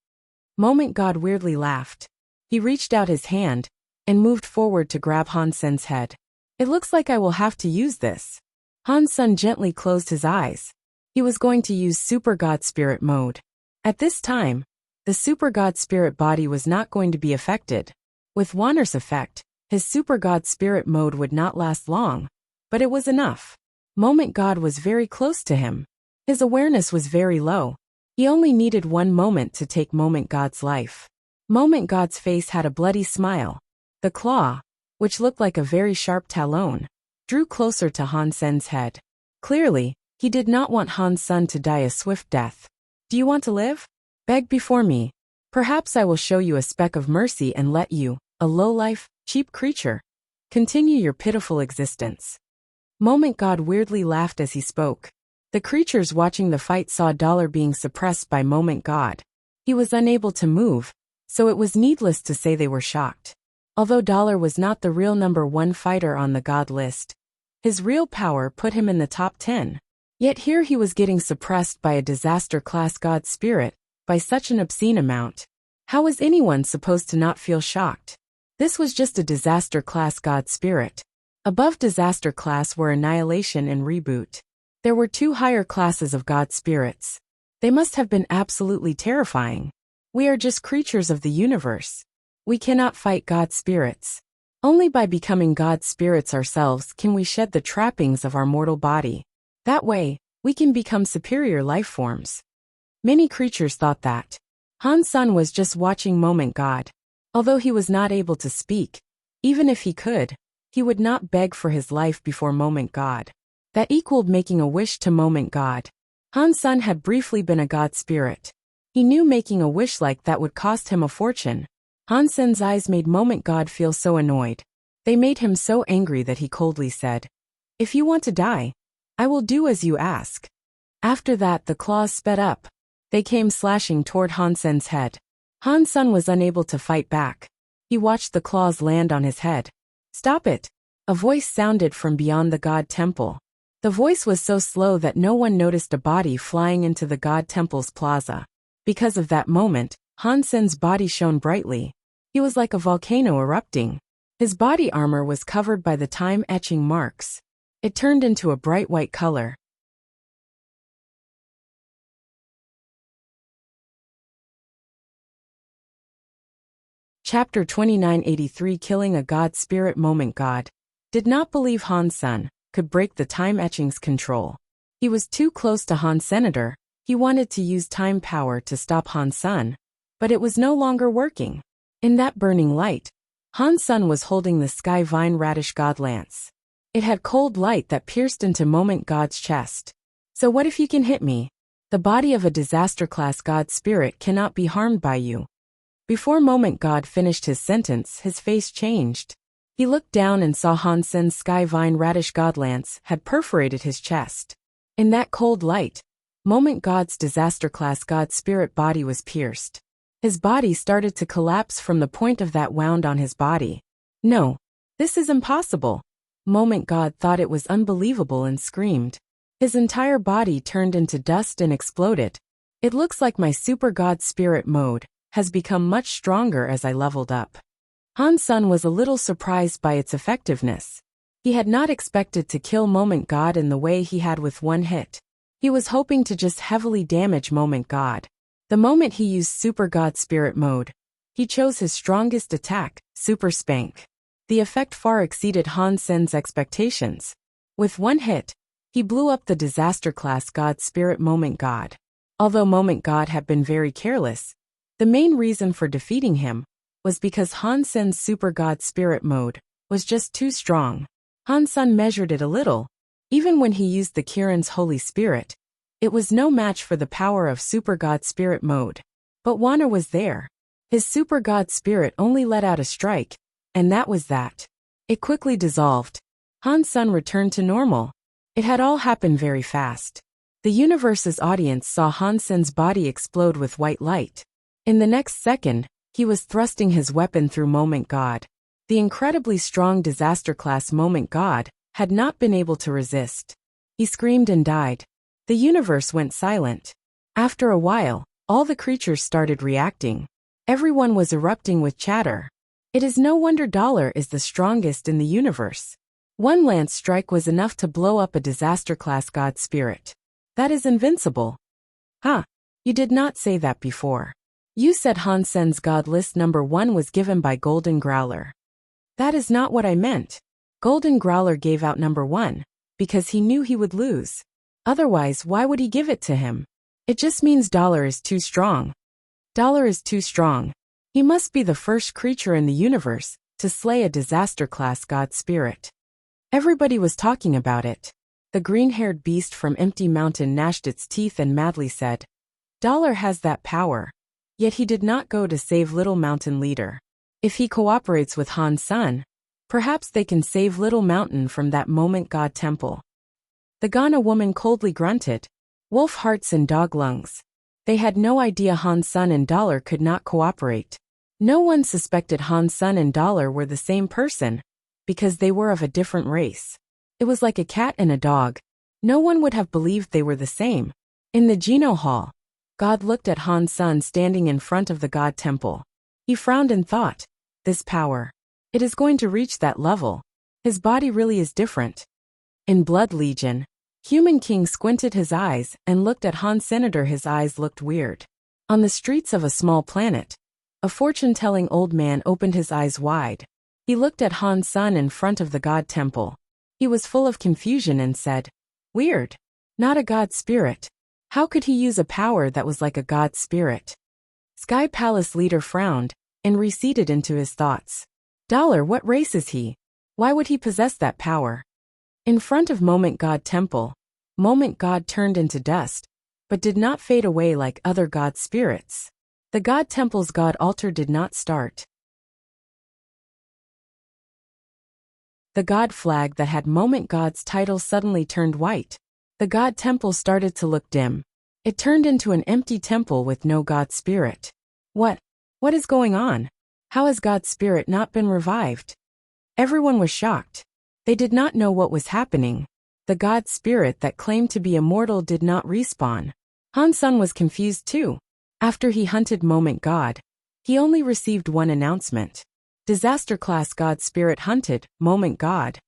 Speaker 1: Moment God weirdly laughed. He reached out his hand and moved forward to grab Han Sen's head. "It looks like I will have to use this." Han Sen gently closed his eyes. He was going to use Super God Spirit mode. At this time, the Super God Spirit body was not going to be affected. With Wanner's effect, his Super God Spirit mode would not last long, but it was enough. Moment God was very close to him. His awareness was very low. He only needed one moment to take Moment God's life. Moment God's face had a bloody smile. The claw, which looked like a very sharp talon, drew closer to Han Sen's head. Clearly, he did not want Han Sen to die a swift death. "Do you want to live? Beg before me. Perhaps I will show you a speck of mercy and let you, a low-life, cheap creature, continue your pitiful existence." Moment God weirdly laughed as he spoke. The creatures watching the fight saw Dollar being suppressed by Moment God. He was unable to move, so it was needless to say they were shocked. Although Dollar was not the real #1 fighter on the God list, his real power put him in the top 10. Yet here he was getting suppressed by a disaster-class God spirit, by such an obscene amount. How was anyone supposed to not feel shocked? This was just a disaster-class God spirit. Above disaster class were annihilation and reboot. There were 2 higher classes of God spirits. They must have been absolutely terrifying. We are just creatures of the universe. We cannot fight God spirits. Only by becoming God spirits ourselves can we shed the trappings of our mortal body. That way, we can become superior life forms. Many creatures thought that. Han Sun was just watching Moment God. Although he was not able to speak, even if he could, he would not beg for his life before Moment God. That equaled making a wish to Moment God. Han Sun had briefly been a God spirit. He knew making a wish like that would cost him a fortune. Han Sun's eyes made Moment God feel so annoyed. They made him so angry that he coldly said, "If you want to die, I will do as you ask." After that, the claws sped up. They came slashing toward Han Sun's head. Han Sun was unable to fight back. He watched the claws land on his head. "Stop it!" A voice sounded from beyond the God Temple. The voice was so slow that no one noticed a body flying into the God Temple's plaza. Because of that moment, Han Sun's body shone brightly. He was like a volcano erupting. His body armor was covered by the time-etching marks. It turned into a bright white color. Chapter 2983 Killing a God Spirit. Moment God did not believe Han Sun could break the time-etching's control. He was too close to Han Senator. He wanted to use time power to stop Han Sun, but it was no longer working. In that burning light, Han Sun was holding the Sky Vine Radish God Lance. It had cold light that pierced into Moment God's chest. "So what if you can hit me? The body of a disaster-class God spirit cannot be harmed by you." Before Moment God finished his sentence, his face changed. He looked down and saw Han Sun's Sky Vine Radish God Lance had perforated his chest. In that cold light, Moment God's disaster-class God spirit body was pierced. His body started to collapse from the point of that wound on his body. "No, this is impossible." Moment God thought it was unbelievable and screamed. His entire body turned into dust and exploded. "It looks like my Super God Spirit mode has become much stronger as I leveled up." Han Sun was a little surprised by its effectiveness. He had not expected to kill Moment God in the way he had with one hit. He was hoping to just heavily damage Moment God. The moment he used Super God Spirit mode, he chose his strongest attack, Super Spank. The effect far exceeded Han Sun's expectations. With one hit, he blew up the disaster-class God Spirit Moment God. Although Moment God had been very careless, the main reason for defeating him was because Han Sun's Super God Spirit mode was just too strong. Han Sun measured it a little. Even when he used the Kirin's Holy Spirit, it was no match for the power of Super God Spirit mode. But Wanna was there. His Super God Spirit only let out a strike, and that was that. It quickly dissolved. Han Sun returned to normal. It had all happened very fast. The universe's audience saw Han Sun's body explode with white light. In the next second, he was thrusting his weapon through Moment God. The incredibly strong disaster-class Moment God had not been able to resist. He screamed and died. The universe went silent. After a while, all the creatures started reacting. Everyone was erupting with chatter. It is no wonder Dollar is the strongest in the universe. One lance strike was enough to blow up a disaster-class God spirit. That is invincible. Huh, you did not say that before. You said Han Sun's God list #1 was given by Golden Growler. That is not what I meant. Golden Growler gave out #1 because he knew he would lose. Otherwise, why would he give it to him? It just means Dollar is too strong. Dollar is too strong. He must be the first creature in the universe to slay a disaster-class God spirit. Everybody was talking about it. The green-haired beast from Empty Mountain gnashed its teeth and madly said, "Dollar has that power." Yet he did not go to save Little Mountain Leader. If he cooperates with Han Sun, Perhaps they can save Little Mountain from that moment God Temple. The Ghana woman coldly grunted. Wolf hearts and dog lungs. They had no idea Han Sun and Dollar could not cooperate. No one suspected Han Sun and Dollar were the same person, because they were of a different race. It was like a cat and a dog. No one would have believed they were the same. In the Geno Hall, God looked at Han Sun standing in front of the God Temple. He frowned and thought, this power. It is going to reach that level. His body really is different. In Blood Legion, Human King squinted his eyes and looked at Han Senator. His eyes looked weird. On the streets of a small planet, a fortune-telling old man opened his eyes wide. He looked at Han Sun in front of the God Temple. He was full of confusion and said, weird. Not a God spirit. How could he use a power that was like a God spirit? Sky Palace leader frowned and receded into his thoughts. Dollar, what race is he? Why would he possess that power? In front of Moment God Temple, Moment God turned into dust, but did not fade away like other God spirits. The God Temple's God altar did not start. The God flag that had Moment God's title suddenly turned white. The God Temple started to look dim. It turned into an empty temple with no God spirit. What is going on? How has God spirit not been revived? Everyone was shocked. They did not know what was happening. The God spirit that claimed to be immortal did not respawn. Han Sun was confused too. After he hunted Moment God, he only received one announcement. Disaster class God spirit hunted Moment God.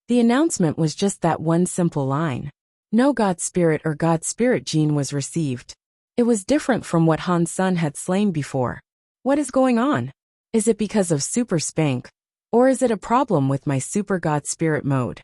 Speaker 1: The announcement was just that one simple line. No God spirit or God spirit gene was received. It was different from what Han Sun had slain before. What is going on? Is it because of Super Spank? Or is it a problem with my Super God Spirit mode?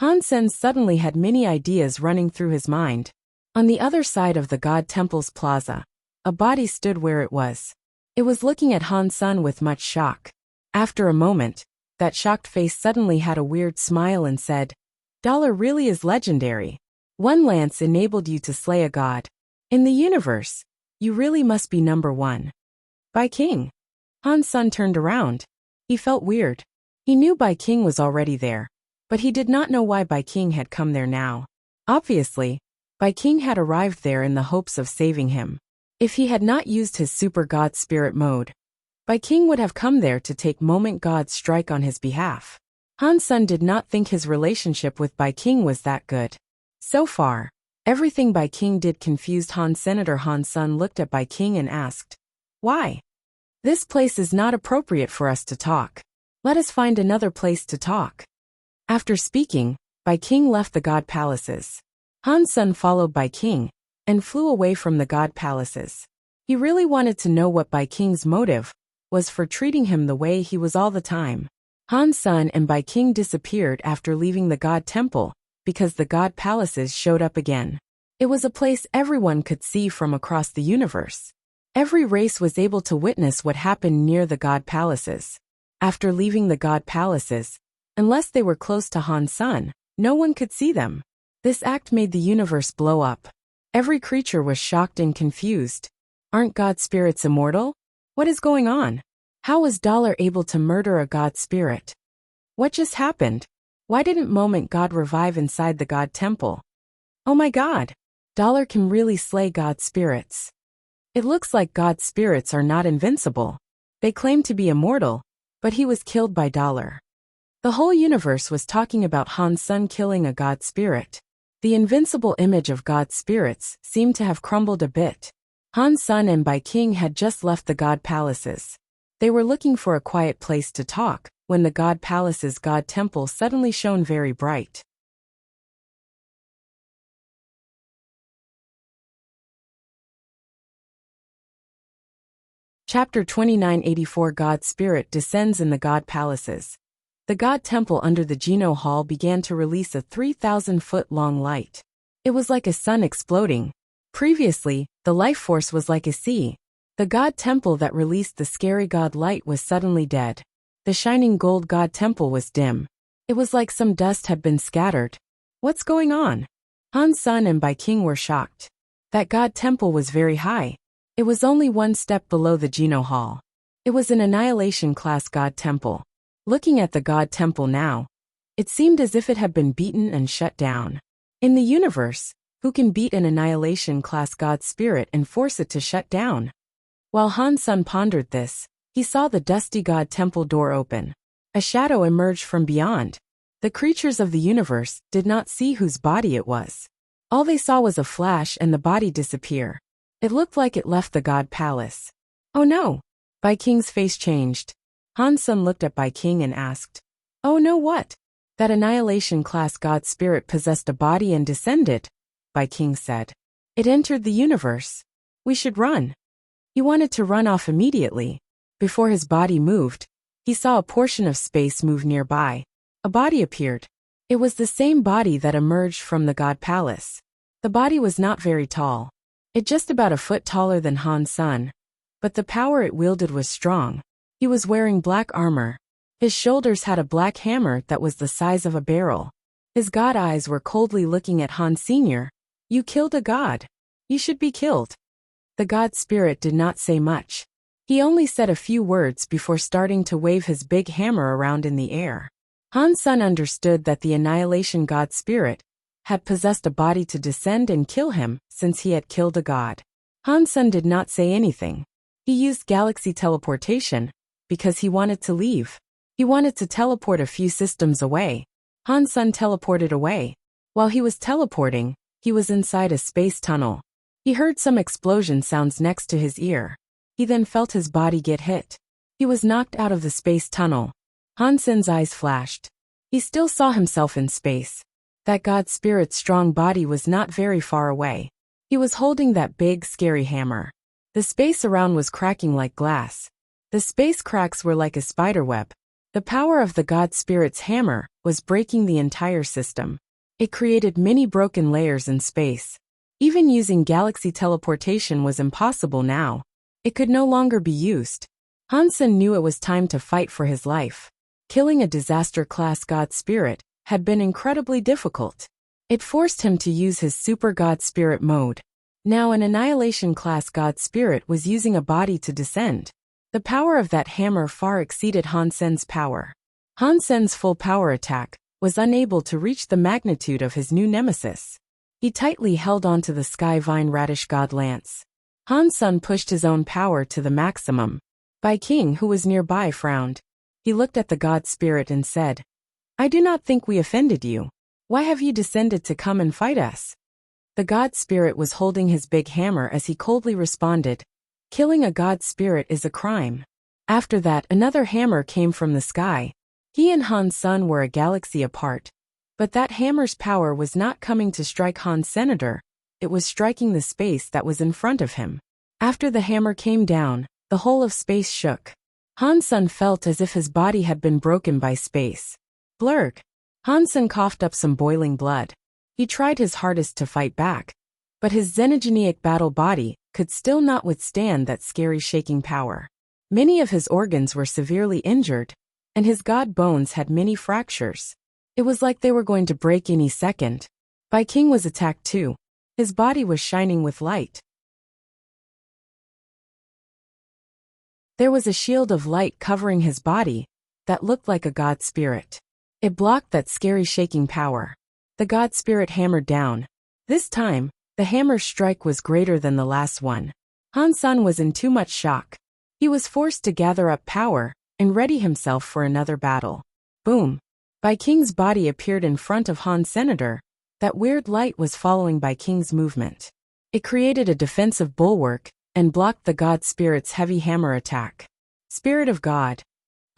Speaker 1: Han Sen suddenly had many ideas running through his mind. On the other side of the God Temple's plaza, a body stood where it was. It was looking at Han Sun with much shock. After a moment, that shocked face suddenly had a weird smile and said, Dollar really is legendary. One lance enabled you to slay a god. In the universe, you really must be number one. By King. Han Sun turned around. He felt weird. He knew Bai King was already there, but he did not know why Bai King had come there now. Obviously, Bai King had arrived there in the hopes of saving him. If he had not used his Super God Spirit mode, Bai King would have come there to take Moment God's strike on his behalf. Han Sun did not think his relationship with Bai King was that good. So far, everything Bai King did confused Han Senator. Han Sun looked at Bai King and asked, why? This place is not appropriate for us to talk. Let us find another place to talk. After speaking, Bai King left the God Palaces. Han Sun followed Bai King and flew away from the God Palaces. He really wanted to know what Bai King's motive was for treating him the way he was all the time. Han Sun and Bai King disappeared after leaving the God Temple because the God Palaces showed up again. It was a place everyone could see from across the universe. Every race was able to witness what happened near the God Palaces. After leaving the God Palaces, unless they were close to Han Sun, no one could see them. This act made the universe blow up. Every creature was shocked and confused. Aren't God spirits immortal? What is going on? How was Dollar able to murder a God spirit? What just happened? Why didn't Moment God revive inside the God Temple? Oh my God! Dollar can really slay God spirits. It looks like God spirits are not invincible. They claim to be immortal, but he was killed by Dollar. The whole universe was talking about Han Sun killing a God spirit. The invincible image of God spirits seemed to have crumbled a bit. Han Sun and Bai King had just left the God Palaces. They were looking for a quiet place to talk when the God Palace's God Temple suddenly shone very bright. Chapter 2984 God Spirit descends in the God Palaces. The God Temple under the Geno Hall began to release a 3,000-foot-long light. It was like a sun exploding. Previously, the life force was like a sea. The God Temple that released the scary God light was suddenly dead. The shining gold God Temple was dim. It was like some dust had been scattered. What's going on? Han Sun and Bai King were shocked. That God Temple was very high. It was only one step below the Geno Hall. It was an Annihilation class God Temple. Looking at the god temple now, it seemed as if it had been beaten and shut down. In the universe, who can beat an annihilation-class god spirit and force it to shut down? While Han Sen pondered this, he saw the dusty god temple door open. A shadow emerged from beyond. The creatures of the universe did not see whose body it was. All they saw was a flash and the body disappear. It looked like it left the god palace. Oh no! Bai King's face changed. Han Sen looked at Bai King and asked, "Oh no, what?" "That annihilation-class god spirit possessed a body and descended," Bai King said. "It entered the universe. We should run." He wanted to run off immediately. Before his body moved, he saw a portion of space move nearby. A body appeared. It was the same body that emerged from the god palace. The body was not very tall. It just about a foot taller than Han Sen. But the power it wielded was strong. He was wearing black armor. His shoulders had a black hammer that was the size of a barrel. His god eyes were coldly looking at Han Sr. "You killed a god. You should be killed." The god spirit did not say much. He only said a few words before starting to wave his big hammer around in the air. Han Sen understood that the annihilation god spirit had possessed a body to descend and kill him since he had killed a god. Han Sen did not say anything. He used galaxy teleportation because he wanted to leave. He wanted to teleport a few systems away. Han Sen teleported away. While he was teleporting, he was inside a space tunnel. He heard some explosion sounds next to his ear. He then felt his body get hit. He was knocked out of the space tunnel. Han Sen's eyes flashed. He still saw himself in space. That god spirit's strong body was not very far away. He was holding that big, scary hammer. The space around was cracking like glass. The space cracks were like a spiderweb. The power of the god spirit's hammer was breaking the entire system. It created many broken layers in space. Even using galaxy teleportation was impossible now. It could no longer be used. Han Sen knew it was time to fight for his life. Killing a disaster-class god spirit had been incredibly difficult. It forced him to use his super god spirit mode. Now an annihilation-class god spirit was using a body to descend. The power of that hammer far exceeded Han Sen's power. Han Sen's full power attack was unable to reach the magnitude of his new nemesis. He tightly held onto the sky vine radish god lance. Han Sen pushed his own power to the maximum. Bai King, who was nearby, frowned. He looked at the god spirit and said, "I do not think we offended you. Why have you descended to come and fight us?" The god spirit was holding his big hammer as he coldly responded, "Killing a god spirit is a crime." After that, another hammer came from the sky. He and Han Sen were a galaxy apart. But that hammer's power was not coming to strike Han Senator. It was striking the space that was in front of him. After the hammer came down, the whole of space shook. Han Sen felt as if his body had been broken by space. Blurg. Han Sen coughed up some boiling blood. He tried his hardest to fight back. But his xenogenic battle body could still not withstand that scary shaking power. Many of his organs were severely injured, and his god bones had many fractures. It was like they were going to break any second. Bai King was attacked too. His body was shining with light. There was a shield of light covering his body that looked like a god spirit. It blocked that scary shaking power. The god spirit hammered down. This time, the hammer's strike was greater than the last one. Han Sen was in too much shock. He was forced to gather up power and ready himself for another battle. Boom! Bai King's body appeared in front of Han Senator. That weird light was following Bai King's movement. It created a defensive bulwark and blocked the god spirit's heavy hammer attack. Spirit of God.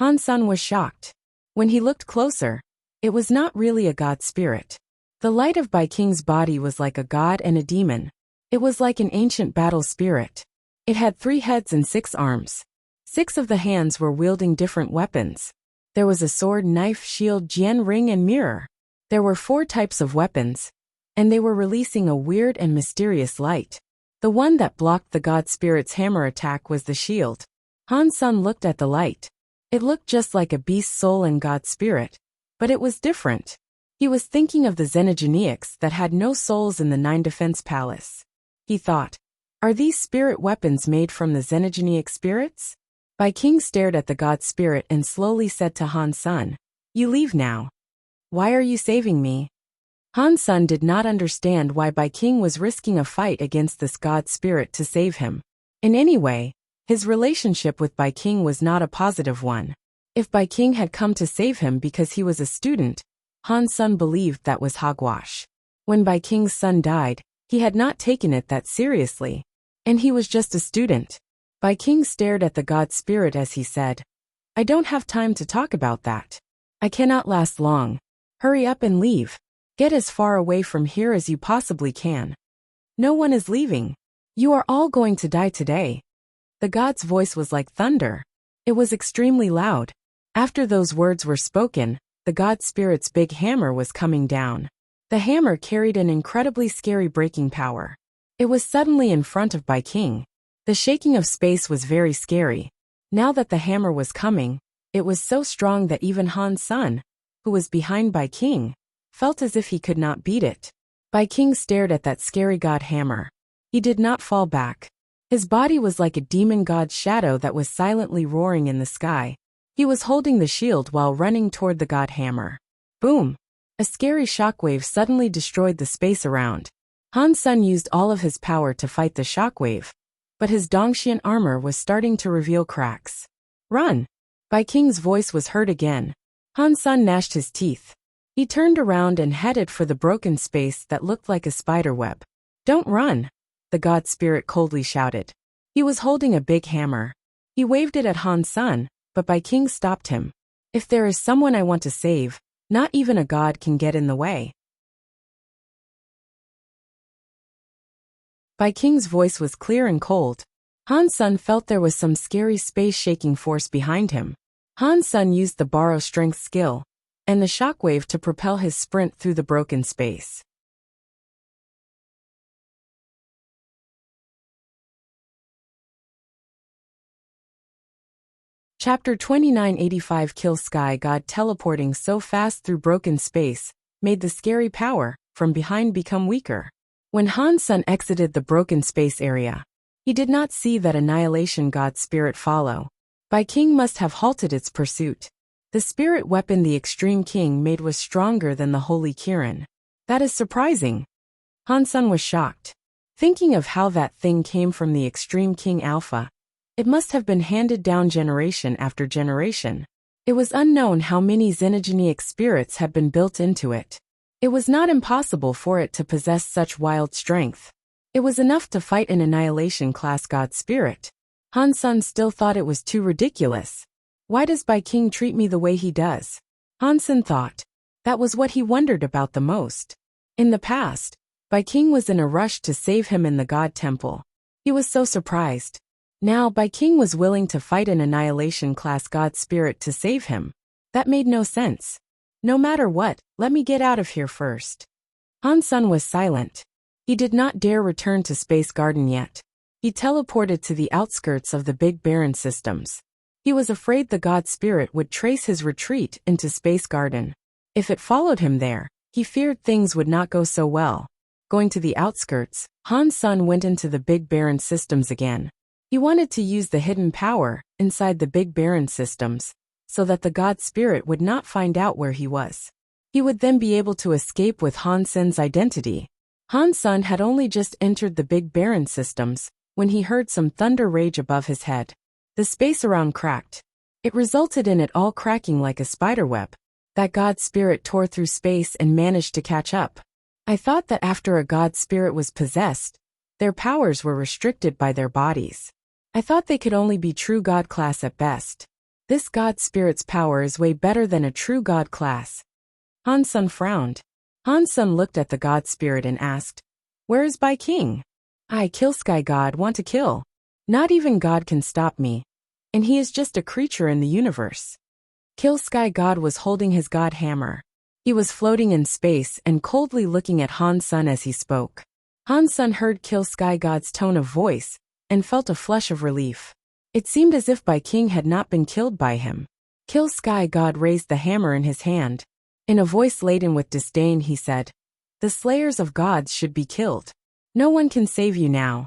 Speaker 1: Han Sen was shocked. When he looked closer, it was not really a god spirit. The light of Bai King's body was like a god and a demon. It was like an ancient battle spirit. It had 3 heads and 6 arms. 6 of the hands were wielding different weapons. There was a sword, knife, shield, jian ring, and mirror. There were 4 types of weapons, and they were releasing a weird and mysterious light. The one that blocked the god spirit's hammer attack was the shield. Han Sen looked at the light. It looked just like a beast's soul and god spirit, but it was different. He was thinking of the xenogenics that had no souls in the 9 Defense Palace. He thought, are these spirit weapons made from the xenogenic spirits? Bai King stared at the god spirit and slowly said to Han Sun, "You leave now. Why are you saving me?" Han Sun did not understand why Bai King was risking a fight against this god spirit to save him. In any way, his relationship with Bai King was not a positive one. If Bai King had come to save him because he was a student, Han Sun believed that was hogwash. When Bai King's son died, he had not taken it that seriously. And he was just a student. Bai King stared at the god spirit as he said, "I don't have time to talk about that. I cannot last long. Hurry up and leave. Get as far away from here as you possibly can. No one is leaving. You are all going to die today." The god's voice was like thunder. It was extremely loud. After those words were spoken, the god spirit's big hammer was coming down. The hammer carried an incredibly scary breaking power. It was suddenly in front of Bai King. The shaking of space was very scary. Now that the hammer was coming, it was so strong that even Han Sun, who was behind Bai King, felt as if he could not beat it. Bai King stared at that scary god hammer. He did not fall back. His body was like a demon god's shadow that was silently roaring in the sky. He was holding the shield while running toward the god hammer. Boom! A scary shockwave suddenly destroyed the space around. Han Sun used all of his power to fight the shockwave, but his Dongxian armor was starting to reveal cracks. "Run!" Bai King's voice was heard again. Han Sun gnashed his teeth. He turned around and headed for the broken space that looked like a spider web. "Don't run!" the god spirit coldly shouted. He was holding a big hammer. He waved it at Han Sun, but Bai King stopped him. "If there is someone I want to save, not even a god can get in the way." Bai King's voice was clear and cold. Han Sun felt there was some scary space-shaking force behind him. Han Sun used the borrow strength skill and the shockwave to propel his sprint through the broken space. Chapter 2985 Kill Sky God teleporting so fast through broken space made the scary power from behind become weaker. When Han Sun exited the broken space area, he did not see that Annihilation God spirit follow. Bai King must have halted its pursuit. The spirit weapon the Extreme King made was stronger than the Holy Kirin. That is surprising. Han Sun was shocked. Thinking of how that thing came from the Extreme King Alpha, it must have been handed down generation after generation. It was unknown how many xenogenic spirits had been built into it. It was not impossible for it to possess such wild strength. It was enough to fight an Annihilation class god spirit. Han Sun still thought it was too ridiculous. Why does Bai King treat me the way he does? Han Sun thought. That was what he wondered about the most. In the past, Bai King was in a rush to save him in the god temple. He was so surprised. Now Bai King was willing to fight an Annihilation class god spirit to save him. That made no sense. No matter what, let me get out of here first. Han Sun was silent. He did not dare return to Space Garden yet. He teleported to the outskirts of the Big Barren systems. He was afraid the god spirit would trace his retreat into Space Garden. If it followed him there, he feared things would not go so well. Going to the outskirts, Han Sun went into the Big Barren systems again. He wanted to use the hidden power inside the Big Barren systems, so that the god spirit would not find out where he was. He would then be able to escape with Han Sun's identity. Han Sun had only just entered the Big Barren systems when he heard some thunder rage above his head. The space around cracked. It resulted in it all cracking like a spiderweb. That god spirit tore through space and managed to catch up. I thought that after a god spirit was possessed, their powers were restricted by their bodies. I thought they could only be true god class at best. This god spirit's power is way better than a true god class. Han Sun frowned. Han Sun looked at the god spirit and asked, "Where is Bai King?" "I, Kill Sky God, want to kill. Not even God can stop me. And he is just a creature in the universe." Kill Sky God was holding his god hammer. He was floating in space and coldly looking at Han Sun as he spoke. Han Sun heard Kill Sky God's tone of voice and felt a flush of relief. It seemed as if Bai King had not been killed by him. Kill Sky God raised the hammer in his hand. In a voice laden with disdain he said, "The slayers of gods should be killed. No one can save you now."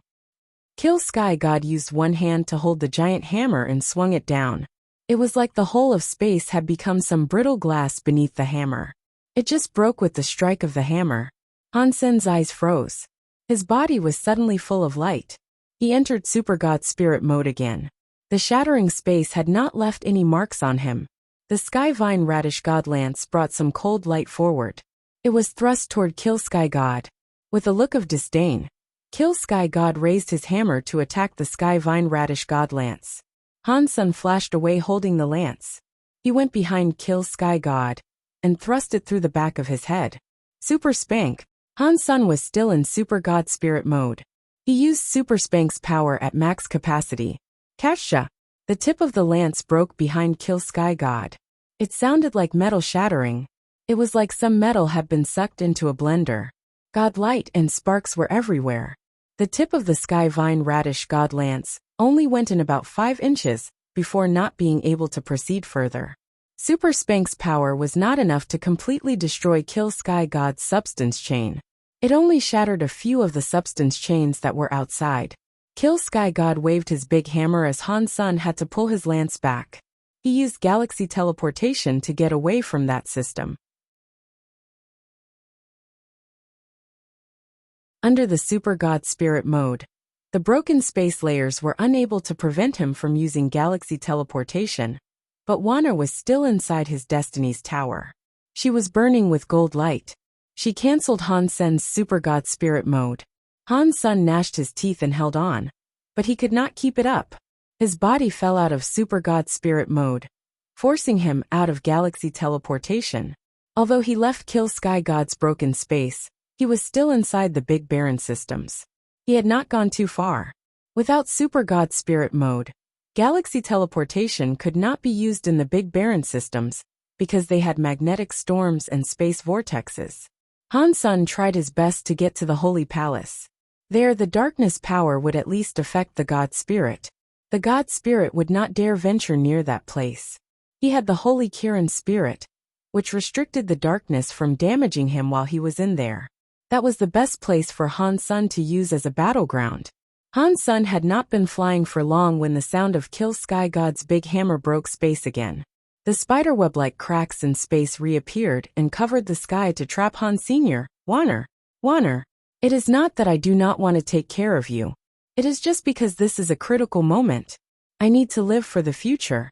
Speaker 1: Kill Sky God used one hand to hold the giant hammer and swung it down. It was like the whole of space had become some brittle glass beneath the hammer. It just broke with the strike of the hammer. Han Sen's eyes froze. His body was suddenly full of light. He entered Super God Spirit mode again. The shattering space had not left any marks on him. The Sky Vine Radish God Lance brought some cold light forward. It was thrust toward Kill Sky God. With a look of disdain, Kill Sky God raised his hammer to attack the Sky Vine Radish God Lance. Han Sen flashed away holding the lance. He went behind Kill Sky God and thrust it through the back of his head. Super Spank. Han Sen was still in Super God Spirit mode. He used Super Spank's power at max capacity. Kasha! The tip of the lance broke behind Kill Sky God. It sounded like metal shattering. It was like some metal had been sucked into a blender. God light and sparks were everywhere. The tip of the Sky Vine Radish God Lance only went in about 5 inches before not being able to proceed further. Super Spank's power was not enough to completely destroy Kill Sky God's substance chain. It only shattered a few of the substance chains that were outside. Kill Sky God waved his big hammer as Han Sen had to pull his lance back. He used galaxy teleportation to get away from that system. Under the Super God Spirit mode, the broken space layers were unable to prevent him from using galaxy teleportation, but Wana was still inside his Destiny's Tower. She was burning with gold light. She cancelled Han Sen's Super God Spirit mode. Han Sen gnashed his teeth and held on, but he could not keep it up. His body fell out of Super God Spirit mode, forcing him out of galaxy teleportation. Although he left Kill Sky God's broken space, he was still inside the Big Baron systems. He had not gone too far. Without Super God Spirit mode, galaxy teleportation could not be used in the Big Baron systems because they had magnetic storms and space vortexes. Han Sen tried his best to get to the Holy Palace. There the darkness power would at least affect the God Spirit. The God Spirit would not dare venture near that place. He had the Holy Kirin Spirit, which restricted the darkness from damaging him while he was in there. That was the best place for Han Sen to use as a battleground. Han Sen had not been flying for long when the sound of Kill Sky God's big hammer broke space again. The spiderweb-like cracks in space reappeared and covered the sky to trap Han Sr. Wanner. It is not that I do not want to take care of you. It is just because this is a critical moment. I need to live for the future.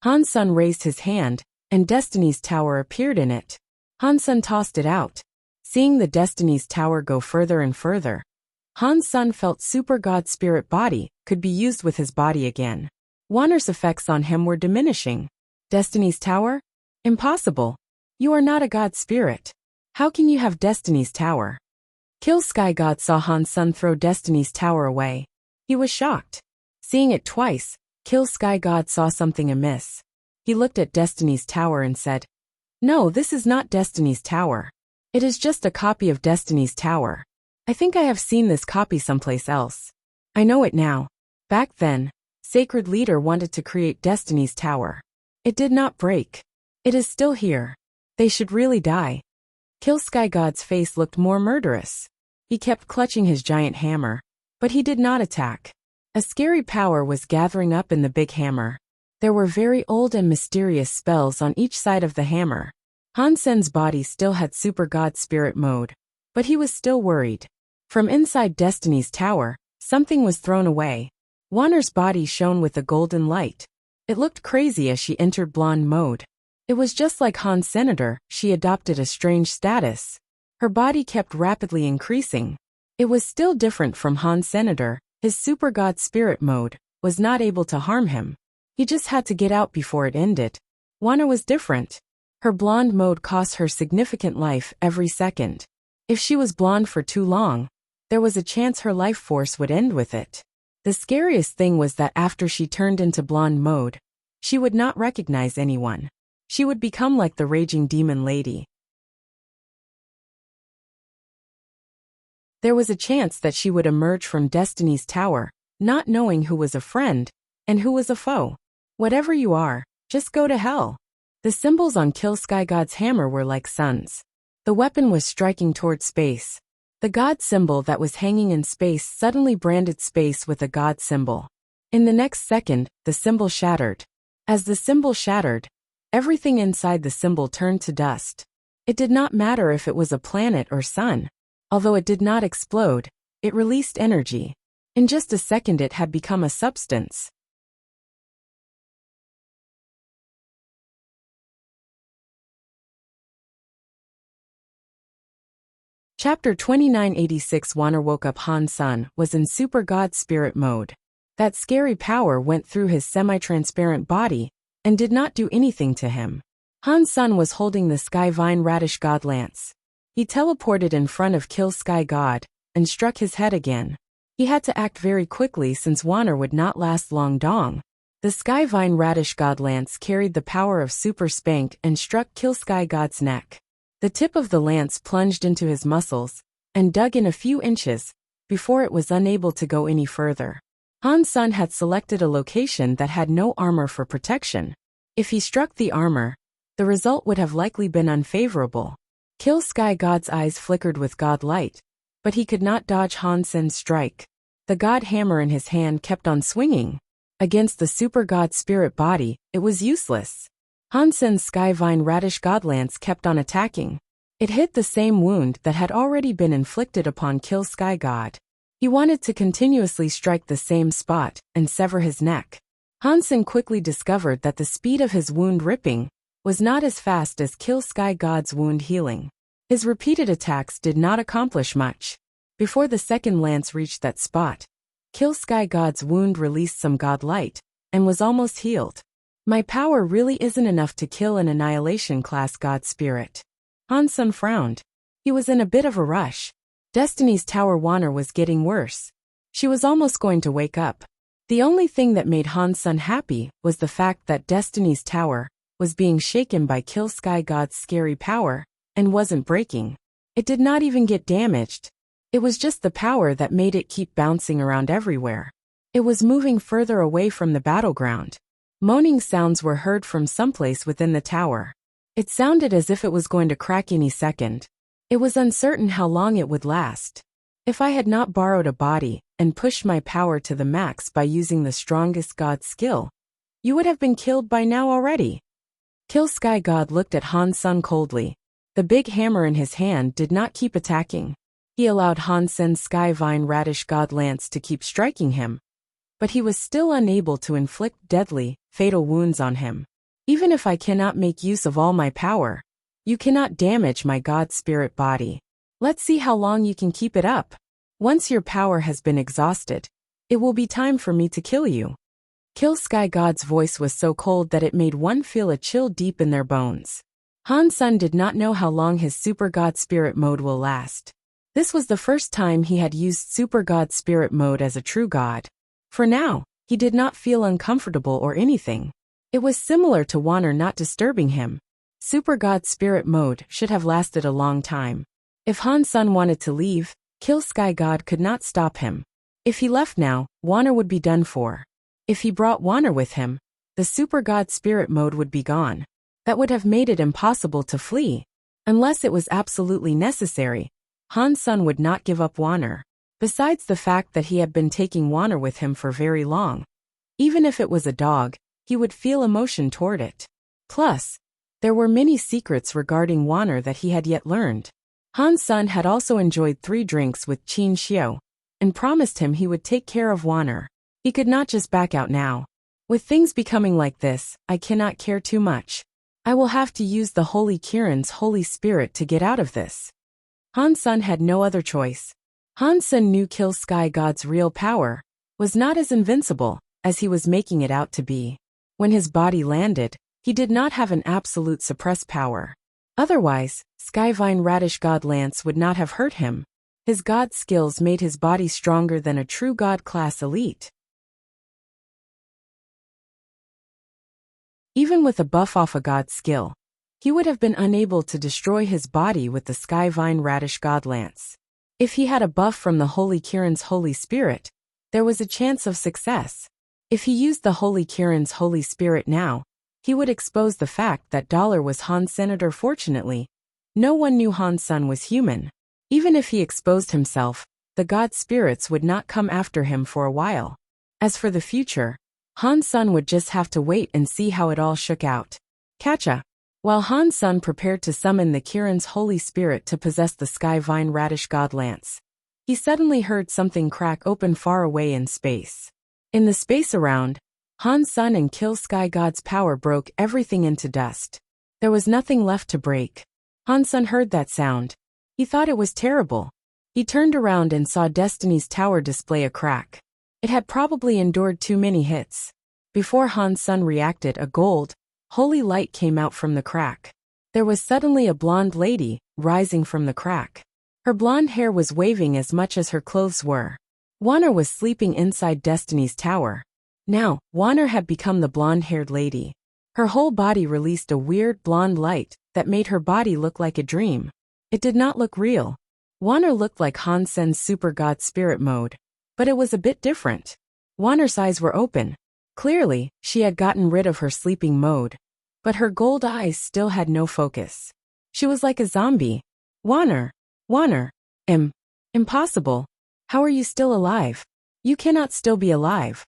Speaker 1: Han Sen raised his hand, and Destiny's Tower appeared in it. Han Sen tossed it out. Seeing the Destiny's Tower go further and further, Han Sen felt Super God Spirit body could be used with his body again. Wanner's effects on him were diminishing. Destiny's Tower? Impossible. You are not a God Spirit. How can you have Destiny's Tower? Kill Sky God saw Han Sen throw Destiny's Tower away. He was shocked. Seeing it twice, Kill Sky God saw something amiss. He looked at Destiny's Tower and said, "No, this is not Destiny's Tower. It is just a copy of Destiny's Tower. I think I have seen this copy someplace else. I know it now. Back then, Sacred Leader wanted to create Destiny's Tower. It did not break. It is still here. They should really die." Kill Sky God's face looked more murderous. He kept clutching his giant hammer, but he did not attack. A scary power was gathering up in the big hammer. There were very old and mysterious spells on each side of the hammer. Han Sen's body still had Super God Spirit mode, but he was still worried. From inside Destiny's Tower, something was thrown away. Wanner's body shone with a golden light. It looked crazy as she entered blonde mode. It was just like Han Senator, she adopted a strange status. Her body kept rapidly increasing. It was still different from Han Senator. His Super God Spirit mode was not able to harm him. He just had to get out before it ended. Wanner was different. Her blonde mode cost her significant life every second. If she was blonde for too long, there was a chance her life force would end with it. The scariest thing was that after she turned into blonde mode, she would not recognize anyone. She would become like the raging demon lady. There was a chance that she would emerge from Destiny's Tower, not knowing who was a friend and who was a foe. Whatever you are, just go to hell. The symbols on Kill Sky God's hammer were like suns. The weapon was striking toward space. The god symbol that was hanging in space suddenly branded space with a god symbol. In the next second, the symbol shattered. As the symbol shattered, everything inside the symbol turned to dust. It did not matter if it was a planet or sun. Although it did not explode, it released energy. In just a second it had become a substance. Chapter 2986. Wanner woke up. Han Sun was in super god spirit mode. That scary power went through his semi-transparent body and did not do anything to him. Han Sun was holding the Sky Vine Radish God Lance. He teleported in front of Kill Sky God and struck his head again. He had to act very quickly since Wanner would not last long. Dong. The Sky Vine Radish God Lance carried the power of Super Spank and struck Kill Sky God's neck. The tip of the lance plunged into his muscles and dug in a few inches before it was unable to go any further. Han Sun had selected a location that had no armor for protection. If he struck the armor, the result would have likely been unfavorable. Kill Sky God's eyes flickered with god light, but he could not dodge Han Sun's strike. The god hammer in his hand kept on swinging. Against the super god spirit body, it was useless. Han Sun's Sky Vine Radish God Lance kept on attacking. It hit the same wound that had already been inflicted upon Kill Sky God. He wanted to continuously strike the same spot and sever his neck. Han Sun quickly discovered that the speed of his wound ripping was not as fast as Kill Sky God's wound healing. His repeated attacks did not accomplish much. Before the second lance reached that spot, Kill Sky God's wound released some god light and was almost healed. My power really isn't enough to kill an annihilation class god spirit. Han Sun frowned. He was in a bit of a rush. Destiny's Tower Wanner was getting worse. She was almost going to wake up. The only thing that made Han Sun happy was the fact that Destiny's Tower was being shaken by Kill Sky God's scary power and wasn't breaking. It did not even get damaged. It was just the power that made it keep bouncing around everywhere. It was moving further away from the battleground. Moaning sounds were heard from someplace within the tower. It sounded as if it was going to crack any second. It was uncertain how long it would last. If I had not borrowed a body and pushed my power to the max by using the strongest god skill, you would have been killed by now already. Kill Sky God looked at Han Sun coldly. The big hammer in his hand did not keep attacking. He allowed Han Sun's Sky Vine Radish God Lance to keep striking him, but he was still unable to inflict deadly, fatal wounds on him. Even if I cannot make use of all my power, you cannot damage my god spirit body. Let's see how long you can keep it up. Once your power has been exhausted, it will be time for me to kill you. Kill Sky God's voice was so cold that it made one feel a chill deep in their bones. Han Sun did not know how long his super god spirit mode will last. This was the first time he had used super god spirit mode as a true god. For now, he did not feel uncomfortable or anything. It was similar to Wanner not disturbing him. Super god spirit mode should have lasted a long time. If Han Sun wanted to leave, Kill Sky God could not stop him. If he left now, Wanner would be done for. If he brought Wanner with him, the super god spirit mode would be gone. That would have made it impossible to flee. Unless it was absolutely necessary, Han Sun would not give up Wanner. Besides the fact that he had been taking Wanner with him for very long. Even if it was a dog, he would feel emotion toward it. Plus, there were many secrets regarding Wanner that he had yet learned. Han Sun had also enjoyed 3 drinks with Qin Xiu, and promised him he would take care of Wanner. He could not just back out now. With things becoming like this, I cannot care too much. I will have to use the Holy Kirin's Holy Spirit to get out of this. Han Sun had no other choice. Han Sun knew Kill Sky God's real power was not as invincible as he was making it out to be. When his body landed, he did not have an absolute suppress power. Otherwise, Sky Vine Radish God Lance would not have hurt him. His god skills made his body stronger than a true god class elite. Even with a buff off a god skill, he would have been unable to destroy his body with the Sky Vine Radish God Lance. If he had a buff from the Holy Kirin's Holy Spirit, there was a chance of success. If he used the Holy Kirin's Holy Spirit now, he would expose the fact that Dollar was Han's senator. Fortunately, no one knew Han Sun was human. Even if he exposed himself, the god spirits would not come after him for a while. As for the future, Han Sun would just have to wait and see how it all shook out. Catcha. While Han Sun prepared to summon the Kirin's holy spirit to possess the Sky Vine Radish god lance, he suddenly heard something crack open far away in space. In the space around, Han Sun and Kill Sky God's power broke everything into dust. There was nothing left to break. Han Sun heard that sound. He thought it was terrible. He turned around and saw Destiny's tower display a crack. It had probably endured too many hits. Before Han Sun reacted, a gold, holy light came out from the crack. There was suddenly a blonde lady rising from the crack. Her blonde hair was waving as much as her clothes were. Wanner was sleeping inside Destiny's tower. Now, Wanner had become the blonde-haired lady. Her whole body released a weird blonde light that made her body look like a dream. It did not look real. Wanner looked like Han Sun's super god spirit mode. But it was a bit different. Wanner's eyes were open. Clearly, she had gotten rid of her sleeping mode. But her gold eyes still had no focus. She was like a zombie. Wanner. Impossible. How are you still alive? You cannot still be alive.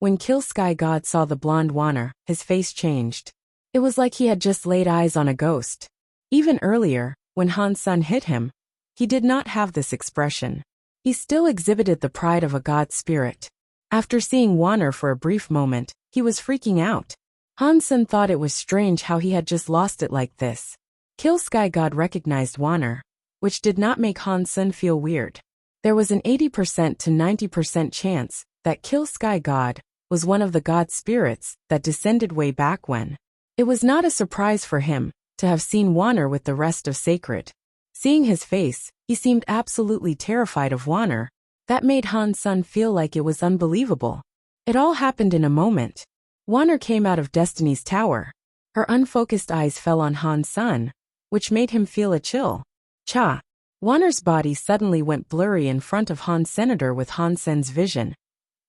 Speaker 1: When Kill Sky God saw the blonde Wanner, his face changed. It was like he had just laid eyes on a ghost. Even earlier, when Han Sun hit him, he did not have this expression. He still exhibited the pride of a god spirit. After seeing Wanner for a brief moment, he was freaking out. Han Sun thought it was strange how he had just lost it like this. Kill Sky God recognized Wanner, which did not make Han Sun feel weird. There was an 80% to 90% chance that Kill Sky God was one of the god spirits that descended way back when. It was not a surprise for him to have seen Wanner with the rest of Sacred. Seeing his face, he seemed absolutely terrified of Wanner. That made Han Sun feel like it was unbelievable. It all happened in a moment. Wanner came out of Destiny's tower. Her unfocused eyes fell on Han Sun, which made him feel a chill. Cha! Wanner's body suddenly went blurry in front of Han Senator with Han Sen's vision.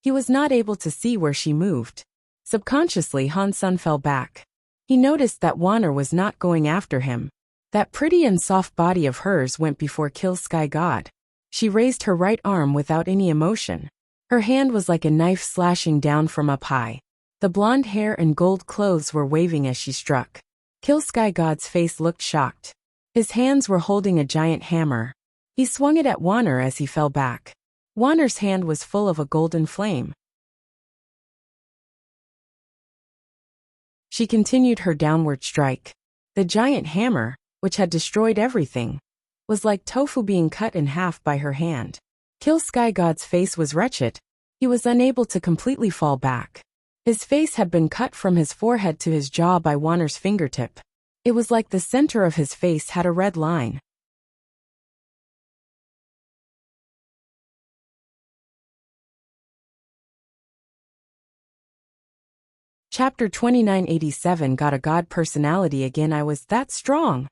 Speaker 1: He was not able to see where she moved. Subconsciously, Han Sun fell back. He noticed that Wanner was not going after him. That pretty and soft body of hers went before Kill Sky God. She raised her right arm without any emotion. Her hand was like a knife slashing down from up high. The blonde hair and gold clothes were waving as she struck. Kill Sky God's face looked shocked. His hands were holding a giant hammer. He swung it at Wanner as he fell back. Wanner's hand was full of a golden flame. She continued her downward strike. The giant hammer, which had destroyed everything, was like tofu being cut in half by her hand. Kill Sky God's face was wretched. He was unable to completely fall back. His face had been cut from his forehead to his jaw by Wanner's fingertip. It was like the center of his face had a red line. Chapter 2987 Got a God personality again. I was that strong.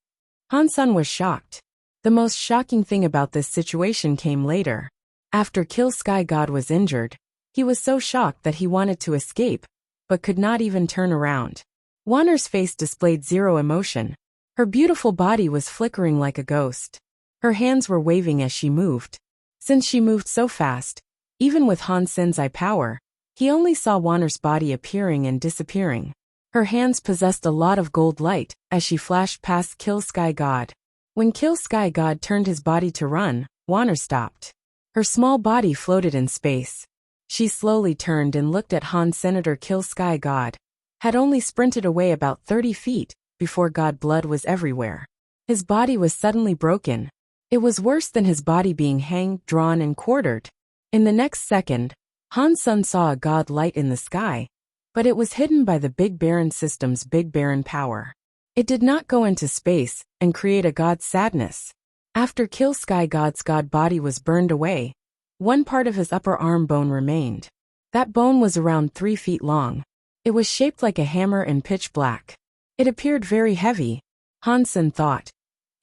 Speaker 1: Han Sun was shocked. The most shocking thing about this situation came later. After Kill Sky God was injured, he was so shocked that he wanted to escape, but could not even turn around. Wanner's face displayed zero emotion. Her beautiful body was flickering like a ghost. Her hands were waving as she moved. Since she moved so fast, even with Han Sen's eye power, he only saw Wanner's body appearing and disappearing. Her hands possessed a lot of gold light as she flashed past Kill Sky God. When Kill Sky God turned his body to run, Wanner stopped. Her small body floated in space. She slowly turned and looked at Han Senator. Kill Sky God had only sprinted away about 30 feet before God blood was everywhere. His body was suddenly broken. It was worse than his body being hanged, drawn, and quartered. In the next second, Han Sun saw a god light in the sky, but it was hidden by the Big Baron system's Big Baron power. It did not go into space and create a god's sadness. After Kill Sky God's god body was burned away, one part of his upper arm bone remained. That bone was around 3 feet long. It was shaped like a hammer and pitch black. It appeared very heavy. Han Sun thought,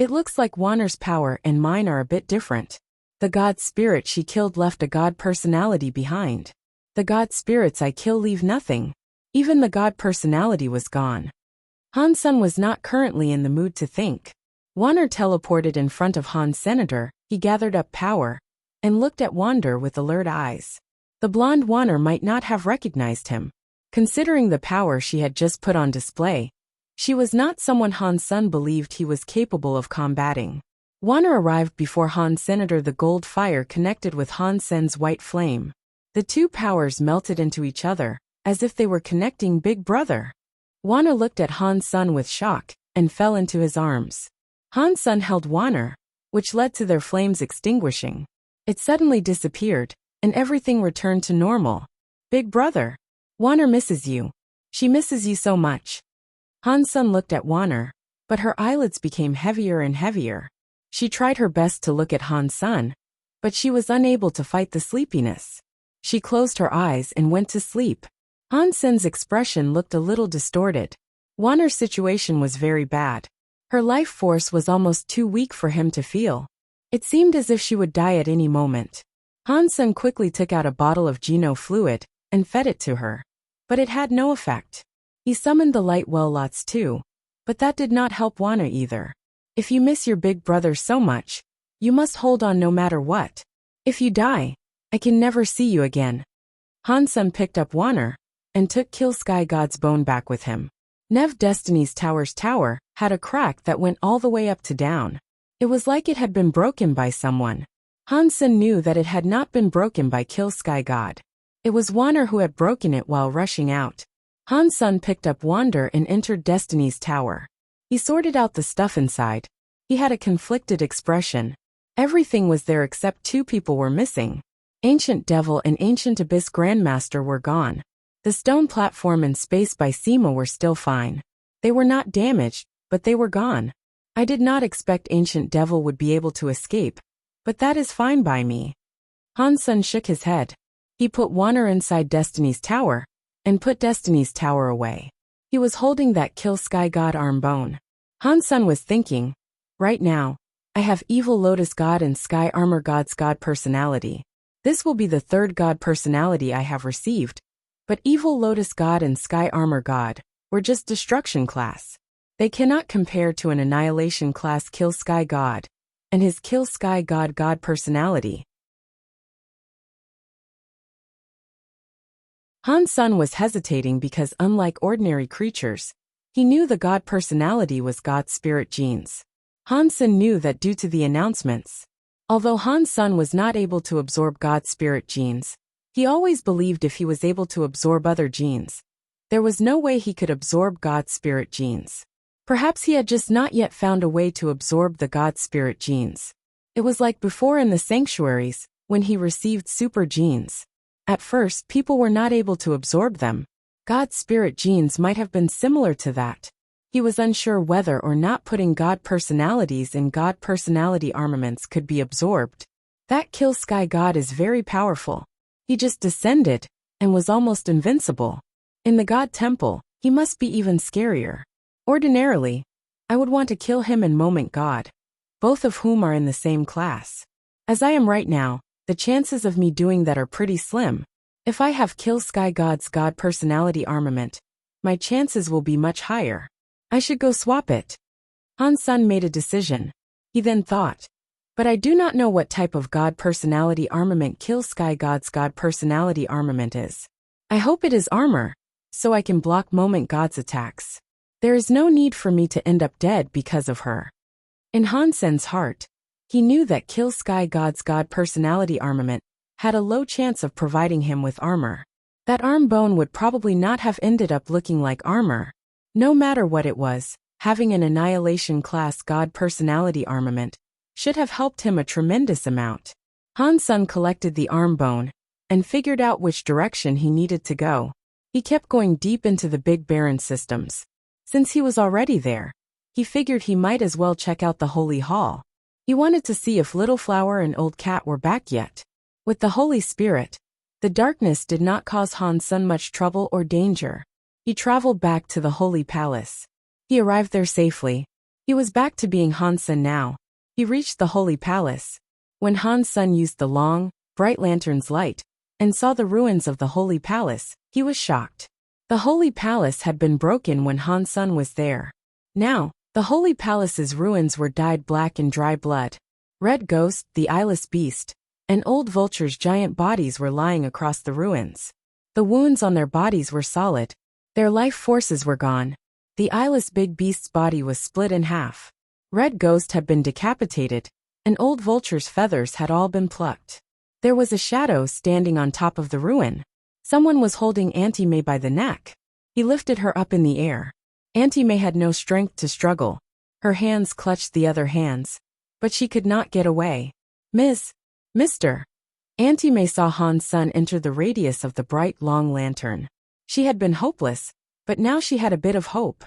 Speaker 1: it looks like Wanner's power and mine are a bit different. The god spirit she killed left a god personality behind. The god spirits I kill leave nothing. Even the god personality was gone. Han Sun was not currently in the mood to think. Wanner teleported in front of Han Senator. he gathered up power and looked at Wander with alert eyes. The blonde Wander might not have recognized him. Considering the power she had just put on display, she was not someone Han Sen believed he was capable of combating. Wander arrived before Han Sen. The gold fire connected with Han Sen's white flame. The two powers melted into each other, as if they were connecting Big Brother. Wander looked at Han Sen with shock and fell into his arms. Han Sen held Wander, which led to their flames extinguishing. It suddenly disappeared, and everything returned to normal. Big Brother, Wander misses you. She misses you so much. Han Sen looked at Wander, but her eyelids became heavier and heavier. She tried her best to look at Han Sen, but she was unable to fight the sleepiness. She closed her eyes and went to sleep. Han Sen's expression looked a little distorted. Wander's situation was very bad. Her life force was almost too weak for him to feel. It seemed as if she would die at any moment. Han Sen quickly took out a bottle of Geno fluid and fed it to her. But it had no effect. He summoned the light well lots too, but that did not help Wander either. If you miss your big brother so much, you must hold on no matter what. If you die, I can never see you again. Han Sen picked up Wander and took Kill Sky God's bone back with him. Nev Destiny's Tower's tower had a crack that went all the way up to down. It was like it had been broken by someone. Han Sen knew that it had not been broken by Kill Sky God. It was Wander who had broken it while rushing out. Han Sen picked up Wander and entered Destiny's Tower. He sorted out the stuff inside. He had a conflicted expression. Everything was there except two people were missing. Ancient Devil and Ancient Abyss Grandmaster were gone. The stone platform and space by Sema were still fine. They were not damaged, but they were gone. I did not expect Ancient Devil would be able to escape, but that is fine by me. Han Sen shook his head. He put Wander inside Destiny's Tower and put Destiny's Tower away. He was holding that Kill Sky God arm bone. Han Sen was thinking, right now, I have Evil Lotus God and Sky Armor God's God personality. This will be the third God personality I have received. But Evil Lotus God and Sky Armor God were just destruction class. They cannot compare to an annihilation class Kill Sky God and his Kill Sky God God personality. Han Sen was hesitating because unlike ordinary creatures, he knew the God personality was God's spirit genes. Han Sen knew that due to the announcements. Although Han Sen was not able to absorb God's spirit genes, he always believed if he was able to absorb other genes, there was no way he could absorb God's spirit genes. Perhaps he had just not yet found a way to absorb the God spirit genes. It was like before in the sanctuaries, when he received super genes. At first, people were not able to absorb them. God's spirit genes might have been similar to that. He was unsure whether or not putting God personalities in God personality armaments could be absorbed. That Kill Sky God is very powerful. He just descended and was almost invincible. In the God Temple, he must be even scarier. Ordinarily, I would want to kill him and Moment God, both of whom are in the same class. As I am right now, the chances of me doing that are pretty slim. If I have Kill Sky God's God personality armament, my chances will be much higher. I should go swap it. Han Sen made a decision. He then thought, but I do not know what type of God personality armament Kill Sky God's God personality armament is. I hope it is armor, so I can block Moment God's attacks. There is no need for me to end up dead because of her. In Han Sen's heart, he knew that Kill Sky God's God personality armament had a low chance of providing him with armor. That arm bone would probably not have ended up looking like armor. No matter what it was, having an annihilation class God personality armament should have helped him a tremendous amount. Han Sen collected the arm bone and figured out which direction he needed to go. He kept going deep into the Big Baron systems. Since he was already there, he figured he might as well check out the Holy Hall. He wanted to see if Little Flower and Old Cat were back yet. With the Holy Spirit, the darkness did not cause Han Sen much trouble or danger. He traveled back to the Holy Palace. He arrived there safely. He was back to being Han Sen now. He reached the Holy Palace. When Han Sen used the long, bright lantern's light and saw the ruins of the Holy Palace, he was shocked. The Holy Palace had been broken when Han Sen was there. Now, the Holy Palace's ruins were dyed black in dry blood. Red Ghost, the eyeless beast, and old vulture's giant bodies were lying across the ruins. The wounds on their bodies were solid. Their life forces were gone. The eyeless big beast's body was split in half. Red Ghost had been decapitated, and old vulture's feathers had all been plucked. There was a shadow standing on top of the ruin. Someone was holding Auntie May by the neck. He lifted her up in the air. Auntie May had no strength to struggle. Her hands clutched the other hands, but she could not get away. Mister. Auntie May saw Han's son enter the radius of the bright long lantern. She had been hopeless, but now she had a bit of hope.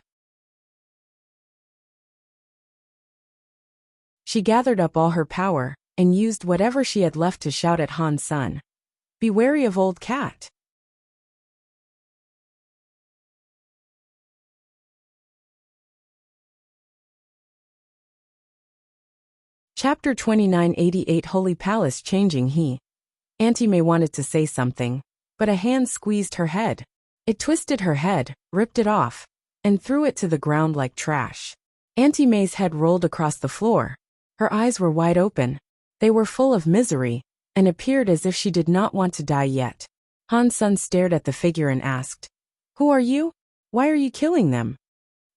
Speaker 1: She gathered up all her power and used whatever she had left to shout at Han's son. Be wary of old cat. Chapter 2988 Holy Palace Changing. Auntie May wanted to say something, but a hand squeezed her head. It twisted her head, ripped it off, and threw it to the ground like trash. Auntie May's head rolled across the floor. Her eyes were wide open. They were full of misery, and appeared as if she did not want to die yet. Han's son stared at the figure and asked, "Who are you? Why are you killing them?"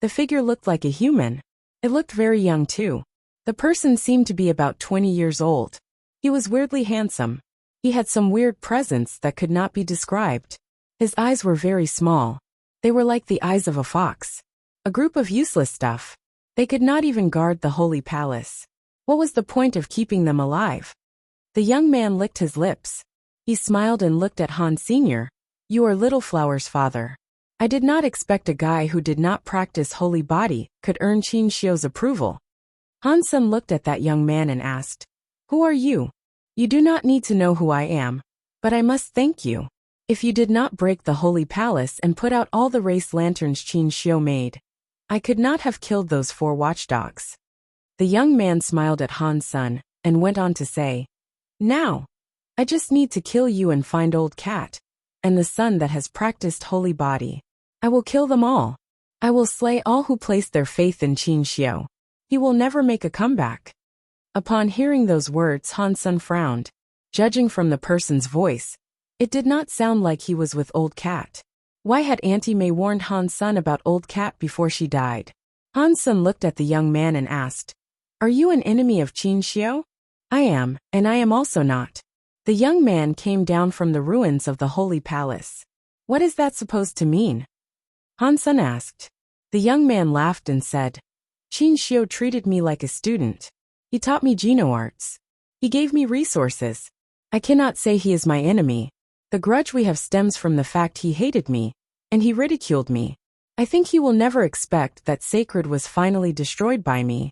Speaker 1: The figure looked like a human. It looked very young too. The person seemed to be about 20 years old. He was weirdly handsome. He had some weird presence that could not be described. His eyes were very small. They were like the eyes of a fox. A group of useless stuff. They could not even guard the holy palace. What was the point of keeping them alive? The young man licked his lips. He smiled and looked at Han Sr. You are Little Flower's father. I did not expect a guy who did not practice holy body could earn Qin Xiu's approval. Han's son looked at that young man and asked, "Who are you?" "You do not need to know who I am, but I must thank you. If you did not break the holy palace and put out all the race lanterns Qin Xiu made, I could not have killed those 4 watchdogs." The young man smiled at Han's son and went on to say, "Now, I just need to kill you and find old cat, and the son that has practiced holy body. I will kill them all. I will slay all who place their faith in Qin Xiu. He will never make a comeback." Upon hearing those words, Han's son frowned. Judging from the person's voice, it did not sound like he was with old cat. Why had Auntie May warned Han's son about old cat before she died? Han's son looked at the young man and asked, "Are you an enemy of Qin Xiu?" "I am, and I am also not." The young man came down from the ruins of the holy palace. "What is that supposed to mean?" Han's son asked. The young man laughed and said, "Qin Xiu treated me like a student. He taught me Geno arts. He gave me resources. I cannot say he is my enemy. The grudge we have stems from the fact he hated me, and he ridiculed me. I think he will never expect that sacred was finally destroyed by me."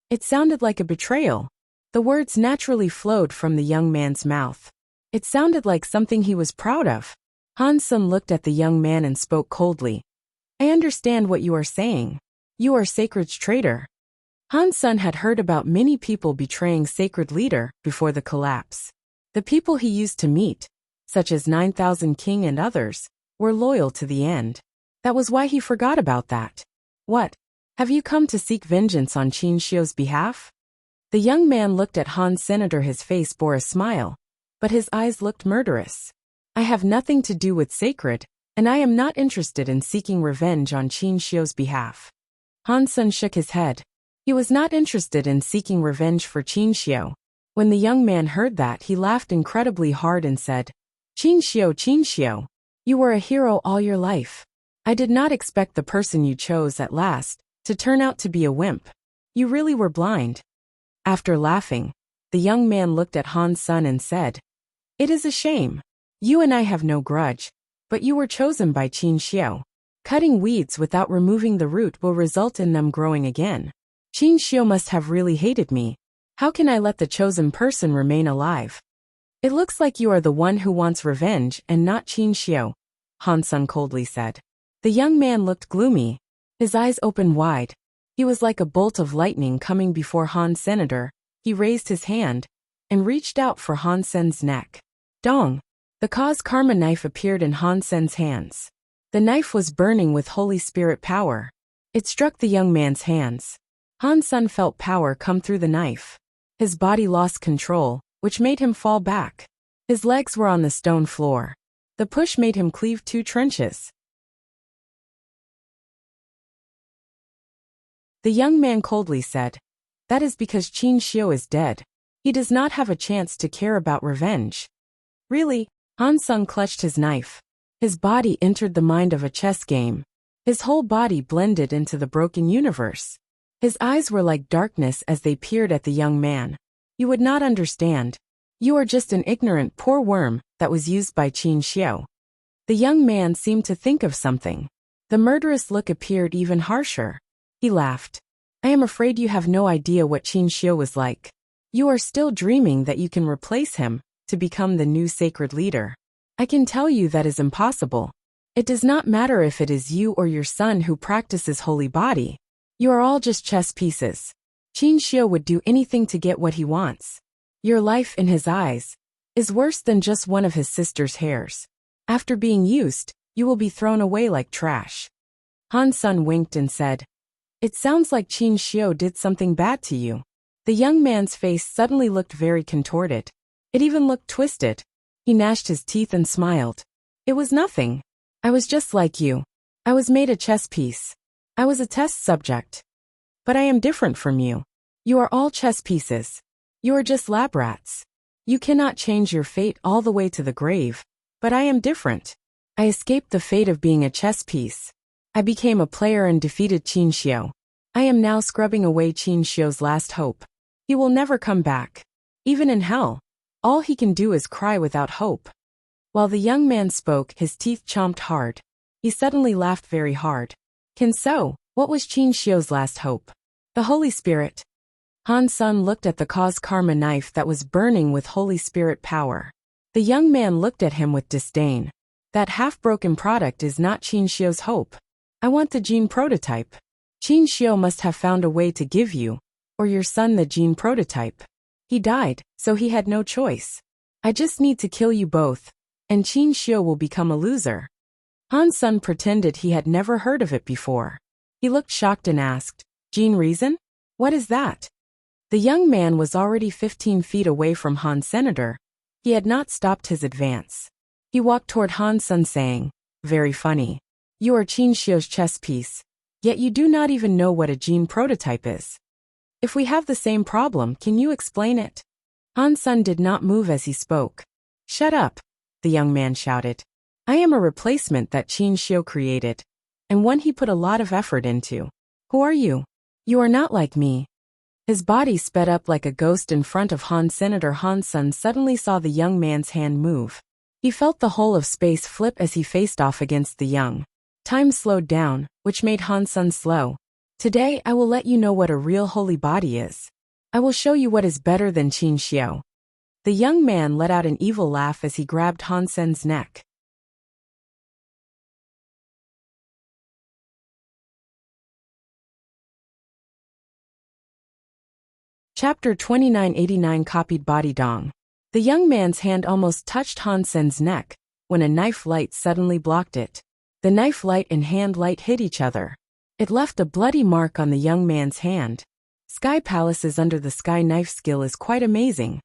Speaker 1: It sounded like a betrayal. The words naturally flowed from the young man's mouth. It sounded like something he was proud of. Han's son looked at the young man and spoke coldly. "I understand what you are saying. You are Sacred's traitor." Han's son had heard about many people betraying Sacred leader before the collapse. The people he used to meet, such as 9,000 King and others, were loyal to the end. That was why he forgot about that. "What? Have you come to seek vengeance on Qin Xiu's behalf?" The young man looked at Han's senator. His face bore a smile, but his eyes looked murderous. "I have nothing to do with Sacred, and I am not interested in seeking revenge on Qin Xiu's behalf." Han's son shook his head. He was not interested in seeking revenge for Qin Xiu. When the young man heard that, he laughed incredibly hard and said, Qin Xiu, you were a hero all your life. I did not expect the person you chose at last to turn out to be a wimp. You really were blind." After laughing, the young man looked at Han's son and said, "It is a shame. You and I have no grudge, but you were chosen by Qin Xiu. Cutting weeds without removing the root will result in them growing again. Qin Xiu must have really hated me. How can I let the chosen person remain alive?" "It looks like you are the one who wants revenge and not Qin Xiu," Han's son coldly said. The young man looked gloomy. His eyes opened wide. He was like a bolt of lightning coming before Han's senator. He raised his hand and reached out for Han Sen's neck. Dong! The cause karma knife appeared in Han Sen's hands. The knife was burning with Holy Spirit power. It struck the young man's hands. Han Sen felt power come through the knife. His body lost control, which made him fall back. His legs were on the stone floor. The push made him cleave 2 trenches. The young man coldly said, "That is because Qin Xiu is dead. He does not have a chance to care about revenge." Really? Han Sung clutched his knife. His body entered the mind of a chess game. His whole body blended into the broken universe. His eyes were like darkness as they peered at the young man. "You would not understand. You are just an ignorant poor worm that was used by Qin Xiu." The young man seemed to think of something. The murderous look appeared even harsher. He laughed. "I am afraid you have no idea what Qin Xiu was like. You are still dreaming that you can replace him to become the new sacred leader. I can tell you that is impossible. It does not matter if it is you or your son who practices holy body. You are all just chess pieces. Qin Xiu would do anything to get what he wants. Your life in his eyes is worse than just one of his sister's hairs. After being used, you will be thrown away like trash." Han Sun winked and said, "It sounds like Qin Xiu did something bad to you." The young man's face suddenly looked very contorted. It even looked twisted. He gnashed his teeth and smiled. "It was nothing. I was just like you. I was made a chess piece. I was a test subject. But I am different from you. You are all chess pieces. You are just lab rats. You cannot change your fate all the way to the grave. But I am different. I escaped the fate of being a chess piece. I became a player and defeated Qin Xiu. I am now scrubbing away Qin Xiu's last hope. He will never come back. Even in hell, all he can do is cry without hope." While the young man spoke, his teeth chomped hard. He suddenly laughed very hard. "So, what was Qin Xiu's last hope?" "The Holy Spirit." Han Sun looked at the cause karma knife that was burning with Holy Spirit power. The young man looked at him with disdain. "That half-broken product is not Qin Xiu's hope. I want the gene prototype. Qin Xiu must have found a way to give you, or your son, the gene prototype. He died, so he had no choice. I just need to kill you both, and Qin Xiu will become a loser." Han Sun pretended he had never heard of it before. He looked shocked and asked, "Gene reason? What is that?" The young man was already 15 feet away from Han Senator. He had not stopped his advance. He walked toward Han Sun saying, "Very funny. You are Qin Xiu's chess piece, yet you do not even know what a gene prototype is. If we have the same problem, can you explain it?" Han Sun did not move as he spoke. "Shut up," the young man shouted. "I am a replacement that Qin Xiu created, and one he put a lot of effort into. Who are you? You are not like me." His body sped up like a ghost in front of Han Senator. Han Sun suddenly saw the young man's hand move. He felt the whole of space flip as he faced off against the young. Time slowed down, which made Han Sun slow. "Today I will let you know what a real holy body is. I will show you what is better than Qin Xiu." The young man let out an evil laugh as he grabbed Han Sun's neck. Chapter 2989 Copied Body Dong. The young man's hand almost touched Han Sen's neck, when a knife light suddenly blocked it. The knife light and hand light hit each other. It left a bloody mark on the young man's hand. Sky Palaces under the sky knife skill is quite amazing.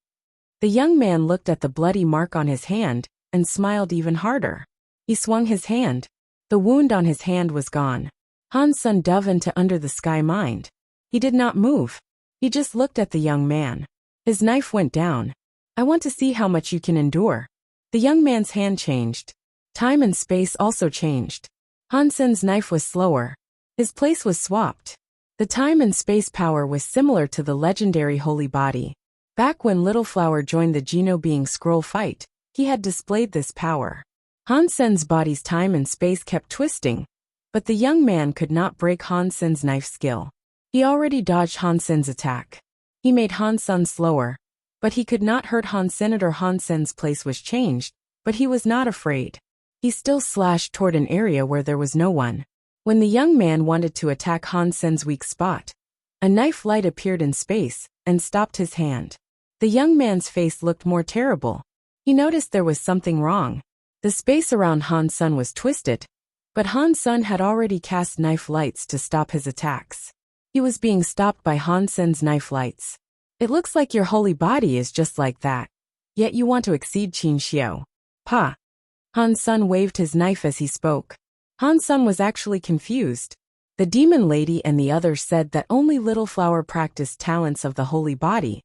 Speaker 1: The young man looked at the bloody mark on his hand, and smiled even harder. He swung his hand. The wound on his hand was gone. Han Sun dove into under the sky mind. He did not move. He just looked at the young man. His knife went down. "I want to see how much you can endure." The young man's hand changed. Time and space also changed. Han Sun's knife was slower. His place was swapped. The time and space power was similar to the legendary holy body. Back when Little Flower joined the Geno Being Scroll fight, he had displayed this power. Han Sen's body's time and space kept twisting, but the young man could not break Han Sen's knife skill. He already dodged Han Sen's attack. He made Han Sun slower, but he could not hurt Han Senator. Han Sen's place was changed, but he was not afraid. He still slashed toward an area where there was no one. When the young man wanted to attack Han Sen's weak spot, a knife light appeared in space and stopped his hand. The young man's face looked more terrible. He noticed there was something wrong. The space around Han Sun was twisted, but Han Sun had already cast knife lights to stop his attacks. He was being stopped by Han Sen's knife lights. It looks like your holy body is just like that. Yet you want to exceed Qin Xiu. Pa. Han Sun waved his knife as he spoke. Han Sun was actually confused. The demon lady and the others said that only Little Flower practiced talents of the holy body,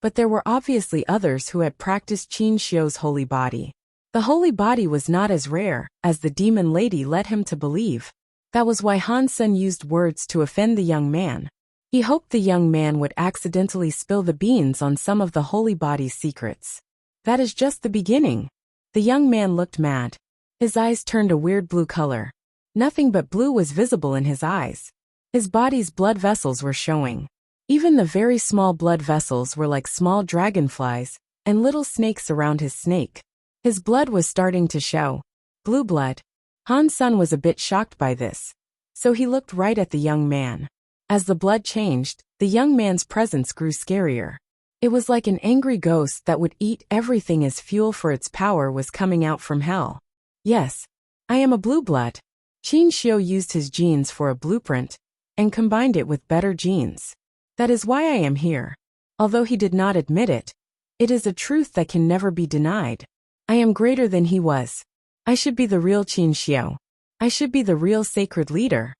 Speaker 1: but there were obviously others who had practiced Qin Xiu's holy body. The holy body was not as rare as the demon lady led him to believe. That was why Han Sun used words to offend the young man. He hoped the young man would accidentally spill the beans on some of the holy body's secrets. That is just the beginning. The young man looked mad. His eyes turned a weird blue color. Nothing but blue was visible in his eyes. His body's blood vessels were showing. Even the very small blood vessels were like small dragonflies and little snakes around his snake. His blood was starting to show. Blue blood. Han Sun was a bit shocked by this, so he looked right at the young man. As the blood changed, the young man's presence grew scarier. It was like an angry ghost that would eat everything as fuel for its power was coming out from hell. Yes, I am a blue blood. Qin Xiu used his genes for a blueprint and combined it with better genes. That is why I am here. Although he did not admit it, it is a truth that can never be denied. I am greater than he was. I should be the real Qin Xiu. I should be the real sacred leader.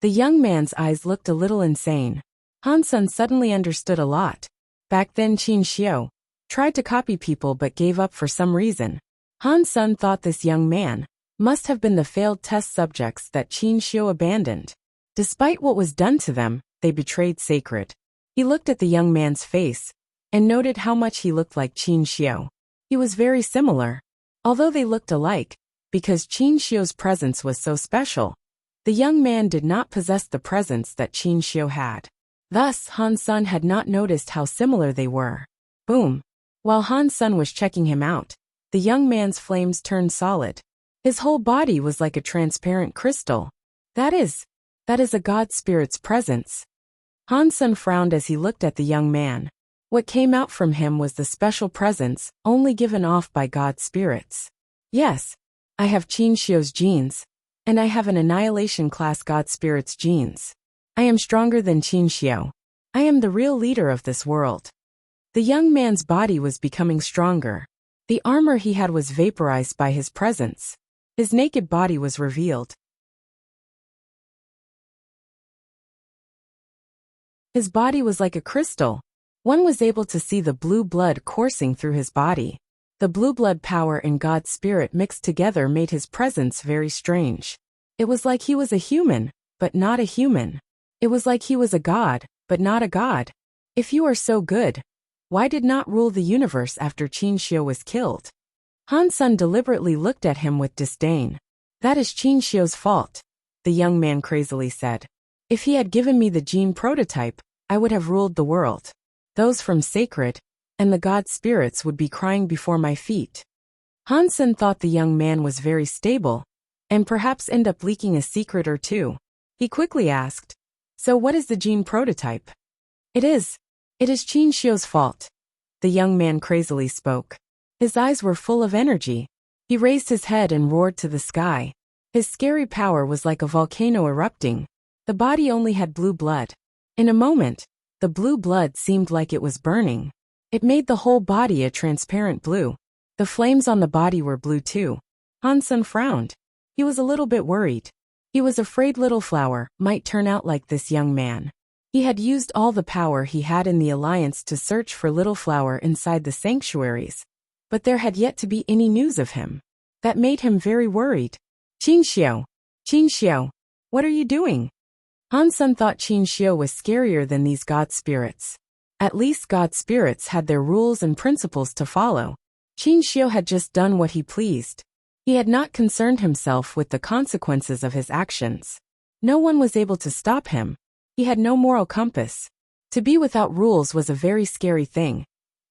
Speaker 1: The young man's eyes looked a little insane. Han Sun suddenly understood a lot. Back then Qin Xiu tried to copy people but gave up for some reason. Han Sun thought this young man must have been the failed test subjects that Qin Xiu abandoned. Despite what was done to them, they betrayed sacred. He looked at the young man's face and noted how much he looked like Qin Xiu. He was very similar. Although they looked alike, because Qin Xiu's presence was so special, the young man did not possess the presence that Qin Xiu had. Thus, Han Sun had not noticed how similar they were. Boom! While Han Sun was checking him out, the young man's flames turned solid. His whole body was like a transparent crystal. That is a god spirit's presence. Han Sun frowned as he looked at the young man. What came out from him was the special presence only given off by god spirits. Yes, I have Qin Xiu's genes, and I have an annihilation class god spirit's genes. I am stronger than Qin Xiu. I am the real leader of this world. The young man's body was becoming stronger. The armor he had was vaporized by his presence. His naked body was revealed. His body was like a crystal. One was able to see the blue blood coursing through his body. The blue blood power and God spirit mixed together made his presence very strange. It was like he was a human, but not a human. It was like he was a god, but not a god. If you are so good, why did not rule the universe after Qin Xiu was killed? Han Sun deliberately looked at him with disdain. That is Qin Xiu's fault, the young man crazily said. If he had given me the gene prototype, I would have ruled the world. Those from sacred and the god spirits would be crying before my feet. Han Sun thought the young man was very stable, and perhaps end up leaking a secret or two. He quickly asked, so what is the gene prototype? It is Qin Xiu's fault. The young man crazily spoke. His eyes were full of energy. He raised his head and roared to the sky. His scary power was like a volcano erupting. The body only had blue blood. In a moment, the blue blood seemed like it was burning. It made the whole body a transparent blue. The flames on the body were blue too. Han Sun frowned. He was a little bit worried. He was afraid Little Flower might turn out like this young man. He had used all the power he had in the alliance to search for Little Flower inside the sanctuaries, but there had yet to be any news of him. That made him very worried. Qin Xiu, what are you doing? Han Sun thought Qin Xiu was scarier than these god spirits. At least god spirits had their rules and principles to follow. Qin Xiu had just done what he pleased. He had not concerned himself with the consequences of his actions. No one was able to stop him. He had no moral compass. To be without rules was a very scary thing.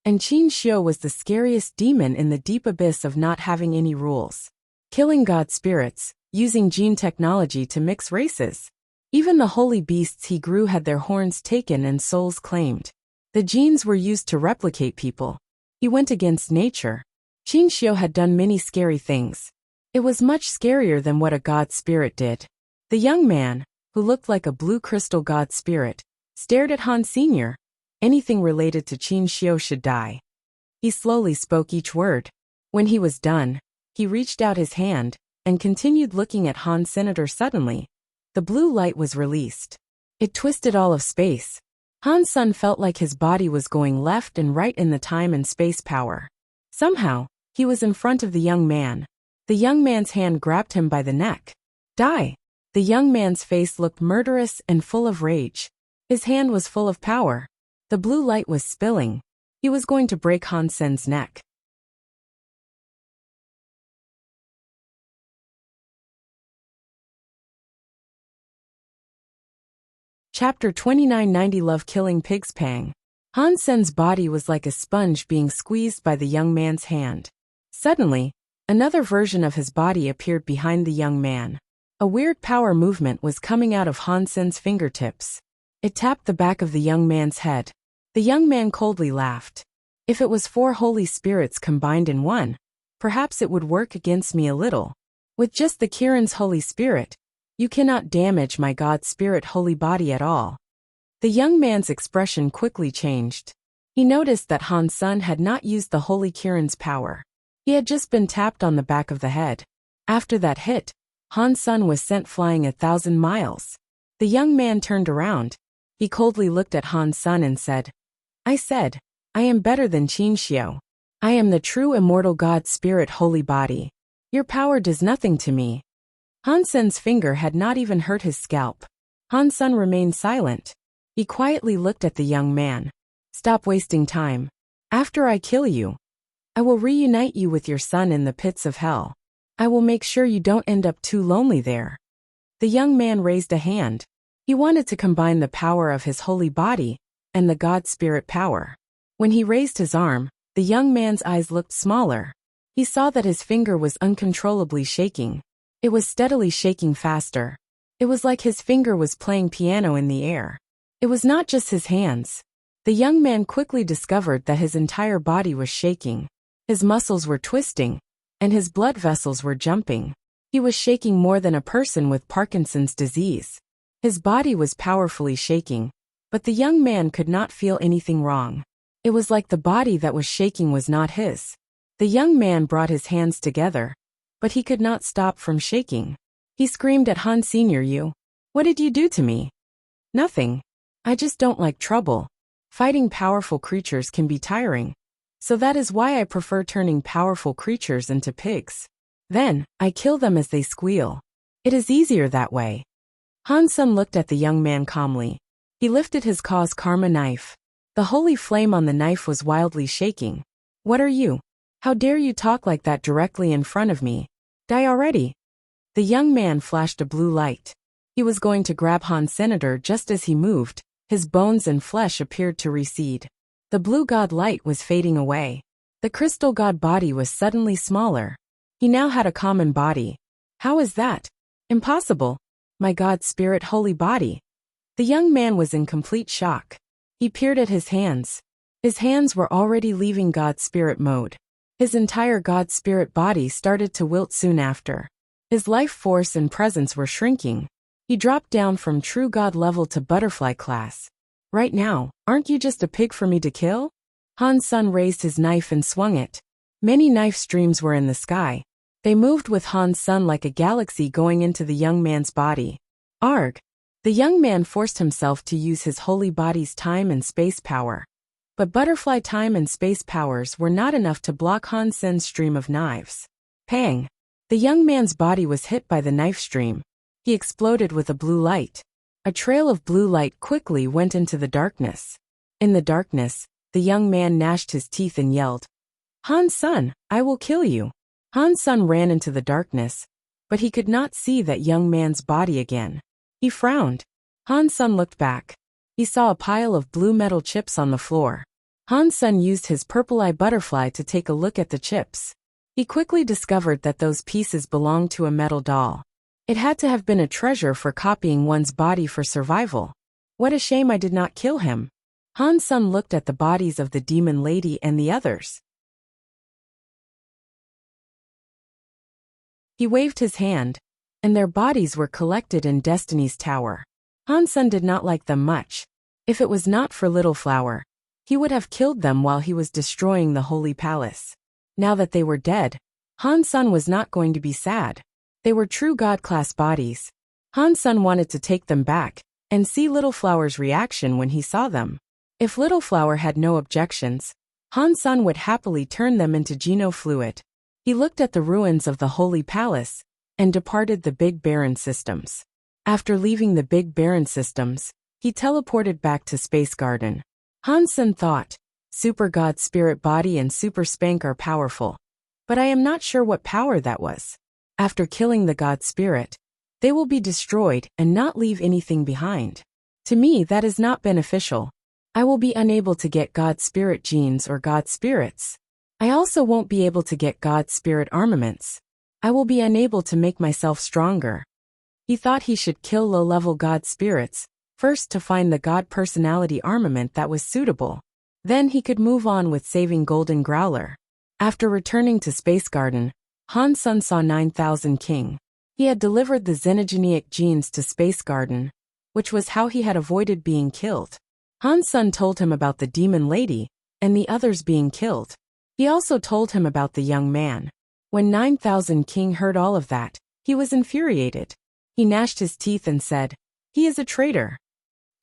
Speaker 1: And Qin Xiu was the scariest demon in the deep abyss of not having any rules. Killing god spirits, using gene technology to mix races. Even the holy beasts he grew had their horns taken and souls claimed. The genes were used to replicate people. He went against nature. Qin Xiu had done many scary things. It was much scarier than what a god spirit did. The young man, who looked like a blue crystal god spirit, stared at Han Sr. Anything related to Qin Xiu should die. He slowly spoke each word. When he was done, he reached out his hand and continued looking at Han Senator. Suddenly, the blue light was released. It twisted all of space. Han Sun felt like his body was going left and right in the time and space power. Somehow, he was in front of the young man. The young man's hand grabbed him by the neck. Die! The young man's face looked murderous and full of rage. His hand was full of power. The blue light was spilling. He was going to break Han Sen's neck. Chapter 2990 Love Killing Pigs. Pang. Han Sen's body was like a sponge being squeezed by the young man's hand. Suddenly, another version of his body appeared behind the young man. A weird power movement was coming out of Han Sen's fingertips. It tapped the back of the young man's head. The young man coldly laughed. If it was 4 holy spirits combined in one, perhaps it would work against me a little. With just the Kirin's holy spirit, you cannot damage my God spirit holy body at all. The young man's expression quickly changed. He noticed that Han Sun had not used the holy Kirin's power. He had just been tapped on the back of the head. After that hit, Han Sun was sent flying 1,000 miles. The young man turned around. He coldly looked at Han Sun and said, I am better than Qin Xiu. I am the true immortal God spirit holy body. Your power does nothing to me. Han Sun's finger had not even hurt his scalp. Han Sun remained silent. He quietly looked at the young man. Stop wasting time. After I kill you, I will reunite you with your son in the pits of hell. I will make sure you don't end up too lonely there. The young man raised a hand. He wanted to combine the power of his holy body and the God spirit power. When he raised his arm, the young man's eyes looked smaller. He saw that his finger was uncontrollably shaking. It was steadily shaking faster. It was like his finger was playing piano in the air. It was not just his hands. The young man quickly discovered that his entire body was shaking. His muscles were twisting, and his blood vessels were jumping. He was shaking more than a person with Parkinson's disease. His body was powerfully shaking, but the young man could not feel anything wrong. It was like the body that was shaking was not his. The young man brought his hands together, but he could not stop from shaking. He screamed at Han Senior, what did you do to me? Nothing. I just don't like trouble. Fighting powerful creatures can be tiring. So that is why I prefer turning powerful creatures into pigs. Then, I kill them as they squeal. It is easier that way. Han Sun looked at the young man calmly. He lifted his cause karma knife. The holy flame on the knife was wildly shaking. What are you? How dare you talk like that directly in front of me? Die already. The young man flashed a blue light. He was going to grab Han Senator just as he moved. His bones and flesh appeared to recede. The blue god light was fading away. The crystal god body was suddenly smaller. He now had a common body. How is that? Impossible. My God spirit holy body. The young man was in complete shock. He peered at his hands. His hands were already leaving God spirit mode. His entire God spirit body started to wilt soon after. His life force and presence were shrinking. He dropped down from true God level to butterfly class. Right now, aren't you just a pig for me to kill? Han Sun raised his knife and swung it. Many knife streams were in the sky. They moved with Han Sun like a galaxy going into the young man's body. Arg! The young man forced himself to use his holy body's time and space power. But butterfly time and space powers were not enough to block Han Sun's stream of knives. Pang! The young man's body was hit by the knife stream. He exploded with a blue light. A trail of blue light quickly went into the darkness. In the darkness, the young man gnashed his teeth and yelled, Han Sun, I will kill you. Han Sun ran into the darkness, but he could not see that young man's body again. He frowned. Han Sun looked back. He saw a pile of blue metal chips on the floor. Han Sun used his purple eye butterfly to take a look at the chips. He quickly discovered that those pieces belonged to a metal doll. It had to have been a treasure for copying one's body for survival. What a shame I did not kill him. Han Sun looked at the bodies of the demon lady and the others. He waved his hand, and their bodies were collected in Destiny's Tower. Han Sun did not like them much. If it was not for Little Flower, he would have killed them while he was destroying the Holy Palace. Now that they were dead, Han Sen was not going to be sad. They were true God-class bodies. Han Sen wanted to take them back and see Little Flower's reaction when he saw them. If Little Flower had no objections, Han Sen would happily turn them into Geno fluid. He looked at the ruins of the Holy Palace and departed the Big Baron systems. After leaving the Big Baron systems, he teleported back to Space Garden. Han Sen thought, Super God Spirit Body and Super Spank are powerful, but I am not sure what power that was. After killing the God Spirit, they will be destroyed and not leave anything behind. To me, that is not beneficial. I will be unable to get God Spirit genes or God Spirits. I also won't be able to get God Spirit armaments. I will be unable to make myself stronger. He thought he should kill low-level God Spirits first to find the God Personality armament that was suitable. Then he could move on with saving Golden Growler. After returning to Space Garden, Han Sen saw 9000 King. He had delivered the xenogenic genes to Space Garden, which was how he had avoided being killed. Han Sen told him about the demon lady and the others being killed. He also told him about the young man. When 9000 King heard all of that, he was infuriated. He gnashed his teeth and said, "He is a traitor."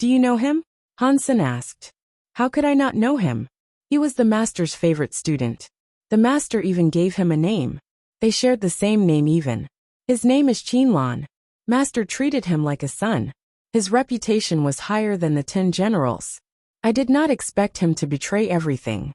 Speaker 1: "Do you know him?" Han Sen asked. "How could I not know him? He was the master's favorite student. The master even gave him a name. They shared the same name even. His name is Qianlan. Master treated him like a son. His reputation was higher than the 10 generals. I did not expect him to betray everything."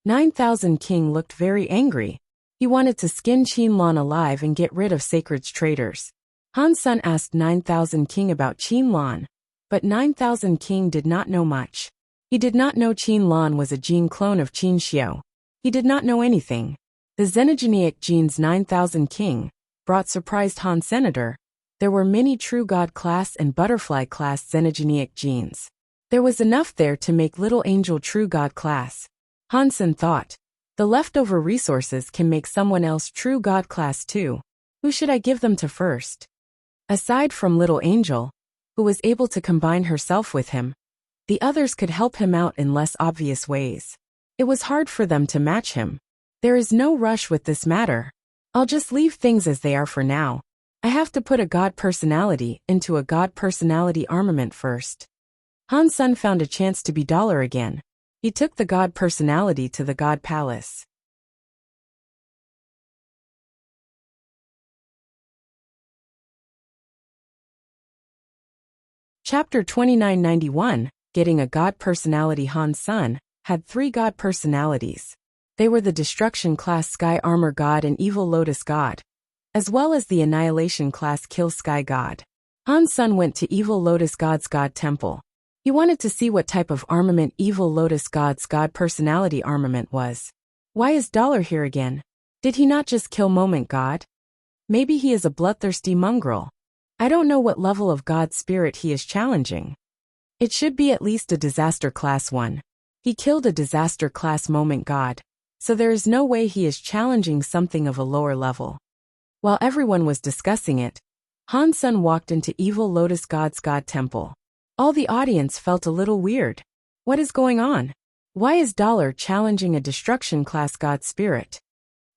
Speaker 1: 9000 King looked very angry. He wanted to skin Qianlan alive and get rid of Sacred's traitors. Han Sen asked 9000 King about Qianlan, but 9000 King did not know much. He did not know Qianlan was a gene clone of Qin Xiao. He did not know anything. The xenogenic genes 9000 King brought surprised Han Senator. There were many true God class and butterfly class xenogenic genes. There was enough there to make Little Angel true God class. Han Sen thought, the leftover resources can make someone else true God class too. Who should I give them to first? Aside from Little Angel, who was able to combine herself with him, the others could help him out in less obvious ways. It was hard for them to match him. There is no rush with this matter. I'll just leave things as they are for now. I have to put a God personality into a God personality armament first. Han Sen found a chance to be dollar again. He took the God personality to the God Palace. Chapter 2991, Getting a God Personality. Han Sen had 3 God personalities. They were the Destruction class Sky Armor God and Evil Lotus God, as well as the Annihilation class Kill Sky God. Han Sen went to Evil Lotus God's God Temple. He wanted to see what type of armament Evil Lotus God's God Personality armament was. Why is Dollar here again? Did he not just kill Moment God? Maybe he is a bloodthirsty mongrel. I don't know what level of God Spirit he is challenging. It should be at least a Disaster Class 1. He killed a Disaster Class Moment God, so there is no way he is challenging something of a lower level. While everyone was discussing it, Han Sen walked into Evil Lotus God's God Temple. All the audience felt a little weird. What is going on? Why is Dollar challenging a Destruction Class God Spirit?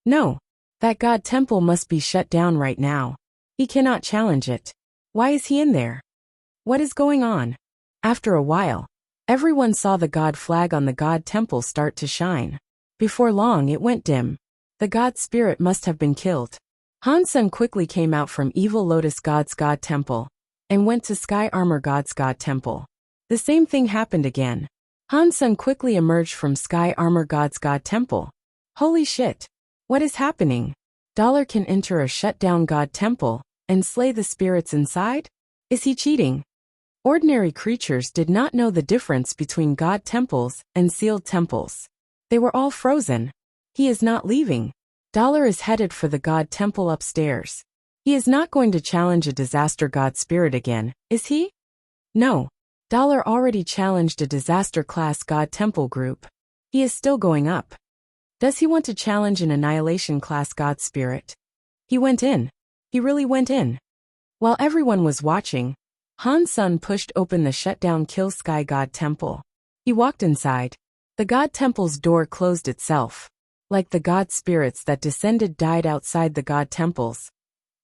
Speaker 1: No, that God Temple must be shut down right now. He cannot challenge it. Why is he in there? What is going on? After a while, everyone saw the God flag on the God Temple start to shine. Before long it went dim. The God Spirit must have been killed. Han Sen quickly came out from Evil Lotus God's God Temple and went to Sky Armor God's God Temple. The same thing happened again. Han Sen quickly emerged from Sky Armor God's God Temple. Holy shit! What is happening? Dollar can enter a shut-down God Temple and slay the spirits inside? Is he cheating? Ordinary creatures did not know the difference between God Temples and sealed temples. They were all frozen. He is not leaving. Dollar is headed for the God Temple upstairs. He is not going to challenge a Disaster God Spirit again, is he? No. Dollar already challenged a Disaster Class God Temple group. He is still going up. Does he want to challenge an Annihilation Class God Spirit? He went in. He really went in. While everyone was watching, Han Sun pushed open the shut-down Kill Sky God Temple. He walked inside. The God Temple's door closed itself. Like the God spirits that descended died outside the God Temples.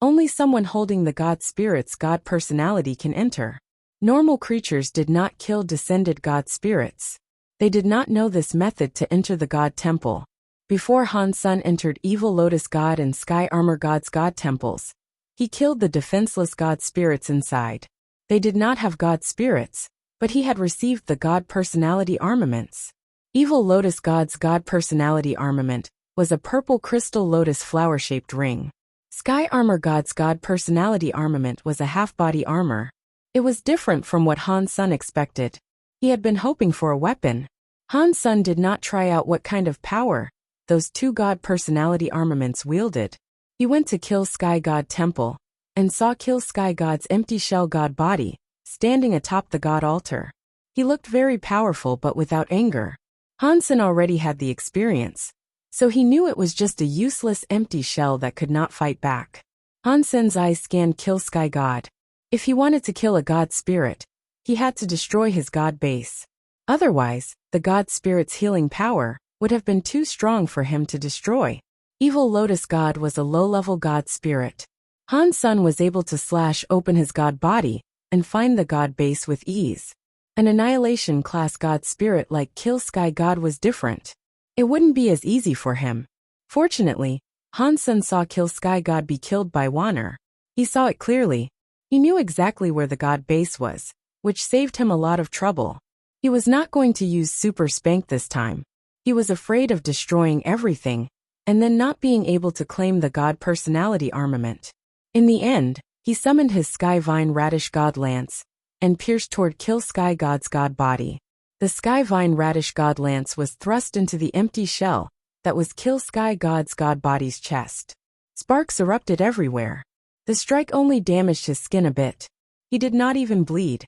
Speaker 1: Only someone holding the God Spirit's God personality can enter. Normal creatures did not kill descended God Spirits. They did not know this method to enter the God Temple. Before Han Sun entered Evil Lotus God and Sky Armor God's God Temples, he killed the defenseless God Spirits inside. They did not have God Spirits, but he had received the God Personality armaments. Evil Lotus God's God Personality armament was a purple crystal lotus flower-shaped ring. Sky Armor God's God Personality armament was a half-body armor. It was different from what Han Sun expected. He had been hoping for a weapon. Han Sun did not try out what kind of power those two God Personality armaments wielded. He went to Kill Sky God Temple and saw Kill Sky God's empty shell God body standing atop the God altar. He looked very powerful but without anger. Han Sun already had the experience, so he knew it was just a useless empty shell that could not fight back. Han Sun's eyes scanned Kill Sky God. If he wanted to kill a God Spirit, he had to destroy his God base. Otherwise, the God Spirit's healing power would have been too strong for him to destroy. Evil Lotus God was a low-level God Spirit. Han Sun was able to slash open his God body and find the God base with ease. An Annihilation class God Spirit like Kill Sky God was different. It wouldn't be as easy for him. Fortunately, Han Sun saw Kill Sky God be killed by Wanner. He saw it clearly. He knew exactly where the God base was, which saved him a lot of trouble. He was not going to use Super Spank this time. He was afraid of destroying everything and then not being able to claim the God Personality armament. In the end, he summoned his Sky Vine Radish God Lance and pierced toward Kill Sky God's God body. The Sky Vine Radish God Lance was thrust into the empty shell that was Kill Sky God's God body's chest. Sparks erupted everywhere. The strike only damaged his skin a bit. He did not even bleed.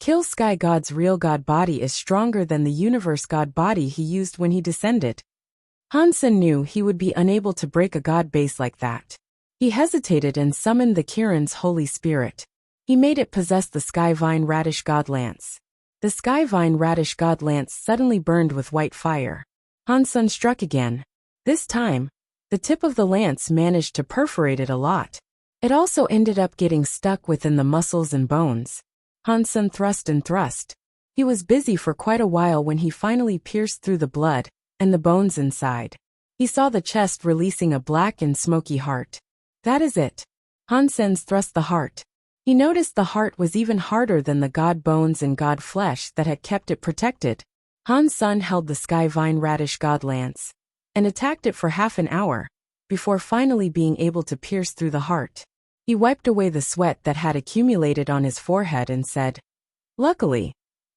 Speaker 1: Kill Sky God's real God body is stronger than the universe God body he used when he descended. Han Sun knew he would be unable to break a God base like that. He hesitated and summoned the Kiran's Holy Spirit. He made it possess the Sky Vine Radish God Lance. The Sky Vine Radish God Lance suddenly burned with white fire. Han Sun struck again. This time, the tip of the lance managed to perforate it a lot. It also ended up getting stuck within the muscles and bones. Han Sun thrust and thrust. He was busy for quite a while when he finally pierced through the blood and the bones inside. He saw the chest releasing a black and smoky heart. That is it. Han Sun thrust the heart. He noticed the heart was even harder than the God bones and God flesh that had kept it protected. Han Sun held the Sky Vine Radish God Lance and attacked it for half an hour before finally being able to pierce through the heart. He wiped away the sweat that had accumulated on his forehead and said, "Luckily,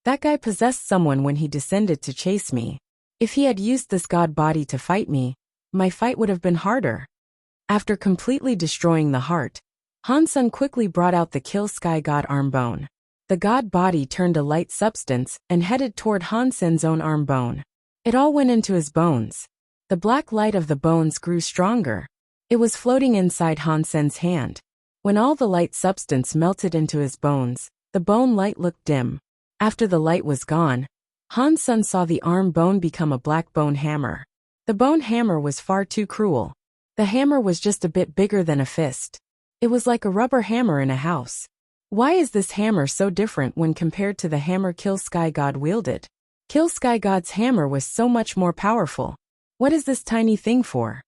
Speaker 1: that guy possessed someone when he descended to chase me. If he had used this God body to fight me, my fight would have been harder." After completely destroying the heart, Han Sun quickly brought out the Kill Sky God arm bone. The God body turned a light substance and headed toward Han Sun's own arm bone. It all went into his bones. The black light of the bones grew stronger. It was floating inside Han Sun's hand. When all the light substance melted into his bones, the bone light looked dim. After the light was gone, Han Sun saw the arm bone become a black bone hammer. The bone hammer was far too cruel. The hammer was just a bit bigger than a fist. It was like a rubber hammer in a house. Why is this hammer so different when compared to the hammer Kill Sky God wielded? Kill Sky God's hammer was so much more powerful. What is this tiny thing for?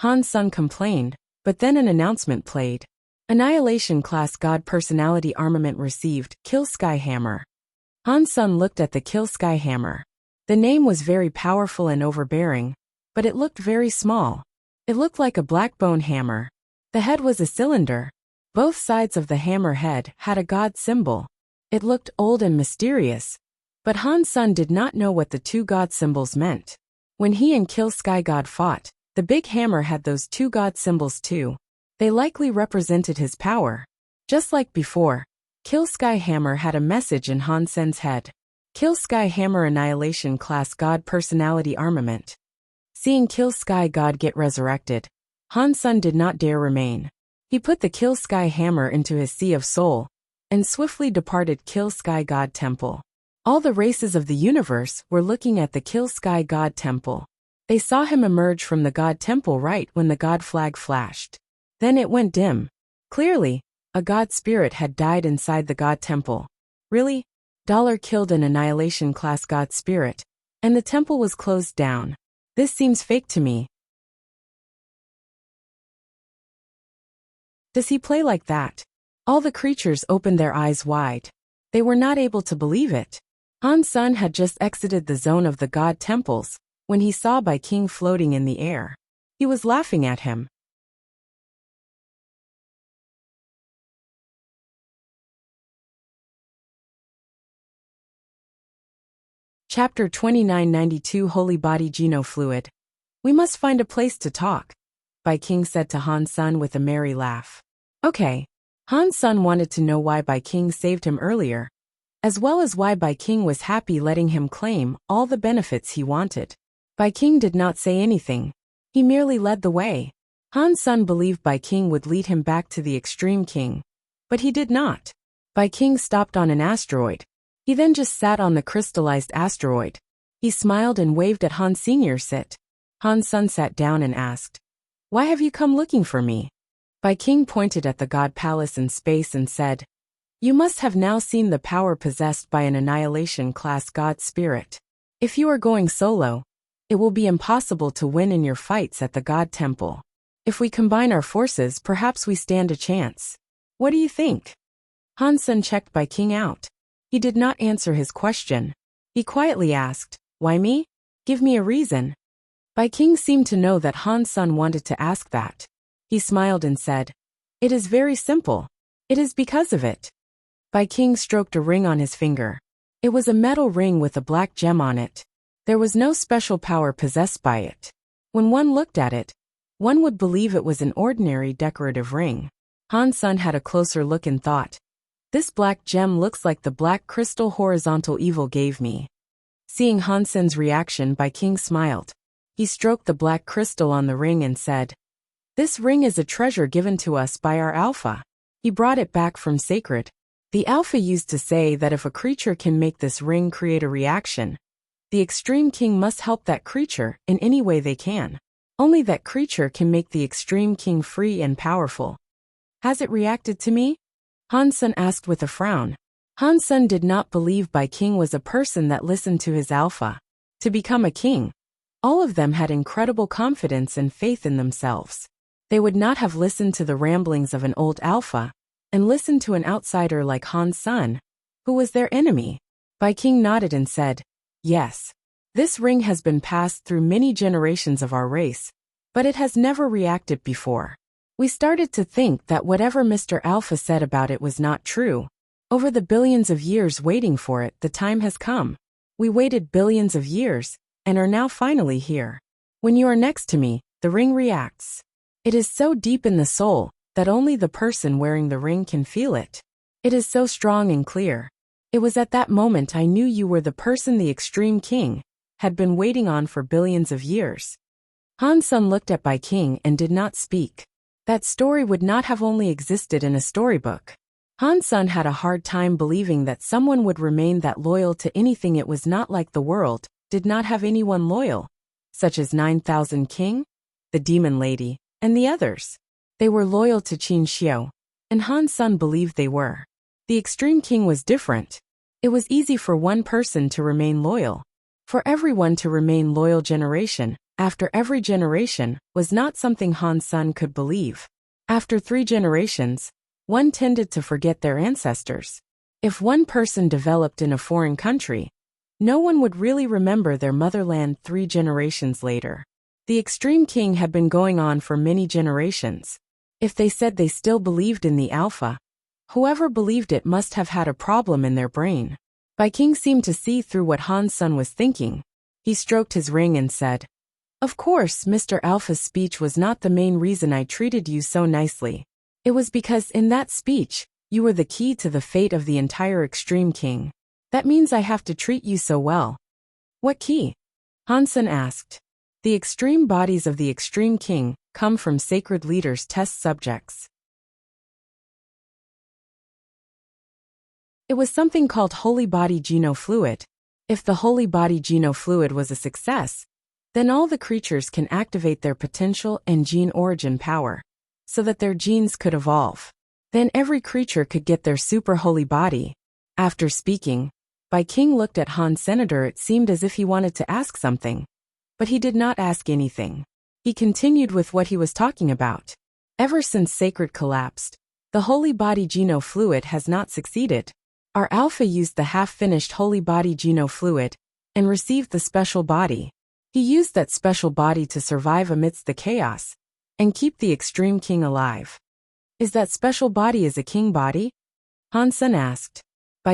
Speaker 1: Han Sun complained, but then an announcement played. Annihilation class God Personality armament received, Kill Sky Hammer. Han Sun looked at the Kill Sky Hammer. The name was very powerful and overbearing, but it looked very small. It looked like a black bone hammer. The head was a cylinder. Both sides of the hammer head had a God symbol. It looked old and mysterious, but Han Sun did not know what the two God symbols meant. When he and Kill Sky God fought, the big hammer had those two God symbols too. They likely represented his power. Just like before, Kill Sky Hammer had a message in Han Sun's head. Kill Sky Hammer Annihilation class God Personality armament. Seeing Kill Sky God get resurrected, Han Sun did not dare remain. He put the Kill Sky hammer into his sea of soul, and swiftly departed Kill Sky God Temple. All the races of the universe were looking at the Kill Sky God Temple. They saw him emerge from the God Temple right when the God flag flashed. Then it went dim. Clearly, a God spirit had died inside the God Temple. Really? Dollar killed an Annihilation class God spirit, and the temple was closed down. This seems fake to me. Does he play like that? All the creatures opened their eyes wide. They were not able to believe it. Han Sun had just exited the zone of the God temples when he saw Bai King floating in the air. He was laughing at him. Chapter 2992 Holy Body Genofluid. We must find a place to talk, Bai King said to Han Sun with a merry laugh. Okay. Han Sun wanted to know why Bai King saved him earlier, as well as why Bai King was happy letting him claim all the benefits he wanted. Bai King did not say anything. He merely led the way. Han Sun believed Bai King would lead him back to the Extreme King, but he did not. Bai King stopped on an asteroid. He then just sat on the crystallized asteroid. He smiled and waved at Han Senior. Sit. Han Sun sat down and asked, "Why have you come looking for me?" Bai King pointed at the God Palace in space and said, "You must have now seen the power possessed by an Annihilation class God spirit. If you are going solo, it will be impossible to win in your fights at the God Temple. If we combine our forces, perhaps we stand a chance. What do you think?" Han Sun checked Bai King out. He did not answer his question. He quietly asked, "Why me? Give me a reason." Bai King seemed to know that Han Sun wanted to ask that. He smiled and said, "It is very simple. It is because of it." Bai King stroked a ring on his finger. It was a metal ring with a black gem on it. There was no special power possessed by it. When one looked at it, one would believe it was an ordinary decorative ring. Han Sun had a closer look and thought, "This black gem looks like the black crystal horizontal evil gave me." Seeing Han Sun's reaction, Bai King smiled. He stroked the black crystal on the ring and said, "This ring is a treasure given to us by our Alpha. He brought it back from Sacred. The Alpha used to say that if a creature can make this ring create a reaction, the Extreme King must help that creature in any way they can. Only that creature can make the Extreme King free and powerful." "Has it reacted to me?" Han Sun asked with a frown. Han Sun did not believe Bai King was a person that listened to his Alpha. To become a king, all of them had incredible confidence and faith in themselves. They would not have listened to the ramblings of an old Alpha and listened to an outsider like Han Sun, who was their enemy. Bai King nodded and said, "Yes. This ring has been passed through many generations of our race, but it has never reacted before. We started to think that whatever Mr. Alpha said about it was not true. Over the billions of years waiting for it, the time has come. We waited billions of years and are now finally here. When you are next to me, the ring reacts. It is so deep in the soul that only the person wearing the ring can feel it. It is so strong and clear. It was at that moment I knew you were the person the Extreme King had been waiting on for billions of years." Han Sun looked at Bai King and did not speak. That story would not have only existed in a storybook. Han Sun had a hard time believing that someone would remain that loyal to anything. It was not like the world did not have anyone loyal, such as 9,000 King, the Demon Lady, and the others. They were loyal to Qin Xiu, and Han Sun believed they were. The Extreme King was different. It was easy for one person to remain loyal. For everyone to remain loyal generation after every generation was not something Han Sun could believe. After 3 generations, one tended to forget their ancestors. If one person developed in a foreign country, no one would really remember their motherland 3 generations later. The Extreme King had been going on for many generations. If they said they still believed in the Alpha, whoever believed it must have had a problem in their brain. Bai King seemed to see through what Han Sun was thinking. He stroked his ring and said, "Of course, Mr. Alpha's speech was not the main reason I treated you so nicely. It was because in that speech, you were the key to the fate of the entire Extreme King. That means I have to treat you so well." "What key?" Han Sun asked. "The extreme bodies of the Extreme King come from sacred leaders' test subjects. It was something called holy body genofluid. If the holy body genofluid was a success, then all the creatures can activate their potential and gene origin power, so that their genes could evolve. Then every creature could get their super holy body. After speaking, King looked at Han Senator. It seemed as if he wanted to ask something, but he did not ask anything. He continued with what he was talking about. Ever since Sacred collapsed, the holy body genofluid has not succeeded. Our Alpha used the half-finished holy body genofluid and received the special body. He used that special body to survive amidst the chaos and keep the extreme king alive. Is that special body a king body? Han Sen asked.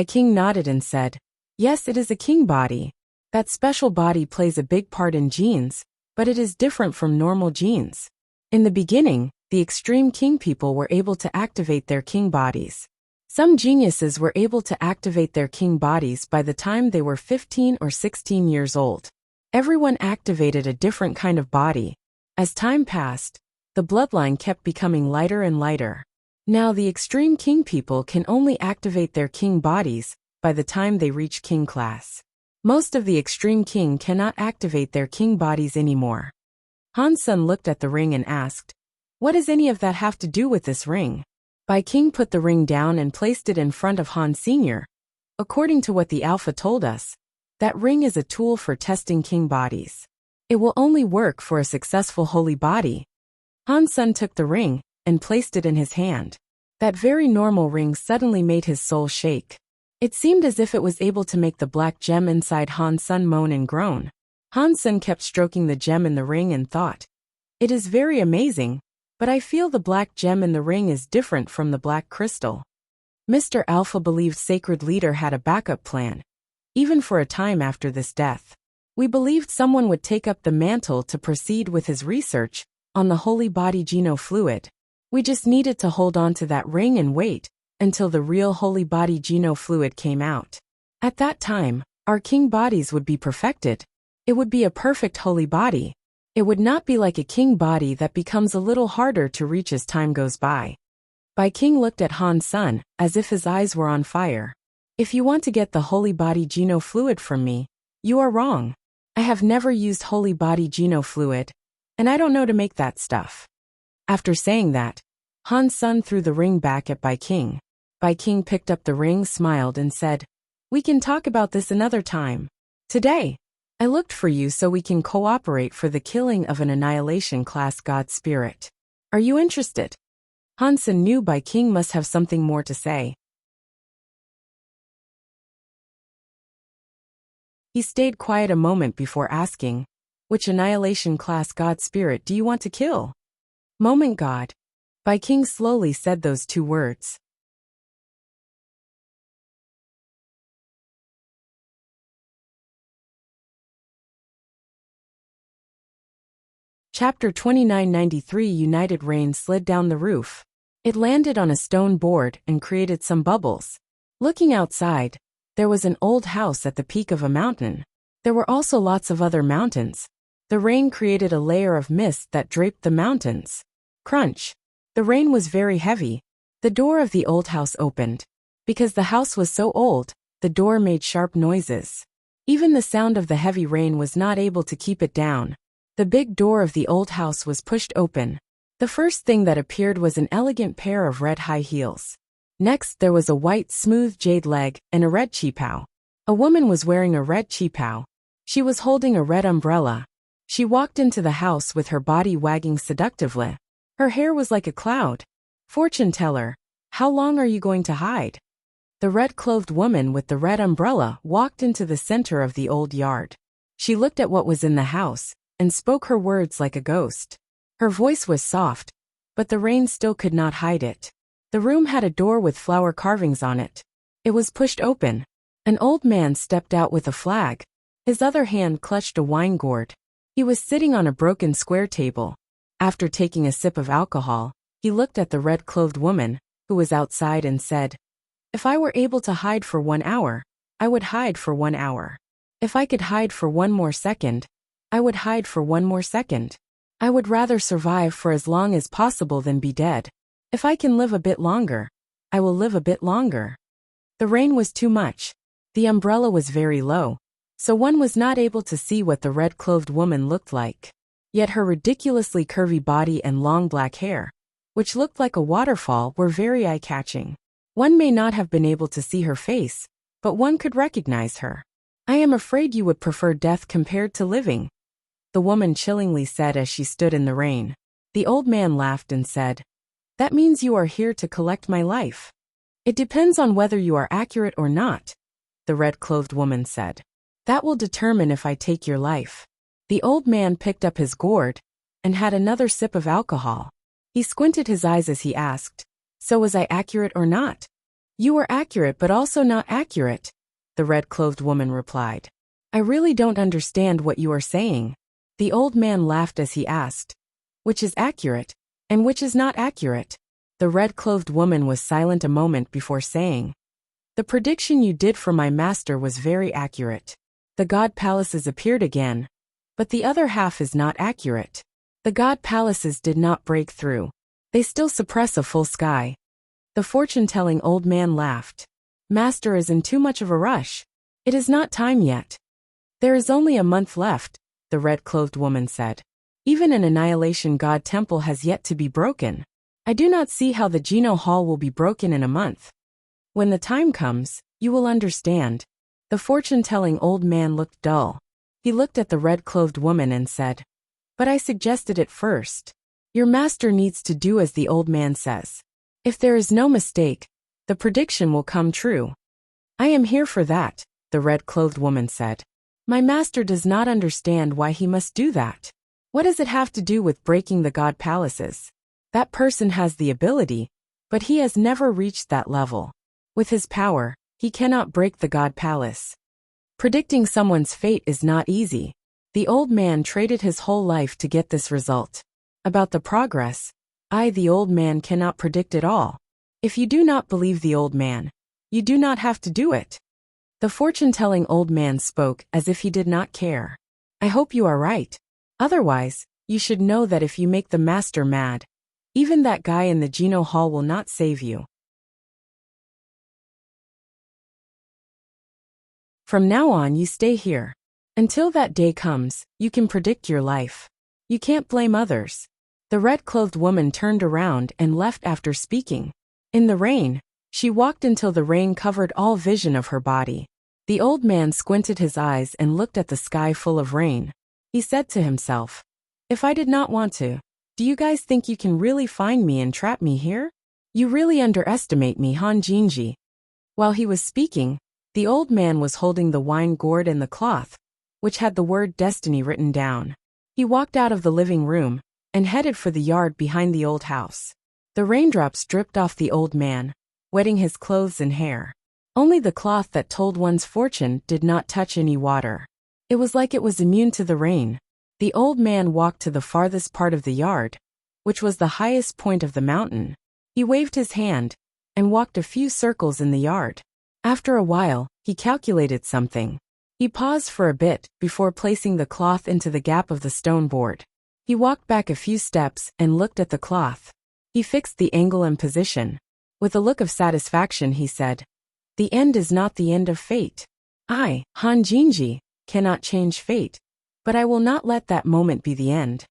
Speaker 1: King nodded and said, yes, it is a king body. That special body plays a big part in genes, but it is different from normal genes. In the beginning, the extreme king people were able to activate their king bodies. Some geniuses were able to activate their king bodies by the time they were 15 or 16 years old. Everyone activated a different kind of body. As time passed, the bloodline kept becoming lighter and lighter. Now the extreme king people can only activate their king bodies by the time they reach king class. Most of the extreme king cannot activate their king bodies anymore. Han Sen looked at the ring and asked, what does any of that have to do with this ring? King put the ring down and placed it in front of Han Sr. According to what the Alpha told us, that ring is a tool for testing king bodies. It will only work for a successful holy body. Han Sen took the ring and placed it in his hand. That very normal ring suddenly made his soul shake. It seemed as if it was able to make the black gem inside Han Sen moan and groan. Han Sen kept stroking the gem in the ring and thought, it is very amazing, but I feel the black gem in the ring is different from the black crystal. Mr. Alpha believed Sacred Leader had a backup plan, even for a time after this death. We believed someone would take up the mantle to proceed with his research on the holy body genofluid. We just needed to hold on to that ring and wait until the real holy body genofluid came out. At that time, our king bodies would be perfected. It would be a perfect holy body. It would not be like a king body that becomes a little harder to reach as time goes by. King looked at Han Sen as if his eyes were on fire. If you want to get the holy body genofluid from me, you are wrong. I have never used holy body genofluid, and I don't know to make that stuff. After saying that, Han Sen threw the ring back at King. King picked up the ring, smiled, and said, we can talk about this another time. Today, I looked for you so we can cooperate for the killing of an annihilation class god spirit. Are you interested? Han Sen knew King must have something more to say. He stayed quiet a moment before asking, which annihilation class god spirit do you want to kill? Moment God. King slowly said those two words. Chapter 2993 United Rain slid down the roof. It landed on a stone board and created some bubbles. Looking outside, there was an old house at the peak of a mountain. There were also lots of other mountains. The rain created a layer of mist that draped the mountains. Crunch. The rain was very heavy. The door of the old house opened. Because the house was so old, the door made sharp noises. Even the sound of the heavy rain was not able to keep it down. The big door of the old house was pushed open. The first thing that appeared was an elegant pair of red high heels. Next there was a white smooth jade leg and a red qipao. A woman was wearing a red qipao. She was holding a red umbrella. She walked into the house with her body wagging seductively. Her hair was like a cloud. Fortune teller, how long are you going to hide? The red-clothed woman with the red umbrella walked into the center of the old yard. She looked at what was in the house and spoke her words like a ghost. Her voice was soft, but the rain still could not hide it. The room had a door with flower carvings on it. It was pushed open. An old man stepped out with a flag. His other hand clutched a wine gourd. He was sitting on a broken square table. After taking a sip of alcohol, he looked at the red-clothed woman, who was outside, and said, if I were able to hide for 1 hour, I would hide for 1 hour. If I could hide for 1 more second, I would hide for 1 more second. I would rather survive for as long as possible than be dead. If I can live a bit longer, I will live a bit longer. The rain was too much. The umbrella was very low, so one was not able to see what the red-clothed woman looked like. Yet her ridiculously curvy body and long black hair, which looked like a waterfall, were very eye-catching. One may not have been able to see her face, but one could recognize her. "I am afraid you would prefer death compared to living," the woman chillingly said as she stood in the rain. The old man laughed and said, "That means you are here to collect my life." "It depends on whether you are accurate or not," the red-clothed woman said. "That will determine if I take your life." The old man picked up his gourd and had another sip of alcohol. He squinted his eyes as he asked, "So was I accurate or not?" "You were accurate but also not accurate," the red-clothed woman replied. "I really don't understand what you are saying." The old man laughed as he asked, "Which is accurate, and which is not accurate?" The red-clothed woman was silent a moment before saying, "The prediction you did for my master was very accurate. The god palaces appeared again, but the other half is not accurate. The god palaces did not break through. They still suppress a full sky." The fortune-telling old man laughed. "Master is in too much of a rush. It is not time yet." "There is only a month left," the red-clothed woman said. "Even an annihilation god temple has yet to be broken. I do not see how the Geno Hall will be broken in a month. When the time comes, you will understand." The fortune-telling old man looked dull. He looked at the red-clothed woman and said, "But I suggested it first. Your master needs to do as the old man says. If there is no mistake, the prediction will come true." "I am here for that," the red-clothed woman said. "My master does not understand why he must do that. What does it have to do with breaking the god palaces? That person has the ability, but he has never reached that level. With his power, he cannot break the god palace. Predicting someone's fate is not easy." The old man traded his whole life to get this result. About the progress, the old man cannot predict it all. If you do not believe the old man, you do not have to do it. The fortune-telling old man spoke as if he did not care. "I hope you are right. Otherwise, you should know that if you make the master mad, even that guy in the Geno Hall will not save you. From now on you stay here. Until that day comes, you can predict your life. You can't blame others." The red-clothed woman turned around and left after speaking. In the rain, she walked until the rain covered all vision of her body. The old man squinted his eyes and looked at the sky full of rain. He said to himself, "If I did not want to, do you guys think you can really find me and trap me here? You really underestimate me, Han Jinji." While he was speaking, the old man was holding the wine gourd and the cloth, which had the word destiny written down. He walked out of the living room and headed for the yard behind the old house. The raindrops dripped off the old man, wetting his clothes and hair. Only the cloth that told one's fortune did not touch any water. It was like it was immune to the rain. The old man walked to the farthest part of the yard, which was the highest point of the mountain. He waved his hand and walked a few circles in the yard. After a while, he calculated something. He paused for a bit before placing the cloth into the gap of the stone board. He walked back a few steps and looked at the cloth. He fixed the angle and position. With a look of satisfaction he said, "The end is not the end of fate. I, Han Jinji, cannot change fate, but I will not let that moment be the end."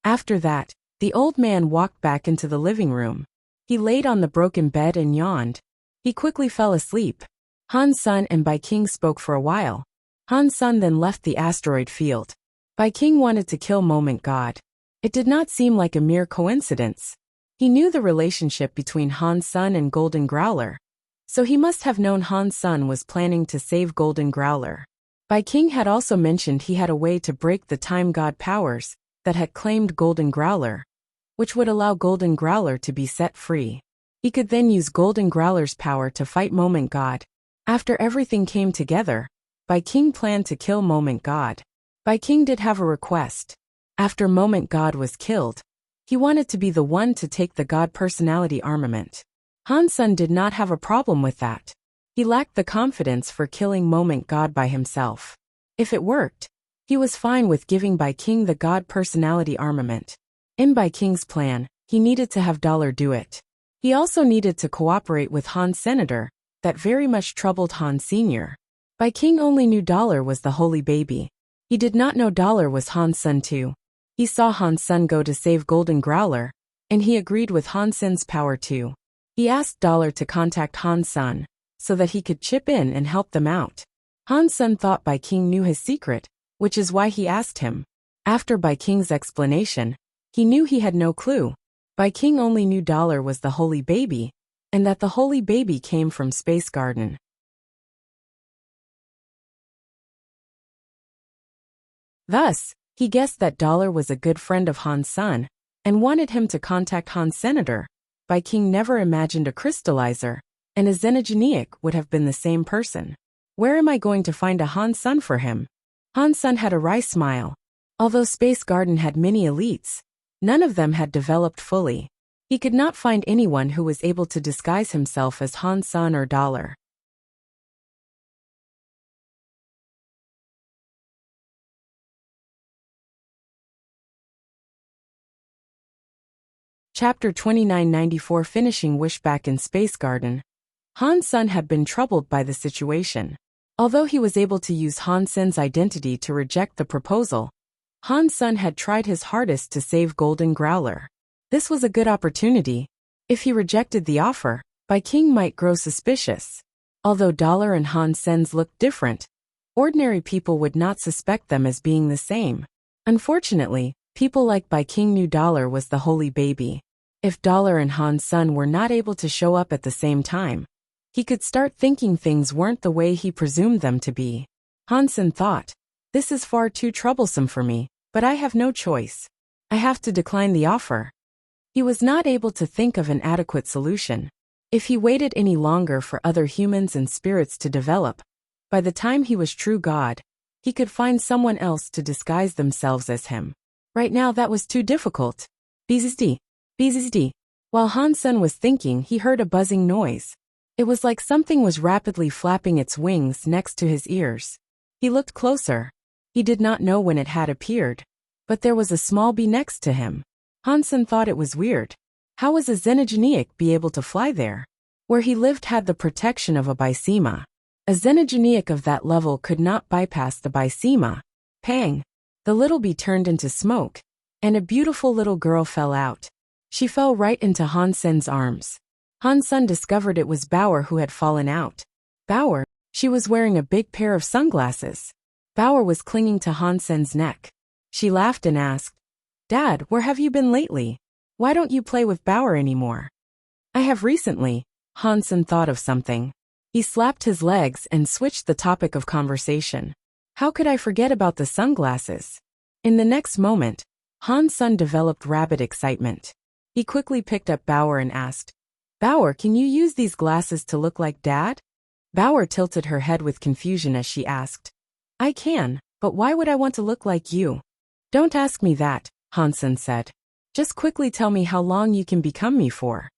Speaker 1: After that, the old man walked back into the living room. He laid on the broken bed and yawned. He quickly fell asleep. Han's son and Bai King spoke for a while. Han's son then left the asteroid field. Bai King wanted to kill Moment God. It did not seem like a mere coincidence. He knew the relationship between Han's son and Golden Growler, so he must have known Han's son was planning to save Golden Growler. Bai King had also mentioned he had a way to break the time god powers that had claimed Golden Growler, which would allow Golden Growler to be set free. He could then use Golden Growler's power to fight Moment God. After everything came together, Bai King planned to kill Moment God. Bai King did have a request. After Moment God was killed, he wanted to be the one to take the God personality armament. Han's son did not have a problem with that. He lacked the confidence for killing Moment God by himself. If it worked, he was fine with giving Bai King the God personality armament. In Bai King's plan, he needed to have Dollar do it. He also needed to cooperate with Han's senator that very much troubled Han Sr. Bai King only knew Dollar was the holy baby. He did not know Dollar was Han's son too. He saw Han's son go to save Golden Growler, and he agreed with Han Sen's power too. He asked Dollar to contact Han's son, so that he could chip in and help them out. Han's son thought Bai King knew his secret, which is why he asked him. After Bai King's explanation, he knew he had no clue. Bai King only knew Dollar was the holy baby, and that the holy baby came from Space Garden. Thus, he guessed that Dollar was a good friend of Han's son, and wanted him to contact Han's senator. Bai King never imagined a crystallizer, and a xenogeniac would have been the same person. Where am I going to find a Han son for him? Han's son had a wry smile. Although Space Garden had many elites, none of them had developed fully. He could not find anyone who was able to disguise himself as Han's son or Dollar. Chapter 2994 Finishing Wish. Back in Space Garden, Han's son had been troubled by the situation. Although he was able to use Han Sen's identity to reject the proposal, Han's son had tried his hardest to save Golden Growler. This was a good opportunity. If he rejected the offer, Bai King might grow suspicious. Although Dollar and Han Sen's looked different, ordinary people would not suspect them as being the same. Unfortunately, people like Bai King knew Dollar was the holy baby. If Dollar and Han's son were not able to show up at the same time, he could start thinking things weren't the way he presumed them to be. Hansen thought, "This is far too troublesome for me, but I have no choice. I have to decline the offer." He was not able to think of an adequate solution. If he waited any longer for other humans and spirits to develop, by the time he was true God, he could find someone else to disguise themselves as him. Right now that was too difficult. Bzzd. Bzzd. While Hansen was thinking, he heard a buzzing noise. It was like something was rapidly flapping its wings next to his ears. He looked closer. He did not know when it had appeared, but there was a small bee next to him. Hansen thought it was weird. How was a xenogeniac be able to fly there? Where he lived had the protection of a Bysema. A xenogeniac of that level could not bypass the Bysema. Pang! The little bee turned into smoke, and a beautiful little girl fell out. She fell right into Hansen's arms. Hansen discovered it was Bauer who had fallen out. Bauer, she was wearing a big pair of sunglasses. Bauer was clinging to Hansen's neck. She laughed and asked, "Dad, where have you been lately? Why don't you play with Bauer anymore?" "I have recently." Hansen thought of something. He slapped his legs and switched the topic of conversation. How could I forget about the sunglasses? In the next moment, Hansen developed rabid excitement. He quickly picked up Bauer and asked, "Bauer, can you use these glasses to look like Dad?" Bauer tilted her head with confusion as she asked, "I can, but why would I want to look like you?" "Don't ask me that," Hansen said. "Just quickly tell me how long you can become me for."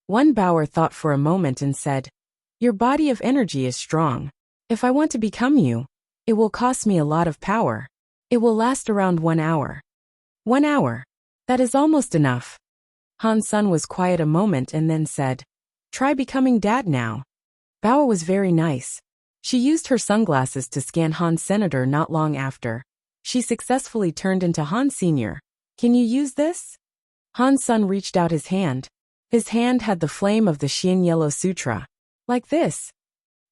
Speaker 1: One Bauer thought for a moment and said, "Your body of energy is strong. If I want to become you, it will cost me a lot of power. It will last around 1 hour. 1 hour. That is almost enough." Hansen was quiet a moment and then said, "Try becoming Dad now." Bauer was very nice. She used her sunglasses to scan Han's senator not long after. She successfully turned into Han Sr. "Can you use this?" Hansen reached out his hand. His hand had the flame of the Xian Yellow Sutra. "Like this."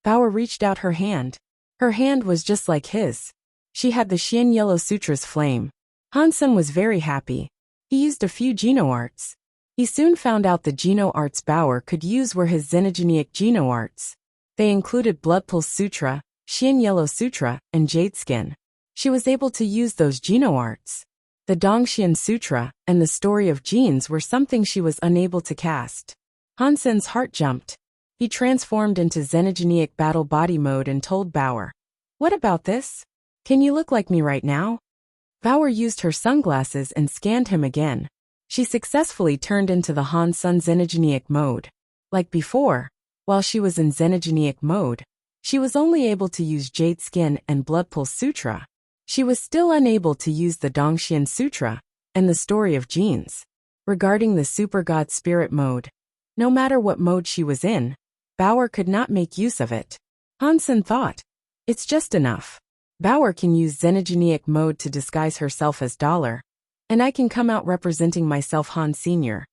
Speaker 1: Bauer reached out her hand. Her hand was just like his. She had the Xian Yellow Sutra's flame. Hansen was very happy. He used a few Geno arts. He soon found out the Geno arts Bauer could use were his xenogeniac Geno arts. They included Blood Pulse Sutra, Xian Yellow Sutra, and Jade Skin. She was able to use those Geno arts. The Dongxian Sutra and the Story of Genes were something she was unable to cast. Hansen's heart jumped. He transformed into xenogeniac battle body mode and told Bauer, "What about this? Can you look like me right now?" Bauer used her sunglasses and scanned him again. She successfully turned into the Hansen xenogeniac mode. Like before, while she was in xenogeniac mode, she was only able to use Jade Skin and Blood Pulse Sutra. She was still unable to use the Dongxian Sutra and the Story of Genes. Regarding the Super God Spirit mode, no matter what mode she was in, Bauer could not make use of it. Hansen thought, it's just enough. Bauer can use xenogenic mode to disguise herself as Dollar, and I can come out representing myself Han Sr.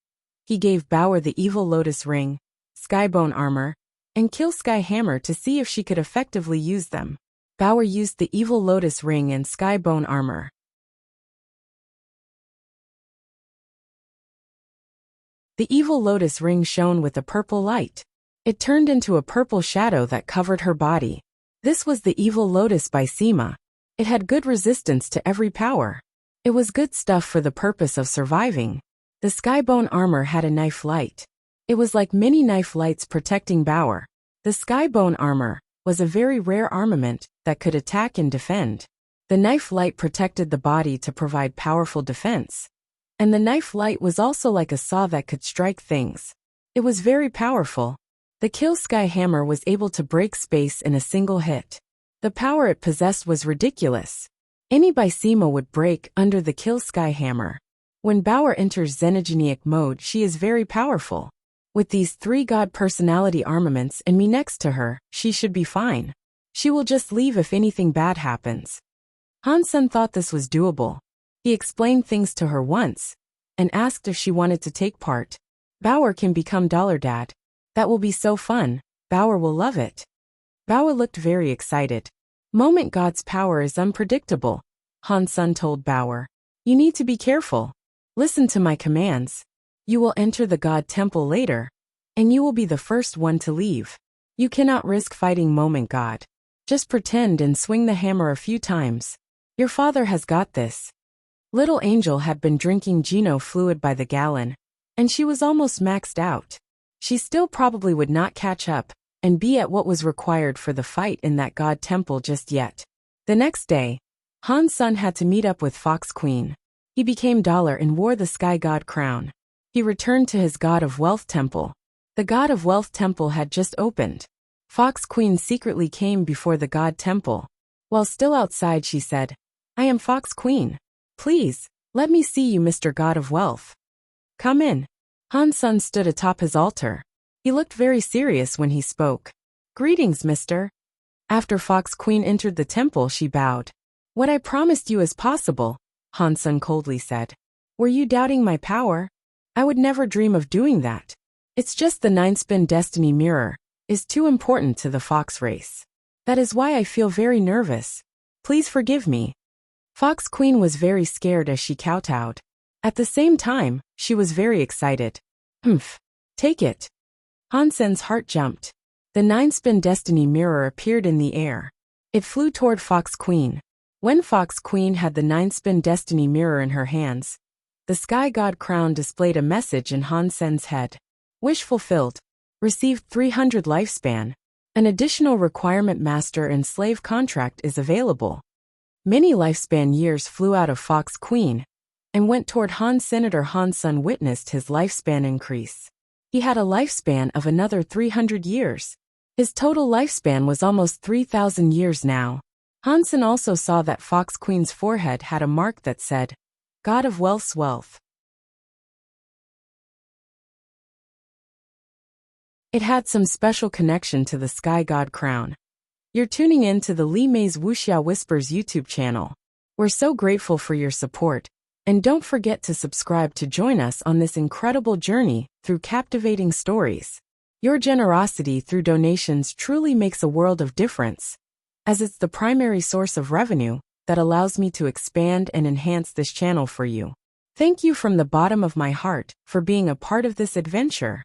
Speaker 1: He gave Bauer the evil lotus ring, skybone armor, and kill sky hammer to see if she could effectively use them. Bauer used the evil lotus ring and skybone armor. The evil lotus ring shone with a purple light. It turned into a purple shadow that covered her body. This was the evil lotus by Sima. It had good resistance to every power. It was good stuff for the purpose of surviving. The skybone armor had a knife light. It was like many knife lights protecting Bauer. The skybone armor was a very rare armament that could attack and defend. The knife light protected the body to provide powerful defense. And the knife light was also like a saw that could strike things. It was very powerful. The kill sky hammer was able to break space in a single hit. The power it possessed was ridiculous. Any by Sima would break under the kill sky hammer. When Bauer enters xenogenic mode, she is very powerful. With these 3 god personality armaments and me next to her, she should be fine. She will just leave if anything bad happens. Hansen thought this was doable. He explained things to her once and asked if she wanted to take part. Bauer can become Dollar Dad. That will be so fun. Bauer will love it. Bauer looked very excited. Moment God's power is unpredictable. Hansen told Bauer. You need to be careful. Listen to my commands. You will enter the God Temple later, and you will be the first one to leave. You cannot risk fighting Moment God. Just pretend and swing the hammer a few times. Your father has got this. Little Angel had been drinking Geno fluid by the gallon, and she was almost maxed out. She still probably would not catch up and be at what was required for the fight in that God Temple just yet. The next day, Hansen had to meet up with Fox Queen. He became Dollar and wore the Sky God crown. He returned to his God of Wealth Temple. The God of Wealth Temple had just opened. Fox Queen secretly came before the God Temple. While still outside, she said, I am Fox Queen. Please, let me see you, Mr. God of Wealth. Come in. Hansen stood atop his altar. He looked very serious when he spoke. Greetings, mister. After Fox Queen entered the temple, she bowed. What I promised you is possible, Hansen coldly said. Were you doubting my power? I would never dream of doing that. It's just the 9-spin destiny mirror is too important to the fox race. That is why I feel very nervous. Please forgive me. Fox Queen was very scared as she kowtowed. At the same time, she was very excited. Humph. Take it. Hansen's heart jumped. The 9-spin destiny mirror appeared in the air. It flew toward Fox Queen. When Fox Queen had the 9-spin destiny mirror in her hands, the Sky God crown displayed a message in Hansen's head. Wish fulfilled. Received 300 lifespan. An additional requirement master and slave contract is available. Many lifespan years flew out of Fox Queen and went toward Han. Senator Hansen witnessed his lifespan increase. He had a lifespan of another 300 years. His total lifespan was almost 3,000 years now. Hansen also saw that Fox Queen's forehead had a mark that said, God of Wealth's Wealth. It had some special connection to the Sky God crown. You're tuning in to the Li Mei's Wuxia Whispers YouTube channel. We're so grateful for your support, and don't forget to subscribe to join us on this incredible journey through captivating stories. Your generosity through donations truly makes a world of difference, as it's the primary source of revenue that allows me to expand and enhance this channel for you. Thank you from the bottom of my heart for being a part of this adventure.